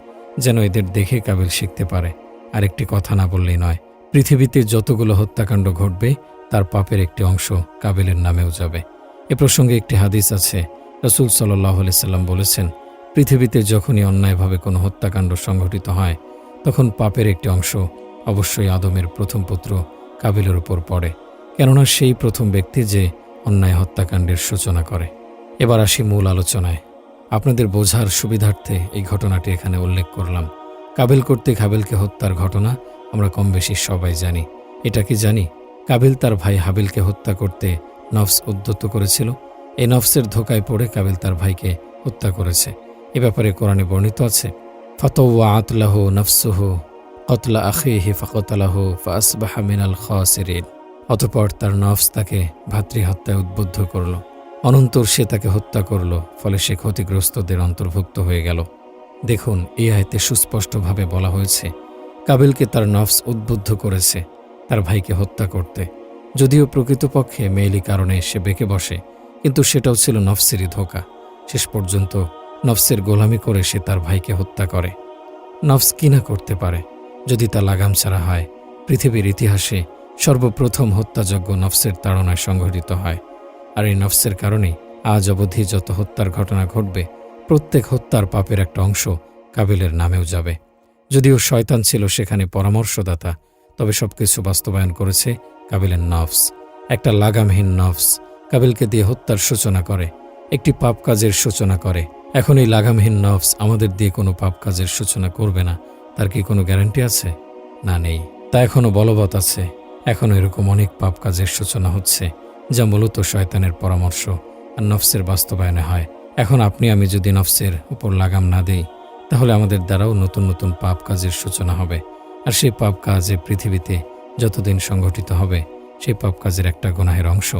যেন এদের দেখে কাবিল শিখতে পারে। আরেকটি কথা না বললেই নয়, পৃথিবীতে যতগুলো হত্যাকাণ্ড ঘটবে তার পাপের একটি অংশ কাবিলের নামেও যাবে। এ প্রসঙ্গে একটি হাদিস আছে। রাসূল সাল্লাল্লাহু আলাইহি সাল্লাম বলেছেন, পৃথিবীতে যখনই অন্যায়ভাবে কোনো হত্যাকাণ্ড সংঘটিত হয় তখন পাপের একটি অংশ অবশ্যই আদমের প্রথম পুত্র কাবিলের উপর পড়ে, কেননা সেই প্রথম ব্যক্তি যে অন্যায় হত্যাকাণ্ডের সূচনা করে। এবার আসি মূল আলোচনায়। আপনাদের বোঝার সুবিধার্থে এই ঘটনাটি এখানে উল্লেখ করলাম। কাবিল কর্তৃক হাবিলকে হত্যার ঘটনা আমরা কম বেশি সবাই জানি। এটা কি জানি, কাবিল তার ভাই হাবিলকে হত্যা করতে নফস উদ্যত করেছিল। এই নফসের ধোকায় পড়ে কাবিল তার ভাইকে হত্যা করেছে। এ ব্যাপারে কোরআনে বর্ণিত আছে, ফাতাওয়াআত লাহু নাফসুহু কতলা আখিহি ফাকাতালাহু ফাসবাহা মিনাল খাসিরিন। অতঃপর তার নফস তাকে ভাতৃহত্যায় উদ্বুদ্ধ করল। অনন্তর সে তাকে হত্যা করল, ফলে সে ক্ষতিগ্রস্তদের অন্তর্ভুক্ত হয়ে গেল। দেখুন, এই আয়াতে সুস্পষ্টভাবে বলা হয়েছে কাবিলকে তার নফস উদ্বুদ্ধ করেছে তার ভাইকে হত্যা করতে। যদিও প্রকৃতপক্ষে মেইলি কারণে সে বেঁকে বসে, কিন্তু সেটাও ছিল নফসেরই ধোঁকা। শেষ পর্যন্ত নফসের গোলামি করে সে তার ভাইকে হত্যা করে। নফস কি না করতে পারে যদি তা লাগাম ছাড়া হয়, পৃথিবীর ইতিহাসে সর্বপ্রথম হত্যাযজ্ঞ নফসের তাড়নায় সংঘটিত হয়। আর এই নফসের কারণেই আজ অবধি যত হত্যার ঘটনা ঘটবে, প্রত্যেক হত্যার পাপের একটা অংশ কাবিলের নামেও যাবে। যদিও শয়তান ছিল সেখানে পরামর্শদাতা, তবে সবকিছু বাস্তবায়ন করেছে কাবিলের নফস। একটা লাগামহীন নফস কাবিলকে দিয়ে হত্যার সূচনা করে, একটি পাপ কাজের সূচনা করে। এখন এই লাগামহীন নফস আমাদের দিয়ে কোনো পাপ কাজের সূচনা করবে না, তার কি কোনো গ্যারান্টি আছে? না, নেই। তা এখনও বলবৎ আছে। এখনও এরকম অনেক পাপ কাজের সূচনা হচ্ছে, যা মূলত শয়তানের পরামর্শ আর নফসের বাস্তবায়নে হয়। এখন আপনি আমি যদি নফসের উপর লাগাম না দিই, তাহলে আমাদের দ্বারাও নতুন নতুন পাপ কাজের সূচনা হবে। আর সেই পাপ কাজে পৃথিবীতে যতদিন সংগঠিত হবে, সেই পাপ কাজের একটা গুনাহের অংশ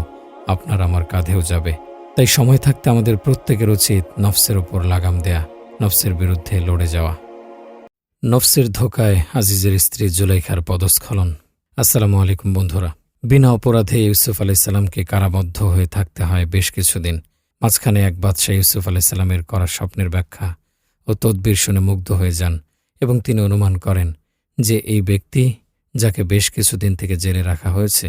আপনার আমার কাঁধেও যাবে। তাই সময় থাকতে আমাদের প্রত্যেকের উচিত নফসের উপর লাগাম দেয়া, নফসের বিরুদ্ধে লড়ে যাওয়া। নফসের ধোকায় আজিজের স্ত্রী জুলাইখার পদস্খলন। আসসালামু আলাইকুম বন্ধুরা। বিনা অপরাধে ইউসুফ আলাইসাল্লামকে কারাবদ্ধ হয়ে থাকতে হয় বেশ কিছুদিন। মাঝখানে এক বাদশাহ ইউসুফ আলাইসাল্লামের করা স্বপ্নের ব্যাখ্যা ও তদবির শুনে মুগ্ধ হয়ে যান এবং তিনি অনুমান করেন যে এই ব্যক্তি, যাকে বেশ কিছুদিন থেকে জেলে রাখা হয়েছে,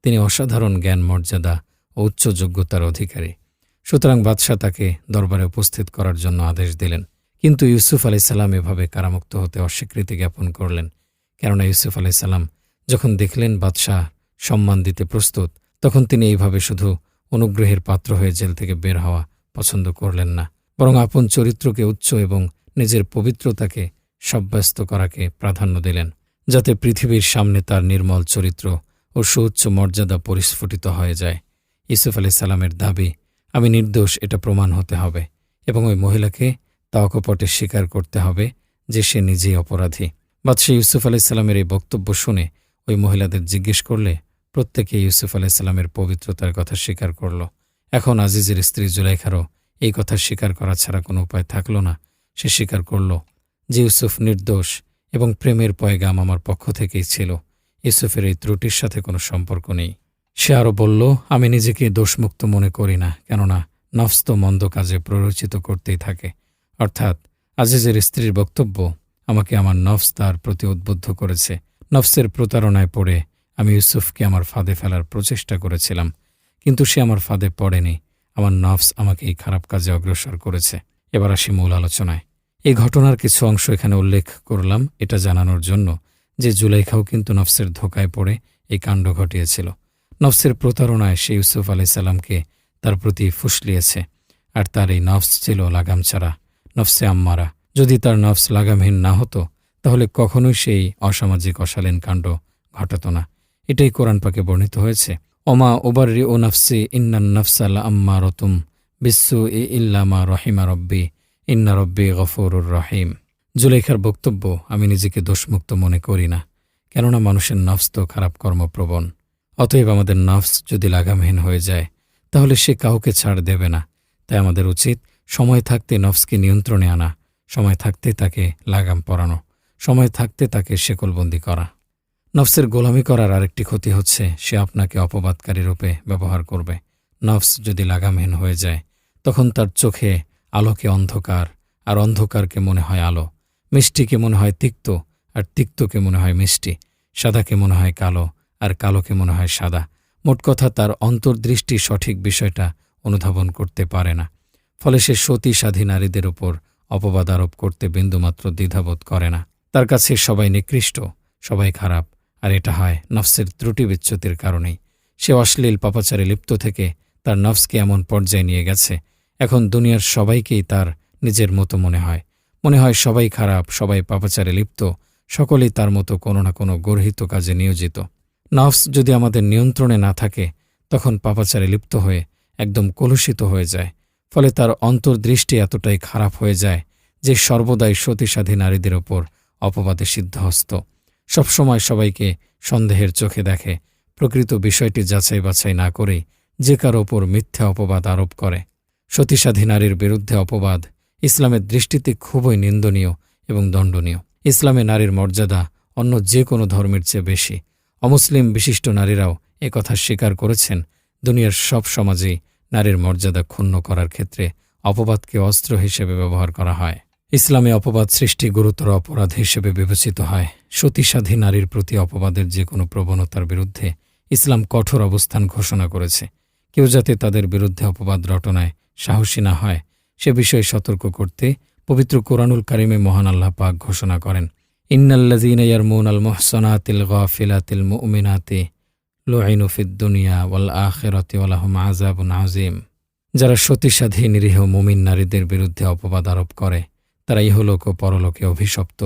তিনি অসাধারণ জ্ঞান মর্যাদা ও উচ্চ যোগ্যতার অধিকারী। সুতরাং বাদশাহ তাকে দরবারে উপস্থিত করার জন্য আদেশ দিলেন। কিন্তু ইউসুফ আলাইসাল্লাম এভাবে কারামুক্ত হতে অস্বীকৃতি জ্ঞাপন করলেন। কেননা ইউসুফ আলাইসাল্লাম যখন দেখলেন বাদশাহ সম্মান দিতে প্রস্তুত, তখন তিনি এইভাবে শুধু অনুগ্রহের পাত্র হয়ে জেল থেকে বের হওয়া পছন্দ করলেন না, বরং আপন চরিত্রকে উচ্চ এবং নিজের পবিত্রতাকে সাব্যস্ত করাকে প্রাধান্য দিলেন, যাতে পৃথিবীর সামনে তার নির্মল চরিত্র ও সুউচ্চ মর্যাদা পরিস্ফুটিত হয়ে যায়। ইউসুফ আলাইসাল্লামের দাবি, আমি নির্দোষ, এটা প্রমাণ হতে হবে এবং ওই মহিলাকে তা অকপটে স্বীকার করতে হবে যে সে নিজেই অপরাধী। বাদশাহ ইউসুফ আলাইসাল্লামের এই বক্তব্য শুনে ওই মহিলাদের জিজ্ঞেস করলে প্রত্যেকে ইউসুফ আলাইসাল্লামের পবিত্রতার কথা স্বীকার করল। এখন আজিজের স্ত্রী জুলাইখারও এই কথা স্বীকার করা ছাড়া কোনো উপায় থাকল না। সে স্বীকার করল যে ইউসুফ নির্দোষ এবং প্রেমের পয়গাম আমার পক্ষ থেকেই ছিল। ইউসুফের এই ত্রুটির সাথে কোনো সম্পর্ক নেই। সে আরও বলল, আমি নিজেকে দোষমুক্ত মনে করি না, কেননা নফস তো মন্দ কাজে প্ররোচিত করতেই থাকে। অর্থাৎ আজিজের স্ত্রীর বক্তব্য, আমাকে আমার নফস তার প্রতি উদ্বুদ্ধ করেছে। নফসের প্রতারণায় পড়ে আমি ইউসুফকে আমার ফাঁদে ফেলার প্রচেষ্টা করেছিলাম, কিন্তু সে আমার ফাঁদে পড়েনি। আমার নফস আমাকে এই খারাপ কাজে অগ্রসর করেছে। এবার আসি মূল আলোচনায়। এই ঘটনার কিছু অংশ এখানে উল্লেখ করলাম এটা জানানোর জন্য যে জুলাইখাও কিন্তু নফসের ধোকায় পড়ে এই কাণ্ড ঘটিয়েছিল। নফসের প্রতারণায় সে ইউসুফ আলাইসাল্লামকে তার প্রতি ফুসলিয়েছে, আর তার এই নফস ছিল লাগাম ছাড়া, নফসে আম্মারা। যদি তার নফস লাগামহীন না হতো, তাহলে কখনোই সেই অসামাজিক অশালীন কাণ্ড ঘটাত না। এটাই কোরআন পাকে বর্ণিত হয়েছে, ওমা ওবাররি ও নফসি ইন্নান নফসাল আম্মা রতুম বিশ্বু ই ইল্লামা রহিমা রব্বি ইন্না রব্বি গফুরুর রহিম। জুলাইখার বক্তব্য, আমি নিজেকে দোষমুক্ত মনে করি না, কেননা মানুষের নফস তো খারাপ কর্মপ্রবণ। অতএব আমাদের নফস যদি লাগামহীন হয়ে যায়, তাহলে সে কাউকে ছাড় দেবে না। তাই আমাদের উচিত সময় থাকতে নফসকে নিয়ন্ত্রণে আনা, সময় থাকতে তাকে লাগাম পরানো, সময় থাকতে তাকে শেকলবন্দি করা। নফসের গোলামি করার আরেকটি ক্ষতি হচ্ছে, সে আপনাকে অপবাদকারী রূপে ব্যবহার করবে। নফস যদি লাগামহীন হয়ে যায়, তখন তার চোখে আলোকে অন্ধকার, আর অন্ধকারকে মনে হয় আলো, মিষ্টিকে মনে হয় তিক্ত, আর তিক্তকে মনে হয় মিষ্টি, সাদাকে মনে হয় কালো, আর কালোকে মনে হয় সাদা। মোট কথা, তার অন্তর্দৃষ্টি সঠিক বিষয়টা অনুধাবন করতে পারে না। ফলে সে সতী সাধী নারীদের উপর অপবাদ আরোপ করতে বিন্দুমাত্র দ্বিধাবোধ করে না। তার কাছে সবাই নিকৃষ্ট, সবাই খারাপ, আর এটা হয় নফসের ত্রুটি বিচ্যুতির কারণেই। সে অশ্লীল পাপাচারে লিপ্ত থেকে তার নফসকে এমন পর্যায়ে নিয়ে গেছে, এখন দুনিয়ার সবাইকেই তার নিজের মতো মনে হয়। মনে হয় সবাই খারাপ, সবাই পাপাচারে লিপ্ত, সকলেই তার মতো কোনো না কোনো গর্হিত কাজে নিয়োজিত। নফস যদি আমাদের নিয়ন্ত্রণে না থাকে, তখন পাপাচারে লিপ্ত হয়ে একদম কলুষিত হয়ে যায়। ফলে তার অন্তর্দৃষ্টি এতটাই খারাপ হয়ে যায় যে সর্বদাই সতীসাধী নারীদের ওপর অপবাদে সিদ্ধহস্ত। সবসময় সবাইকে সন্দেহের চোখে দেখে, প্রকৃত বিষয়টি যাচাই বাছাই না করেই যে কারো ওপর মিথ্যা অপবাদ আরোপ করে। সতীসাধী নারীর বিরুদ্ধে অপবাদ ইসলামের দৃষ্টিতে খুবই নিন্দনীয় এবং দণ্ডনীয়। ইসলামে নারীর মর্যাদা অন্য যে কোনো ধর্মের চেয়ে বেশি। অমুসলিম বিশিষ্ট নারীরাও একথা স্বীকার করেছেন। দুনিয়ার সব সমাজেই নারীর মর্যাদা ক্ষুণ্ণ করার ক্ষেত্রে অপবাদকে অস্ত্র হিসেবে ব্যবহার করা হয়। ইসলামে অপবাদ সৃষ্টি গুরুতর অপরাধ হিসেবে বিবেচিত হয়। সতীসাধী নারীর প্রতি অপবাদের যে কোনো প্রবণতার বিরুদ্ধে ইসলাম কঠোর অবস্থান ঘোষণা করেছে। কেউ যাতে তাদের বিরুদ্ধে অপবাদ রটনায় সাহসী না হয় সে বিষয়ে সতর্ক করতে পবিত্র কোরআনুল কারিমে মহান আল্লাহ পাক ঘোষণা করেন, ইন্নাল্লাযীনা ইয়ারমুনাল মুহসানাতিল গাফিলাতিল মুমিনাতি লুইনু ফিদ দুনিয়া ওয়াল আখিরাতি ওয়া লাহুম আযাবুন আযীম। যারা সতীসাধী নিরীহ মুমিন নারীদের বিরুদ্ধে অপবাদ আরোপ করে তারা ইহলোক ও পরলোকে অভিশপ্ত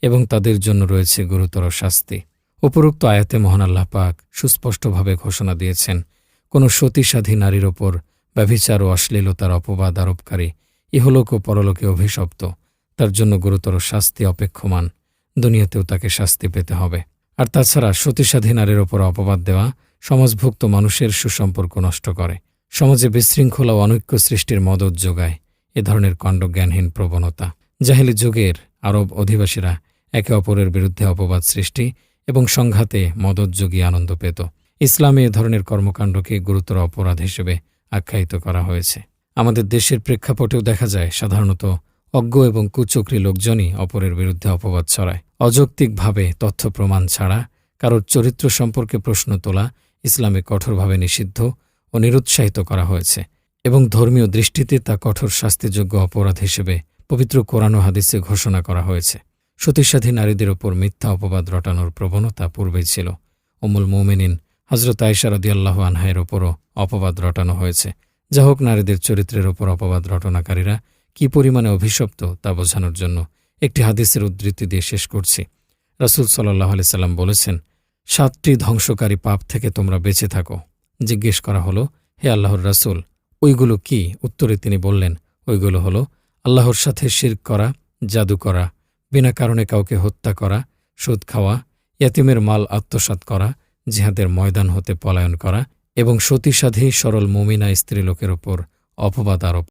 এবং তাদের জন্য রয়েছে গুরুতর শাস্তি। উপরোক্ত আয়াতে মহান আল্লাহ পাক সুস্পষ্টভাবে ঘোষণা দিয়েছেন, কোনো সতীসাধী নারীর ওপর ব্যভিচার ও অশ্লীলতার অপবাদ আরোপকারী ইহলোক ও পরলোকে অভিশপ্ত, তার জন্য গুরুতর শাস্তি অপেক্ষমান, দুনিয়াতেও তাকে শাস্তি পেতে হবে। আর তাছাড়া সতীসাধী নারীর ওপর অপবাদ দেওয়া সমাজভুক্ত মানুষের সুসম্পর্ক নষ্ট করে, সমাজে বিশৃঙ্খলা ও অনৈক্য সৃষ্টির মদত যোগায়। এ ধরনের কাণ্ডজ্ঞানহীন প্রবণতা জাহেলি যুগের আরব অধিবাসীরা একে অপরের বিরুদ্ধে অপবাদ সৃষ্টি এবং সংঘাতে মদত যোগিয়ে আনন্দ পেত। ইসলামে এ ধরনের কর্মকাণ্ডকে গুরুতর অপরাধ হিসেবে আখ্যায়িত করা হয়েছে। আমাদের দেশের প্রেক্ষাপটেও দেখা যায় সাধারণত অজ্ঞ এবং কুচক্রী লোকজনই অপরের বিরুদ্ধে অপবাদ ছড়ায়। অযৌক্তিকভাবে তথ্য প্রমাণ ছাড়া কারোর চরিত্র সম্পর্কে প্রশ্ন তোলা ইসলামে কঠোরভাবে নিষিদ্ধ ও নিরুৎসাহিত করা হয়েছে এবং ধর্মীয় দৃষ্টিতে তা কঠোর শাস্তিযোগ্য অপরাধ হিসেবে পবিত্র কোরআন ও হাদিসে ঘোষণা করা হয়েছে। সতীসাধী নারীদের ওপর মিথ্যা অপবাদ রটানোর প্রবণতা পূর্বেই ছিল। উম্মুল মুমিনিন হযরত আয়েশা রাদিয়াল্লাহু আনহার ওপরও অপবাদ রটানো হয়েছে। যা হোক, নারীদের চরিত্রের ওপর অপবাদ রটনাকারীরা কী পরিমাণে অভিশপ্ত তা বোঝানোর জন্য একটি হাদিসের উদ্ধৃতি দিয়ে শেষ করছি। রাসূল সাল্লাল্লাহু আলাইহি সাল্লাম বলেছেন, 7টি ধ্বংসকারী পাপ থেকে তোমরা বেঁচে থাকো। জিজ্ঞেস করা হলো, হে আল্লাহর রাসূল, ওইগুলো কি? উত্তরে তিনি বললেন, ওইগুলো হলো আল্লাহর সাথে শিরক করা, জাদু করা, বিনা কারণে কাউকে হত্যা করা, সুদ খাওয়া, ইয়াতীমের মাল আত্মসাৎ করা, জিহাদের ময়দান হতে পলায়ন করা এবং সতীসাধী সরল মুমিনা স্ত্রীলোকের ওপর অপবাদ আরোপ